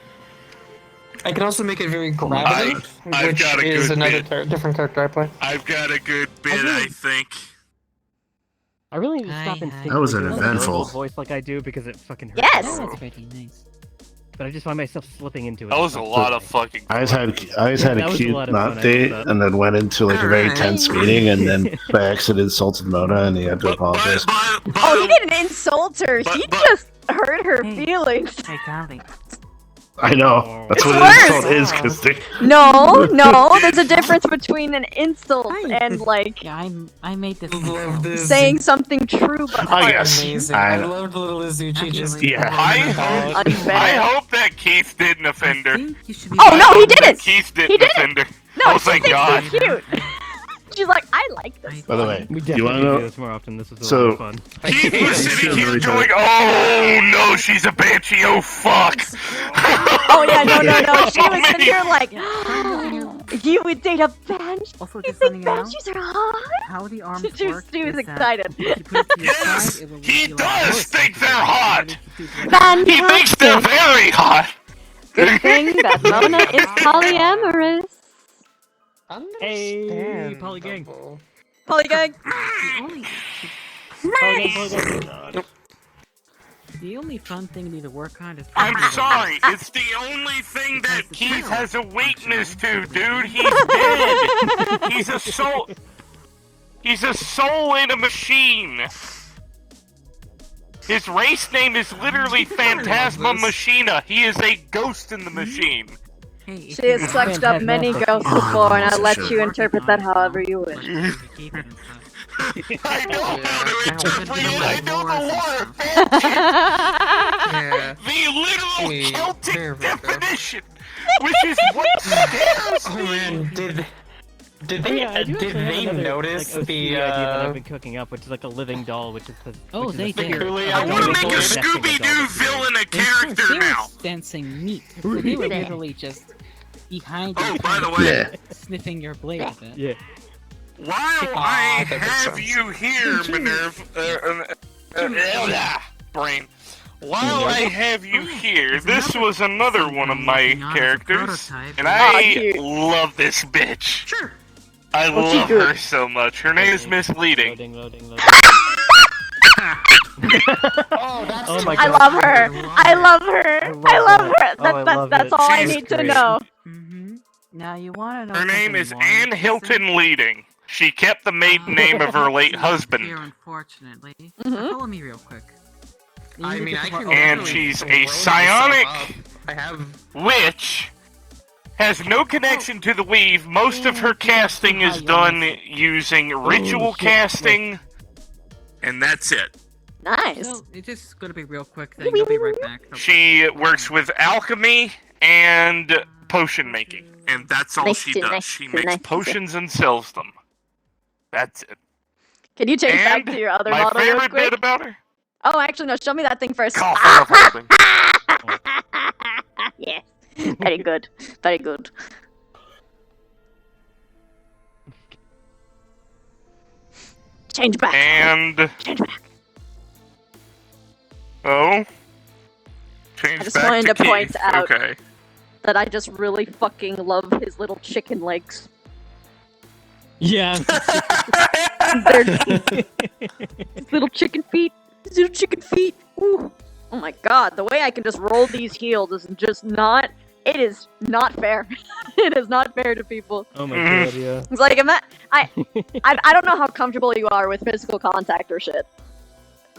I can also make it very gravity, I've which got a is good another bit. different character I play. I've got a good bit, I think. I really need to stop That was an doing a eventful. normal voice like I do because it fucking hurts. Yes! my Oh, throat. that's pretty nice. But I just find myself slipping into it. That was a lot of fucking. I just had That a was a cute lot of not fun, I date, love that. and then went into like a very tense meeting, and then by accident insulted Mona, and he had to apologize. Oh, he didn't insult her. He just hurt her feelings. Hey, Golly. I know. That's It's what worse. an insult is, Christy. No, there's a difference between an insult and like I made this. saying something true but Oh, harsh. yes. Amazing. I I know. loved little Izuchi just. Yeah. I hope that Keith didn't offend her. Oh no, he didn't. Keith He didn't didn't. offend her. No, Oh, she thank thinks God. he's cute. She's like, I like this. By the way, We do you want definitely to do know? this more often. This was a lot So, of fun. Keith was sitting here really going, "Oh no, she's a banshee. Oh fuck." Oh yeah, no. She So was in many- here like, you would date a banshee? Also, You just think letting you know banshees are hot? how the arms She work. was is that excited. if you put it to your Yes, side, it will he be like does this. think they're hot. He Fantastic. thinks they're very hot. Good thing that Mona is polyamorous. Hey, Polygang. Polygang. The only fun thing to work on is. I'm sorry, it's the only thing that Keith has a weakness to, dude. He's dead. He's a soul. He's a soul in a machine. His race name is literally Phantasma Machina. He is a ghost in the machine. She has sucked up many ghosts before, and I'll let you interpret that however you wish. I know how to interpret it. I know the lore. The literal Celtic definition, which is what scares Oh me. man, did they I do actually have another, notice like, the OCD idea that I've been cooking up, which is like a living doll, which is the. Oh, which is they a figure. did. I want to make a Investing Scooby-Doo doll. villain a They character were now. dancing meat. So they were literally just behind you, Oh, by the kind of way, sniffing your blade a bit. Yeah. while I have you here, Minerva, brain. While I have you here, this was another one of my characters, and I cute. love this bitch. Sure. I What's she love good? her so much. Her name is Misleading. Loading. Oh my I God. love her. I love her. I love her. Oh, I love That's it. all I She's need to great. know. Now you want to know. Her name is something more Anne Hilton Leading. She kept the maiden name of her late husband. Here, unfortunately. Mhm. Follow me real quick. I mean, I can. And she's a psionic I have. witch. Has no connection to the weave. Most of her casting is done using ritual casting, and that's it. Nice. So, it's just gonna be real quick thing. I'll be right back. She works with alchemy and potion making, and that's all Nice she to- does. nice She to- makes nice to- potions and sells them. That's it. Can you change And back to your other my model real favorite quick? bit about her? Oh, actually, no. Show me that thing first. Coffer of holding. Yes. Very good. Very good. Change back. And Change back. oh, change I just back wanted to to point Keith. out- Okay. That I just really fucking love his little chicken legs. Yeah. They're his little chicken feet. His little chicken feet. Ooh. Oh my god, the way I can just roll these heels is just not. It is not fair. It is not fair to people. Oh my god, yeah. It's like I don't know how comfortable you are with physical contact or shit.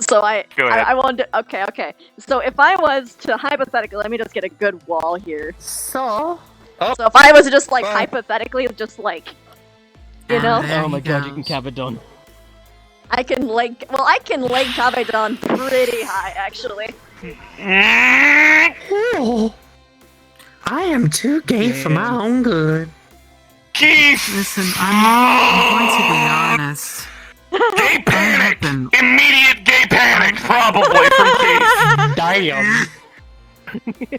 So Go ahead. I wanted to, okay. So if I was to hypothetically, let me just get a good wall here. So. So if I was to just like hypothetically, just like, you know, Oh my god, you can cap it done. I can leg Kabedon pretty high actually. Oh, I am too gay for my own good. Keith! Listen, I'm going to be honest. Gay panic! Immediate gay panic, probably from Keith. I am.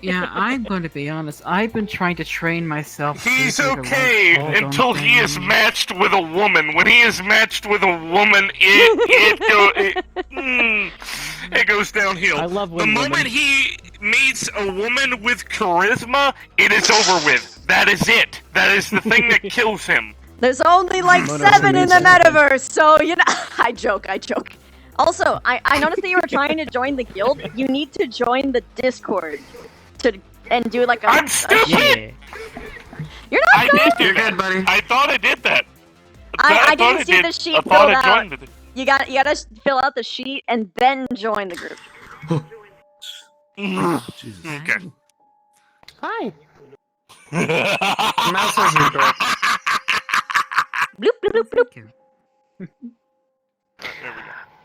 Yeah, I'm going to be honest. I've been trying to train myself. He's to okay hold on until he is things. matched with a woman. When he is matched with a woman, it goes downhill. I love the when moment women- he meets a woman with charisma, it is over with. That is it. That is the thing that kills him. There's only like Mono 7 in the amazing. metaverse, so you know. I joke. Also, I noticed that you were trying to join the guild. You need to join the Discord and do like a. I'm stupid. You're not good. You're good, buddy. I thought I did that. I thought didn't see did. the sheet I filled thought I out. joined it. You gotta fill out the sheet and then join the group. Okay. Hi. Mouse has your door. Bloop bloop bloop bloop.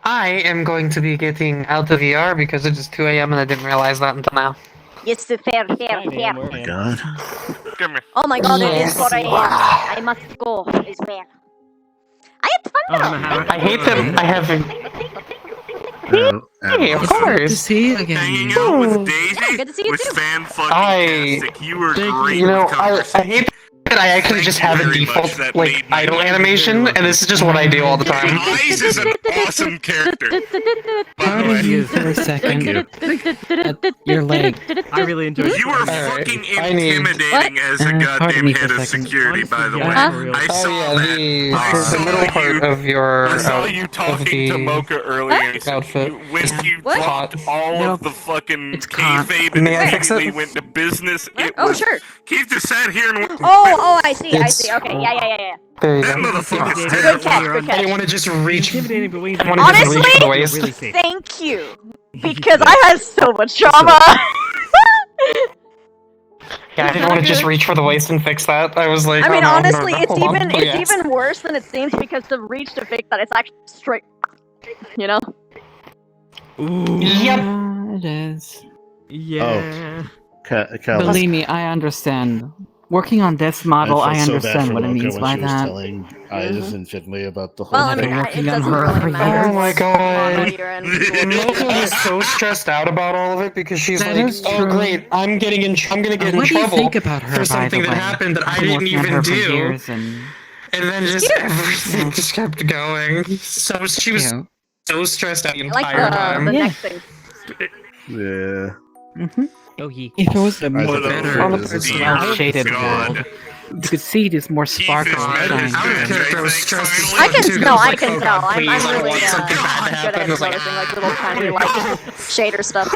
I am going to be getting out of VR because it is 2 a.m. and I didn't realize that until now. Yes, fair. Oh my god. Come here. Oh my god, it is Yes. 4 a.m. I must go as well. I had fun though. I hate that I haven't. Hey, of Good course. to see you again. Hanging out with Daisy Good to see you was too. fan fucking tastic. You were great You know, with I conversation. hate that I actually just have a very much. default That like made my idle life animation, and this is just what I do all the time. Eyes is an awesome character. Pardon you for a second. Your leg. I really enjoyed You are Alright, fucking I need- intimidating as a Pardon goddamn me for head a of second. security, by the way. Honestly, I saw Oh yeah, that. I the saw middle part of your I saw you talking to Mocha earlier. You said outfit. when you What? dropped all No, of the fucking it's caught. kayfabe and May I fix immediately it? went to business, it Oh was... sure. Keith just sat here and went... Oh, I see. It's- Okay, yeah. There you That go. motherfucker's Good terrible. catch, good I catch. didn't want to just reach. intimidating, but when you I wanted to just reach for the waist. really safe. Thank you, because I had so much trauma. Yeah, I didn't want to just reach for the waist and fix that. I was like, I mean, oh, no, honestly, no, it's hold on. Oh, it's yes. even worse than it seems because the reach to fix that it's actually straight. You know. Yep. It is. Yeah. Cal, Believe me, I understand. Working on this model, I understand what it means by when she was that. telling Isis and Finley about the whole Well, I thing. mean, Been it working on doesn't her really for matter. Oh my what god. model you're in. Mocha was so stressed out about all of it because she's That like, is "Oh true. great, I'm gonna get in What do you trouble think about her, for by something the that way? happened that I I've been didn't working on even her for do." years and And then just everything just kept going. So she was cute. so stressed out the I like entire time. the Yeah. next thing. Yeah. Mm-hmm. Oh, he. If it was a more What a better, on the person. well shaded God. world, you could see there's more sparkle and Keith is shine. mad Our at character was his stressed as finally. I can fuck, too, no, was I like, can "Oh, tell. God, please, I'm I don't really want something bad to good happen." at I was like, noticing like little tiny like shader stuff.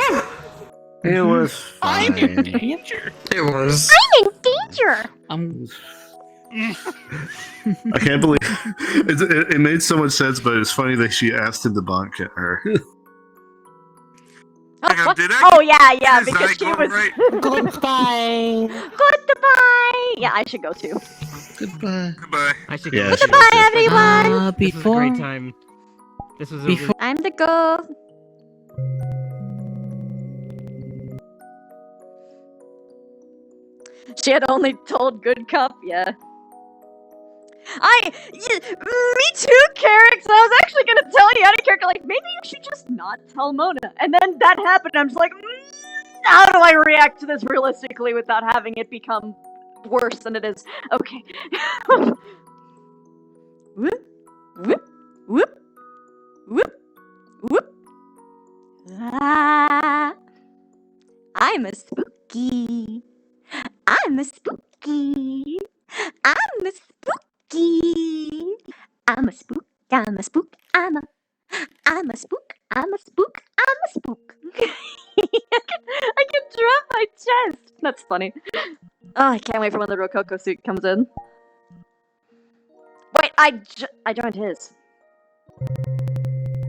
It was fine. It was. I'm in danger. I can't believe it made so much sense, but it's funny that she asked him to bonk at her. Hang on, did I? Oh yeah, Did because I she go was right? Goodbye. Goodbye. Yeah, I should go too. Goodbye. Goodbye. I should Yeah, go. she Goodbye, was everyone. This was a Before great time. This was a Before- I'm the go. She had only told Good Cup, yeah. Me too, Carrick. So I was actually gonna tell you out of character, like maybe you should just not tell Mona. And then that happened. I'm just like, how do I react to this realistically without having it become worse than it is? Okay. Whoop, whoop, whoop, whoop, whoop. Ah, I'm a spooky. I'm a spooky. I'm a spooky. I'm a spook. I'm a spook. I'm a spook. I'm a spook. I'm a spook. I can drop my chest. That's funny. Oh, I can't wait for when the Rococo suit comes in. Wait, I joined his.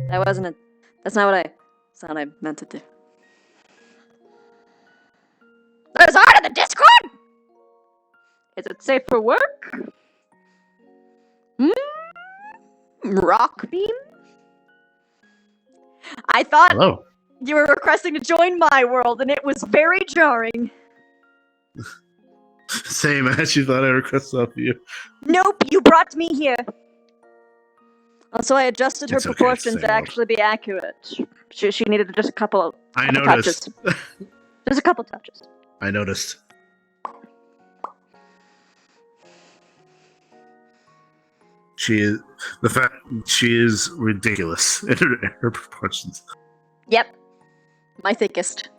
That wasn't it. That's not what I meant to do. There's art in the Discord! Is it safe for work? Rock beam? I thought Hello. you were requesting to join my world, and it was very jarring. Same as you thought I requested off you. Nope, you brought me here. Also, I adjusted her It's okay, proportions same to old. actually be accurate. She needed just a couple I Couple noticed. touches. There's a couple touches. I noticed. She is she is ridiculous in her proportions. Yep. My thickest.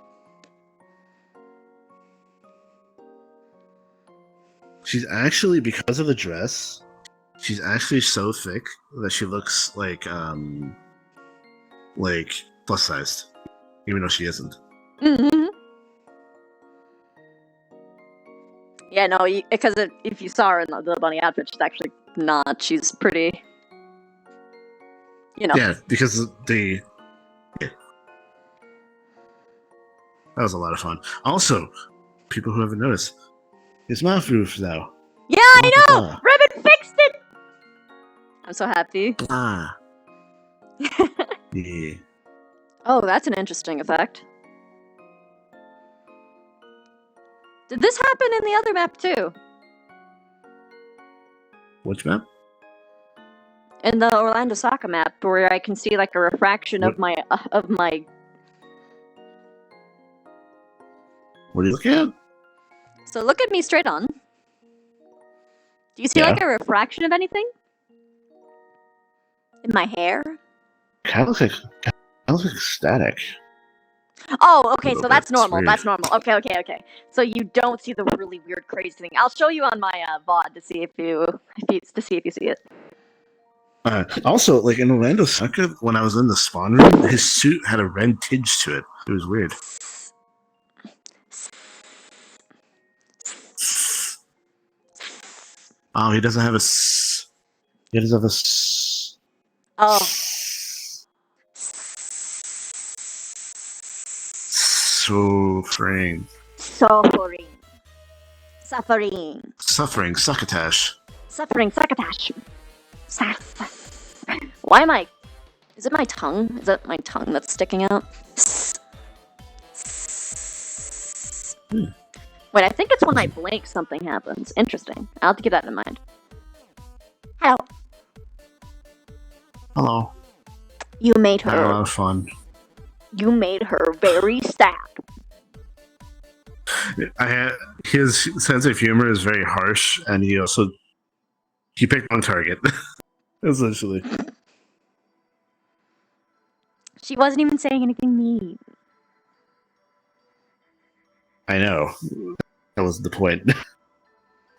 She's actually, because of the dress, she's actually so thick that she looks like plus sized, even though she isn't. Mm-hmm. Yeah, no, because if you saw her in the bunny outfit, she's actually not. She's pretty. You know. Yeah, because yeah. That was a lot of fun. Also, people who haven't noticed, his mouth moves now. Yeah, I know! Blah. Ribbon fixed it! I'm so happy. Ah. Yeah. Oh, that's an interesting effect. Did this happen in the other map too? Which map? In the Orlandosaka map, where I can see like a refraction of my What are you looking at? So look at me straight on. Do you see like a refraction of anything? In my hair? Kind of looks like static. Oh, okay, so bit. that's It's normal. weird. That's normal. Okay. So you don't see the really weird, crazy thing. I'll show you on my VOD to see if you see it. Also, like in Orlandosaka, when I was in the spawn room, his suit had a red tinge to it. It was weird. Oh, he doesn't have a. He doesn't have a. Oh. Suffering. Succotash. Succatash. Why am I? Is it my tongue? Is it my tongue that's sticking out? Wait, I think it's when I blink something happens. Interesting. I'll have to keep that in mind. Hello. Hello. You made Had a lot her. of fun. You made her very sad. His sense of humor is very harsh, and he picked one target, essentially. She wasn't even saying anything mean. I know. That was the point. He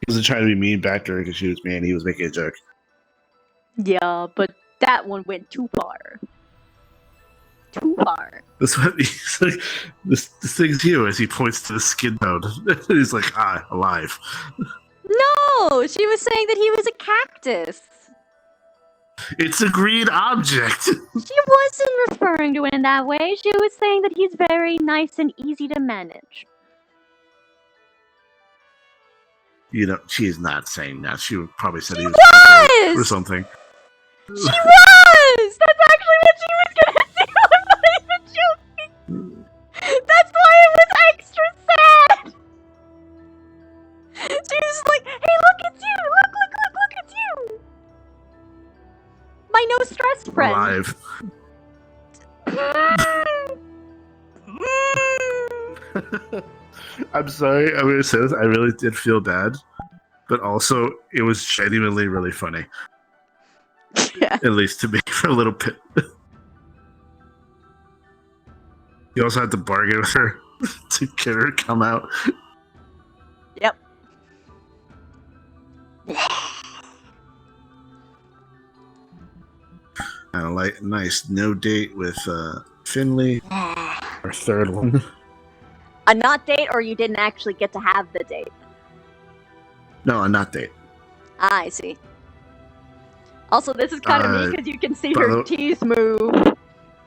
wasn't trying to be mean back to her because she was mean. He was making a joke. Yeah, but that one went too far. Too far. That's what he's like. This thing's you, as he points to the skin node. He's like, alive. No, she was saying that he was a cactus. It's a green object. She wasn't referring to it in that way. She was saying that he's very nice and easy to manage. You know, she's not saying that. She would probably said he was was! or something. She was! That's actually what she was gonna do. I'm not even joking. That's why it was extra sad. She was just like, hey, look, it's you. Look, it's you. My no stress friend. Alive. I'm sorry, I'm gonna say this. I really did feel bad, but also it was genuinely really funny. Yeah. At least to me for a little bit. You also had to bargain with her to get her to come out. Yep. Nice no date with Finley. Our third one. A not date, or you didn't actually get to have the date? No, a not date. Ah, I see. Also, this is kind of me because you can see by her the- teeth move.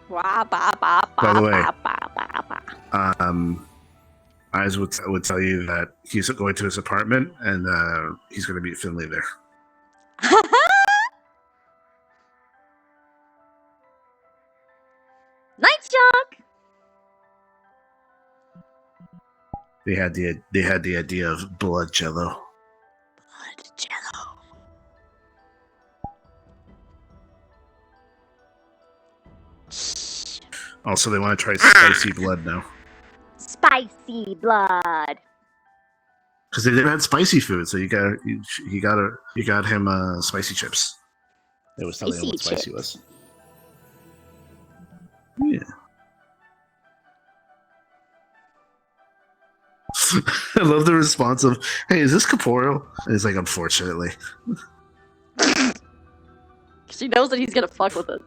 Wah, ba, ba, ba, By the way, ba, ba, ba, ba. Eyes would tell you that he's going to his apartment and he's going to meet Finley there. Night Shock! They had the idea of blood jello. Blood jello. Also, they want to try spicy blood now. Spicy blood. Because they didn't have spicy food, so you got him spicy chips. It was telling him what spicy was. Yeah. I love the response of, "Hey, is this corporeal?" And he's like, "Unfortunately." She knows that he's gonna fuck with it.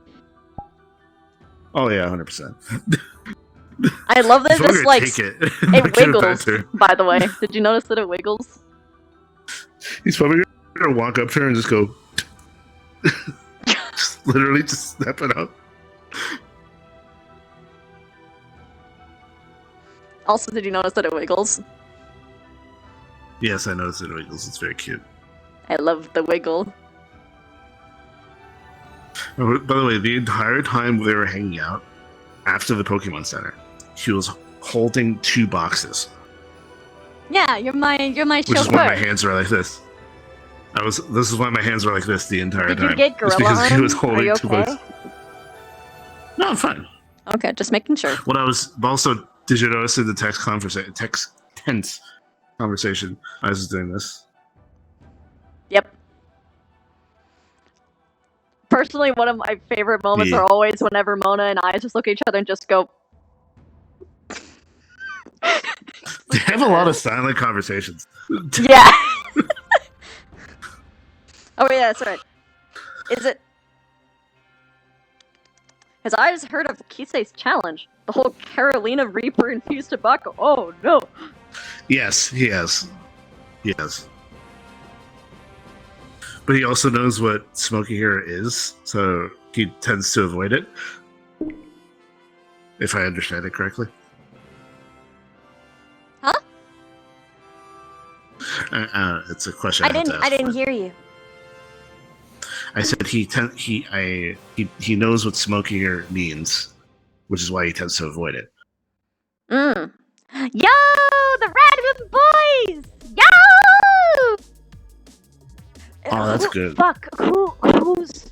Oh yeah, 100%. I love that this like it wiggles. Better. By the way, did you notice that it wiggles? He's probably gonna walk up to her and just go, just literally just snap it up. Also, did you notice that it wiggles? Yes, I noticed it wiggles. It's very cute. I love the wiggle. Oh, by the way, the entire time they were hanging out after the Pokemon Center, he was holding 2 boxes. Yeah, you're my Which chauffeur. is why my hands were like this. This is why my hands were like this the entire Did time. you get It's gorilla because he was arms? holding Are you 2 okay? boxes. No, I'm fine. Okay, just making sure. What I was also, did you notice in the text tense conversation, I was doing this. Yep. Personally, one of my favorite moments Yeah. are always whenever Mona and I just look at each other and just go. They have a lot of silent conversations. Yeah. Oh yeah, that's right. Is it? Because I just heard of Kisei's challenge, the whole Carolina Reaper infused tobacco. Oh no. Yes, he has. He has. But he also knows what smoky hair is, so he tends to avoid it. If I understand it correctly. Huh? It's a question. I have to didn't. ask I didn't for. hear you. I said he knows what smoky hair means, which is why he tends to avoid it. Mm. Yo, the Radwood boys! Yo! Oh, that's good. Fuck. Who's?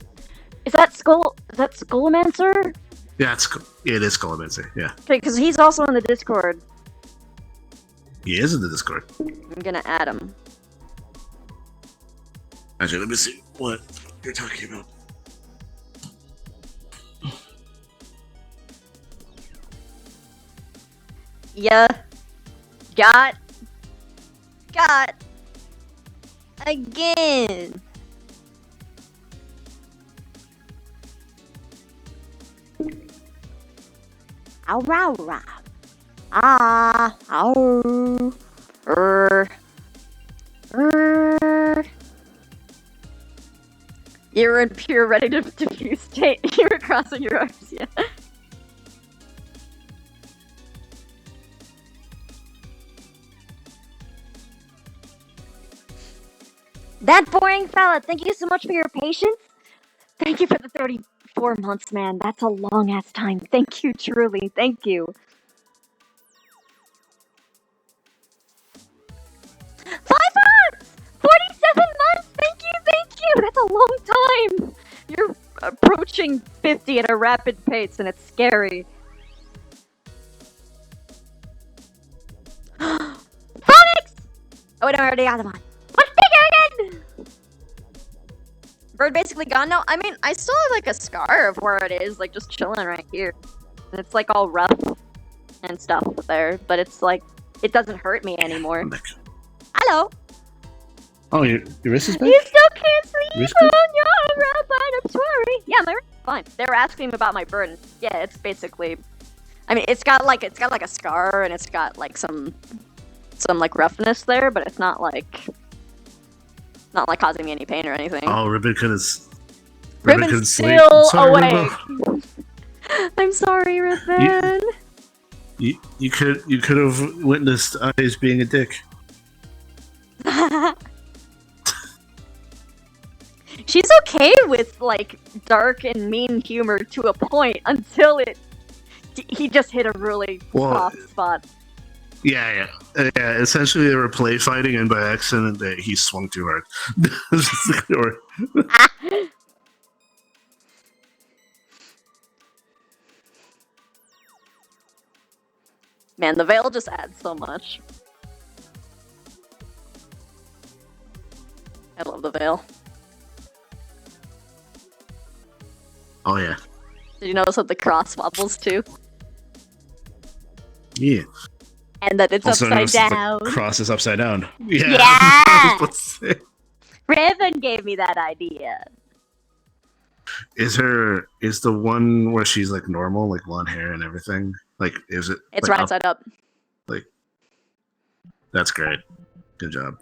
Is that Skullmancer? Yeah, it is Scalamancy. Yeah, Okay, because he's also in the Discord. he is in the Discord. I'm gonna add him. Actually, let me see what you're talking about. Yeah. Got. Again. Ow, row, row. Ah, ow. You're in pure ready to diffuse state. You're crossing your arms, yeah. That boring fella, thank you so much for your patience. Thank you for the 34 months, man. That's a long ass time. Thank you, truly. Thank you. 5 months! 47 months! Thank you! That's a long time! You're approaching 50 at a rapid pace, and it's scary. Phonics! Oh, wait, I already got them on. What's bigger again? Bird basically gone now. I mean, I still have like a scar of where it is, like just chilling right here. And it's like all rough and stuff there, but it's like, it doesn't hurt me anymore. Hello. Oh, your wrist is back? You still can't sleep Wrist on good? your robot, I'm sorry. Yeah, my wrist is fine. They were asking me about my burn. Yeah, it's basically, I mean, it's got like a scar and it's got like some like roughness there, but it's not like causing me any pain or anything. Oh, Ribbon couldn't. Ribbon's couldn't sleep. still Sorry, awake. Ribbon. I'm sorry, Ribbon. You could have witnessed Eyes being a dick. She's okay with like dark and mean humor to a point until he just hit a really soft spot. Yeah. Essentially, they were play fighting, and by accident, he swung too hard. Man, the veil just adds so much. I love the veil. Oh yeah. Did you notice that the cross wobbles too? Yeah. And that it's Also, upside notice that down. the cross is upside down. Yeah. Yeah! Let's see. Raven gave me that idea. Is the one where she's like normal, like blonde hair and everything? Like, is it? It's like, right side up. Like, that's great. Good job.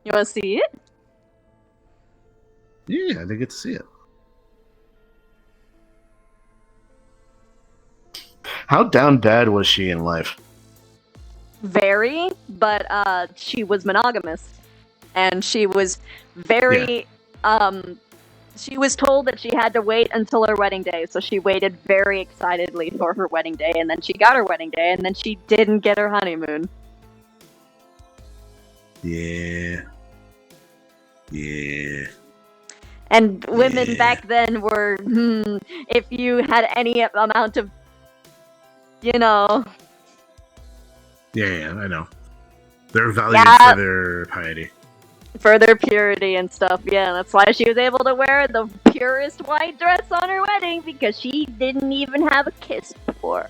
You want to see it? Yeah, I didn't get to see it. How down bad was she in life? Very, but she was monogamous. And she was very, she was told that she had to wait until her wedding day, so she waited very excitedly for her wedding day, and then she got her wedding day, and then she didn't get her honeymoon. Yeah. Yeah. And women back then were, if you had any amount of, you know... Yeah, I know. They're valued for their piety. For their purity and stuff, yeah. That's why she was able to wear the purest white dress on her wedding, because she didn't even have a kiss before.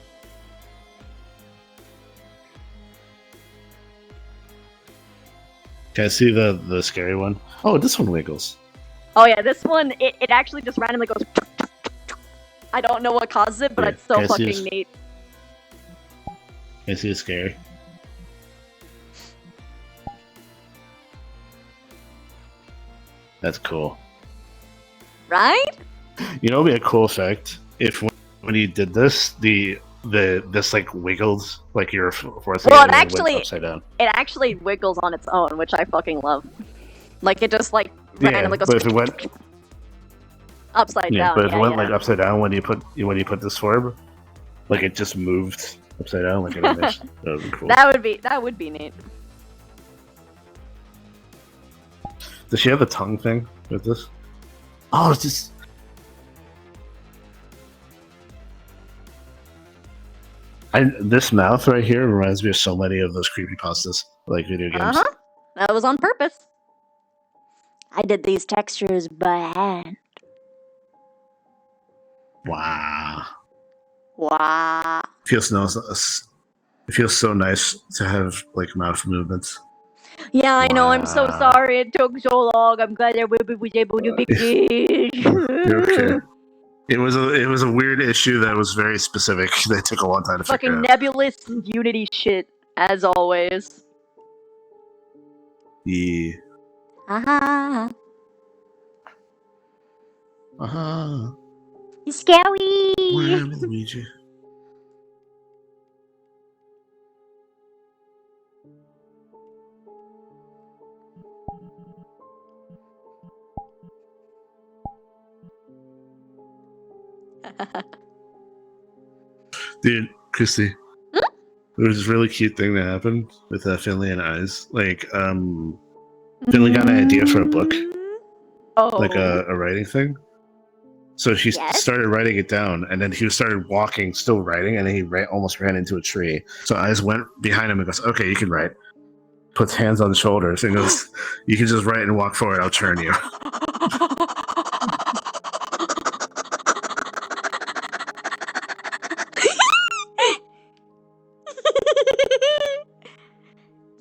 Can I see the scary one? Oh, this one wiggles. Oh yeah, this one, it actually just randomly goes... I don't know what causes it, but Yeah, it's so can I see fucking this? neat. Can I see it's scary? That's cool. Right? You know, it'd be a cool effect if when you did this, this like wiggled like you're forcing Well, it it and actually, went upside down. it actually wiggles on its own, which I fucking love. Like, it just, like, Yeah, randomly goes but if it went upside yeah, down. but if it yeah, went yeah. like upside down when you put this form, like it just moved upside down like an image. That would be cool. That would be neat. Does she have a tongue thing with this? Oh, it's just. This mouth right here reminds me of so many of those creepypastas, like video games. Uh-huh. That was on purpose. I did these textures by hand. Wow. Wow. Feels nice. It feels so nice to have like mouth movements. Yeah, I know. I'm so sorry it took so long. I'm glad I was able to fix it. You're okay. It was a weird issue that was very specific. That took a long time to figure Fucking out. nebulous Unity shit, as always. Yeah. Aha. Uh-huh. It's scary. Wow, Luigi. Dude, Christy. There was this really cute thing that happened with Finley and Eyes. Like, Finley got an idea for a book. Like a writing thing. So she started writing it down, and then he started walking, still writing, and then he almost ran into a tree. So Eyes went behind him and goes, "Okay, you can write." Puts hands on the shoulders and goes, "You can just write and walk forward. I'll turn you."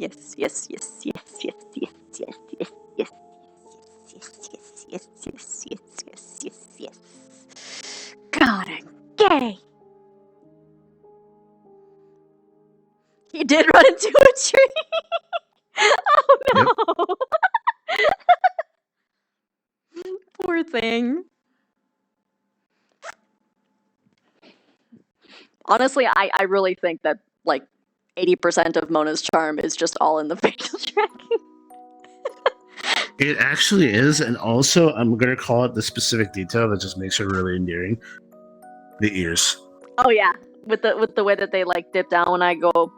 Yes, yes, yes, yes, yes, yes, yes, yes, yes, yes, yes, yes, yes, yes, yes, yes, yes. God, I'm gay. He did run into a tree. Oh no. Poor thing. Honestly, I really think that like 80% of Mona's charm is just all in the facial tracking. It actually is, and also I'm gonna call it the specific detail that just makes her really endearing. The ears. Oh yeah, with the way that they like dip down when I go.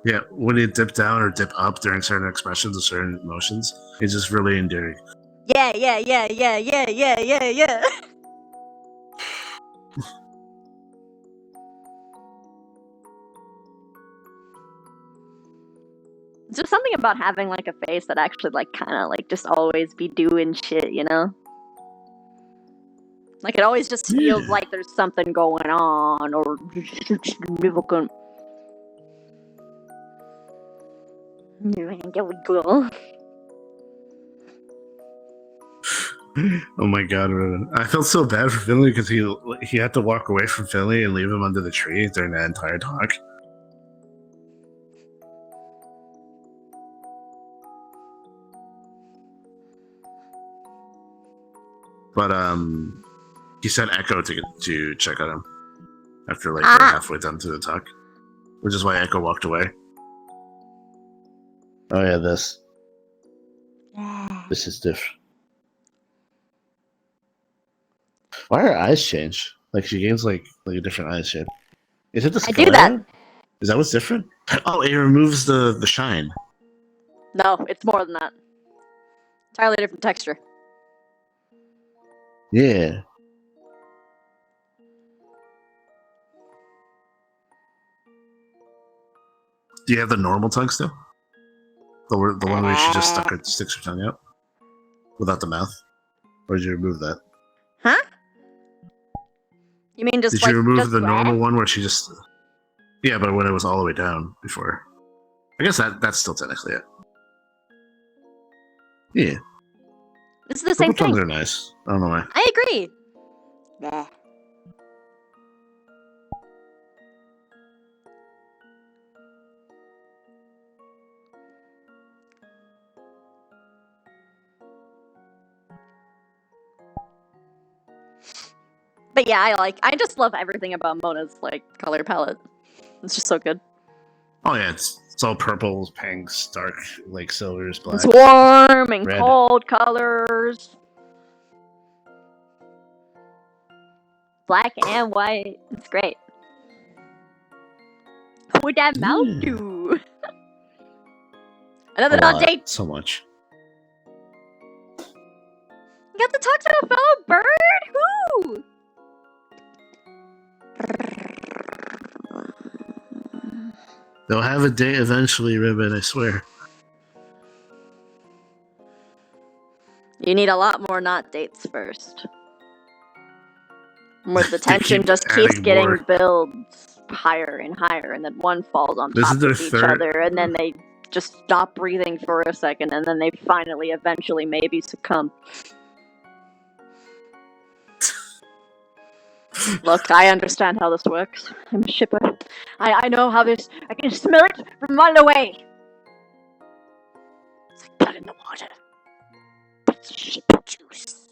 Yeah, when you dip down or dip up during certain expressions or certain emotions, it's just really endearing. Yeah, yeah, yeah, yeah, yeah, yeah, yeah, yeah. It's just something about having like a face that actually like kind of like just always be doing shit, you know? Like it always just feels like there's something going on, or significant. Cool. Oh my god, Ruben. I felt so bad for Finley because he had to walk away from Finley and leave him under the tree during that entire talk. But he sent Echo to check on him after like we're halfway done to the talk, which is why Echo walked away. Oh yeah, this is different. Why are her eyes change? Like she gains like a different eye shape. Is it the I do that. Is that what's different? Oh, it removes the shine. No, it's more than that. Entirely different texture. Yeah. Do you have the normal tongue still? The one where she just sticks her tongue out without the mouth, or did you remove that? Huh? You mean just Did like you remove just the that? normal one where she just? Yeah, but when it was all the way down before. I guess that's still technically it. Yeah. This is the same Purple tongues thing. are nice. I don't know why. I agree. Yeah. But yeah, I just love everything about Mona's like color palette. It's just so good. Oh yeah, it's all purples, pinks, dark like silvers, black. It's warm and red. cold colors. Black and white. It's great. What'd that mouth do? Another A dog lot, date. so much. You got to talk to a fellow bird? Who? They'll have a date eventually, Ribbon, I swear. You need a lot more not dates first. Where the tension keep just keeps adding getting more. builds higher and higher, and then one falls on This top is their of each third- other, and then they just stop breathing for a second, and then they finally, eventually, maybe succumb. Look, I understand how this works. I'm a shipper. I know how this... I can smell it from a mile away. It's like blood in the water. But it's ship juice.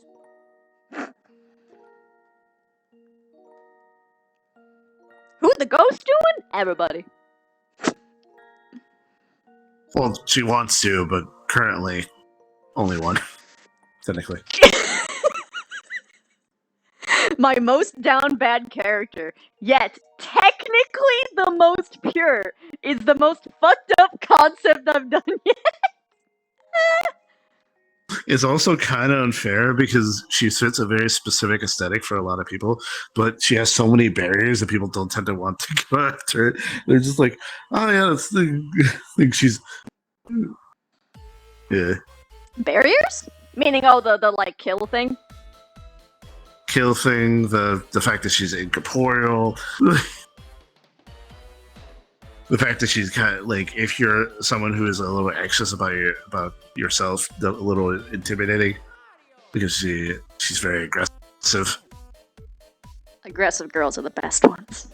Who the ghost doing? Everybody. Well, she wants to, but currently, only one. Technically. My most down bad character, yet technically the most pure, is the most fucked up concept I've done yet. It's also kind of unfair because she fits a very specific aesthetic for a lot of people, but she has so many barriers that people don't tend to want to go after it. They're just like, oh yeah, that's the thing she's... Yeah. Barriers? Meaning, oh, the like kill thing? Kill thing, the fact that she's incorporeal, the fact that she's kind of like, if you're someone who is a little anxious about yourself, a little intimidating because she's very aggressive. Aggressive girls are the best ones.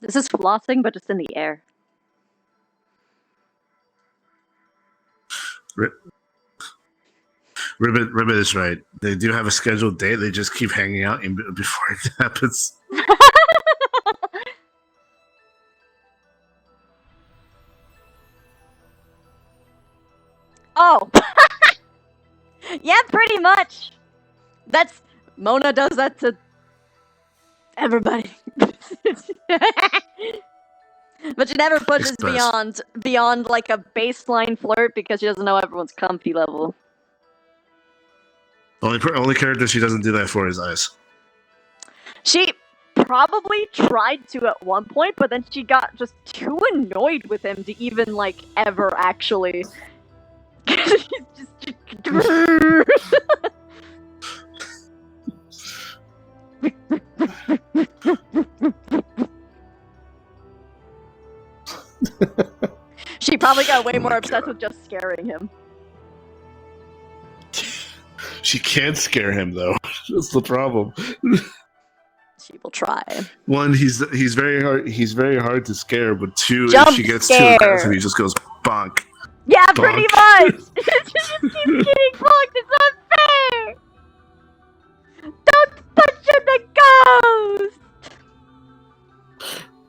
This is flossing, but just in the air. Ribbit is right. They do have a scheduled date. They just keep hanging out before it happens. Oh! Yeah, pretty much. That's... Mona does that to... everybody. But she never pushes Express. beyond like a baseline flirt because she doesn't know everyone's comfy level. Only character she doesn't do that for is Ice. She probably tried to at one point, but then she got just too annoyed with him to even like ever actually. She probably got way more obsessed with just scaring him. She can't scare him though. That's the problem. She will try. One, he's very hard. He's very hard to scare. But two, Jump if she gets scare. too aggressive, he just goes bonk. Yeah, Bonk. pretty much. She just keeps getting fucked. It's unfair. Don't punch in the ghost.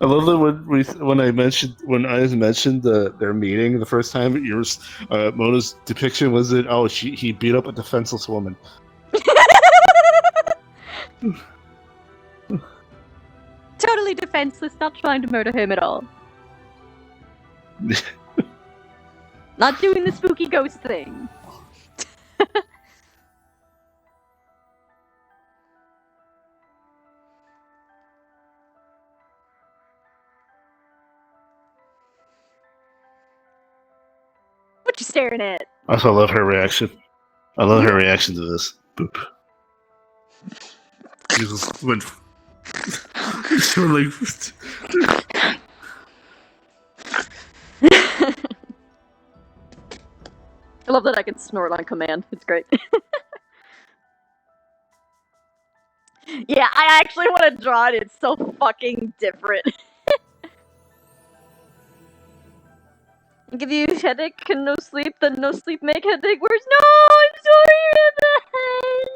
I love that when I mentioned their meeting the first time. Mona's depiction was that he beat up a defenseless woman. Totally defenseless, not trying to murder him at all. Not doing the spooky ghost thing. What you staring at? I also love her reaction. I love her reaction to this. Boop. She just went. She went like. I love that I can snort on command. It's great. Yeah, I actually want to draw it. It's so fucking different. Give you headache and no sleep, then no sleep make headache worse. No, I'm sorry, Ribbon.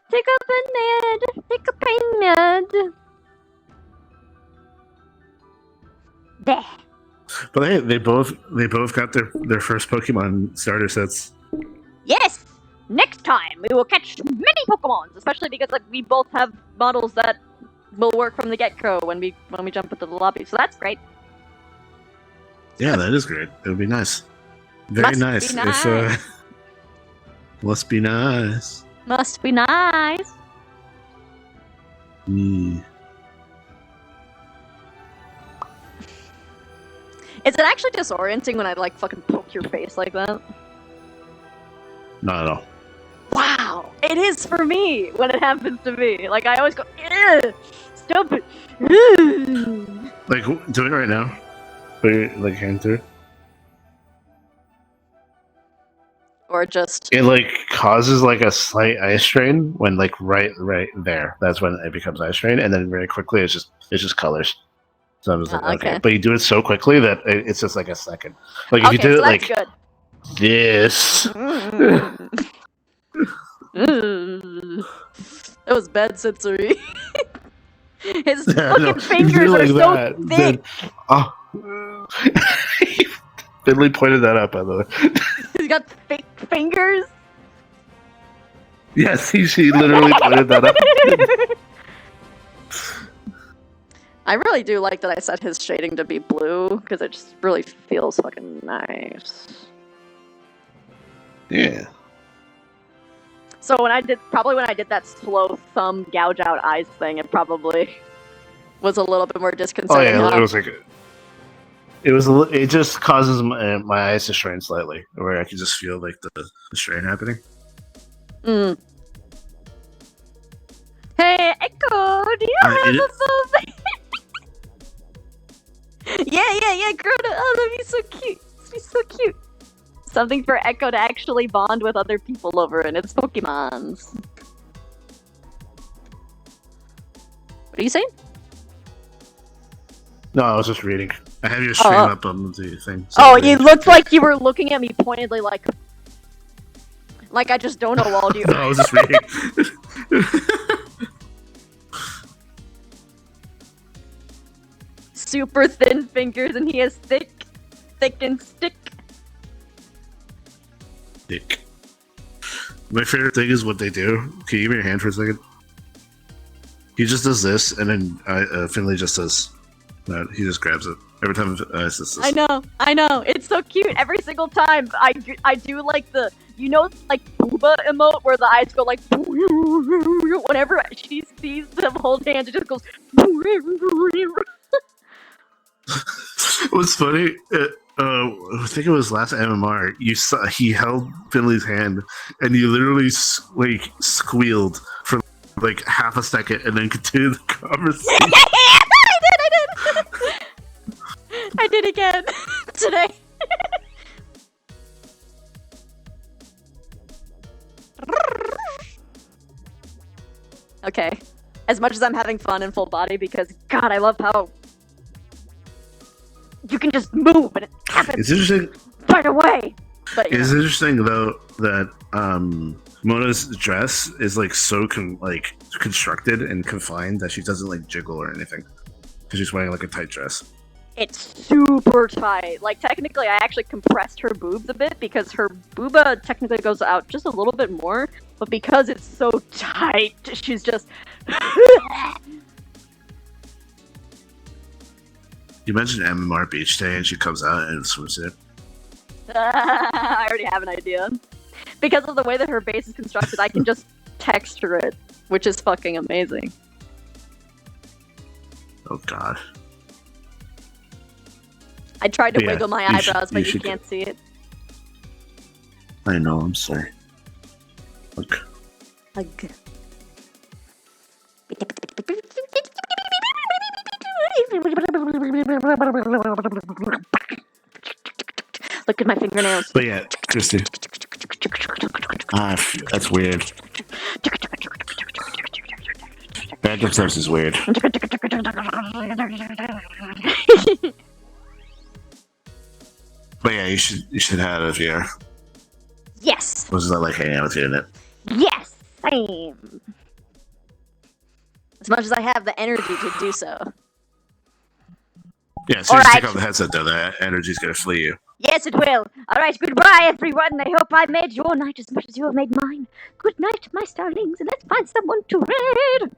Take a pain med. Take a pain med. There. But hey, they both got their first Pokemon starter sets. Yes. Next time we will catch many Pokemons, especially because like we both have models that will work from the get-go when we jump into the lobby. So that's great. Yeah, that is great. It would be nice. Very nice. Be nice. Must be nice. Must be nice. Is it actually disorienting when I like fucking poke your face like that? Not at all. Wow, it is for me when it happens to me. Like I always go, "Ugh, stop it." Ugh. Like, do it right now. Put your hand through. Or just It like causes like a slight eye strain when like right there. That's when it becomes eye strain, and then very quickly it's just colors. So I was like, okay, but you do it so quickly that it's just like a second. Like if you did it like good. this. That was bad sensory. His Yeah, fucking no, fingers are so thick. Finley pointed that out, by the way. He's got thick fingers. Yes, he literally pointed that out. I really do like that I set his shading to be blue, because it just really feels fucking nice. Yeah. So when I did that slow thumb gouge out eyes thing, it probably was a little bit more Oh disconcerting. yeah, it just causes my eyes to strain slightly, where I can just feel like the strain happening. Mm. Hey, Echo, do you have a moment? Yeah, Grota, oh, that'd be so cute. That'd be so cute. Something for Echo to actually bond with other people over, and it's Pokemons. What are you saying? No, I was just reading. I have your stream up on the thing. So Oh, you looked like you were looking at me pointedly, like I just don't know all you. No, I was just reading. Super thin fingers, and he has thick and stick. Dick. My favorite thing is what they do. Can you give me your hand for a second? He just does this, and then Finley just does that. He just grabs it. Every time it's just this. I know. It's so cute. Every single time I do like the, like booba emote where the eyes go like whenever she sees them hold hands, it just goes. What's funny? I think it was last MMR. You saw he held Finley's hand, and you literally squealed for like half a second, and then continued the conversation. I did again today. Okay. As much as I'm having fun in full body, because God, I love how you can just move and it happens It's interesting. right away. But It's interesting though that Mona's dress is like so constructed and confined that she doesn't like jiggle or anything because she's wearing like a tight dress. it's super tight. Like technically, I actually compressed her boobs a bit because her booba technically goes out just a little bit more, but because it's so tight, she's just. You mentioned MMR Beach Day, and she comes out in a swimsuit. I already have an idea. Because of the way that her base is constructed, I can just texture it, which is fucking amazing. Oh God. I tried to Yeah, wiggle my you should- eyebrows, you but you should can't see it. I know. I'm sorry. Look. Ugh. Look at my fingernails. But yeah, Christy. That's weird. Random source is weird. But yeah, you should have it here. Yes. Was that like hanging out with you in it? Yes, same. As much as I have the energy to do so. Yeah, as soon as you Alright. take off the headset though, that energy's gonna flee you. Yes, it will. All right, goodbye, everyone. I hope I made your night as much as you have made mine. Good night, my starlings, and let's find someone to raid.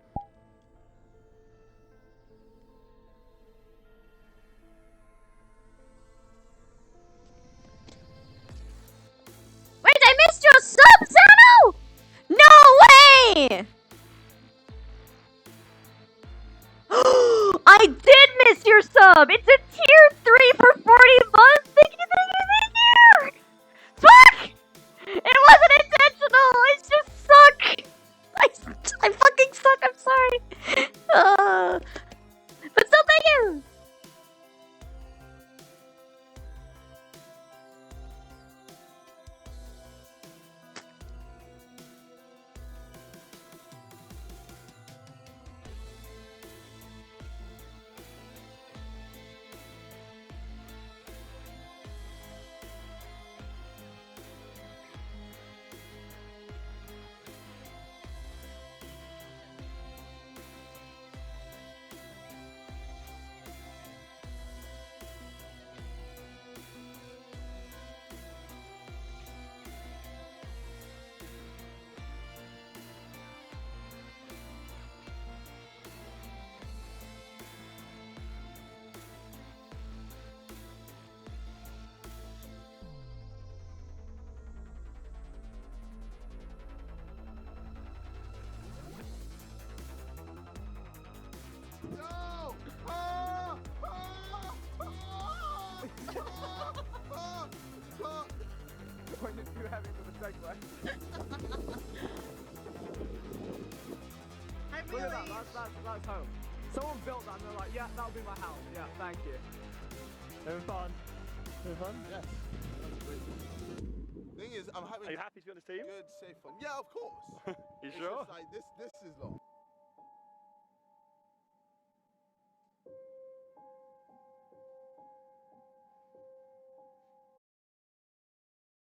Wait, I missed your sub, Zano! No way! I did miss your sub! It's a tier 3 for 40 months! Thank you, thank you, thank you! Fuck! It wasn't intentional! I just suck! I fucking suck, I'm sorry! But still, thank you! When did you have into the segue? Look at that, that's home. Someone built that and they're like, yeah, that'll be my house. Yeah, thank you. Having fun? Having fun? Yes. Thing is, I'm happy. Are you happy to be on this team? Good, safe fun. Yeah, of course. You It's sure? just like this is long.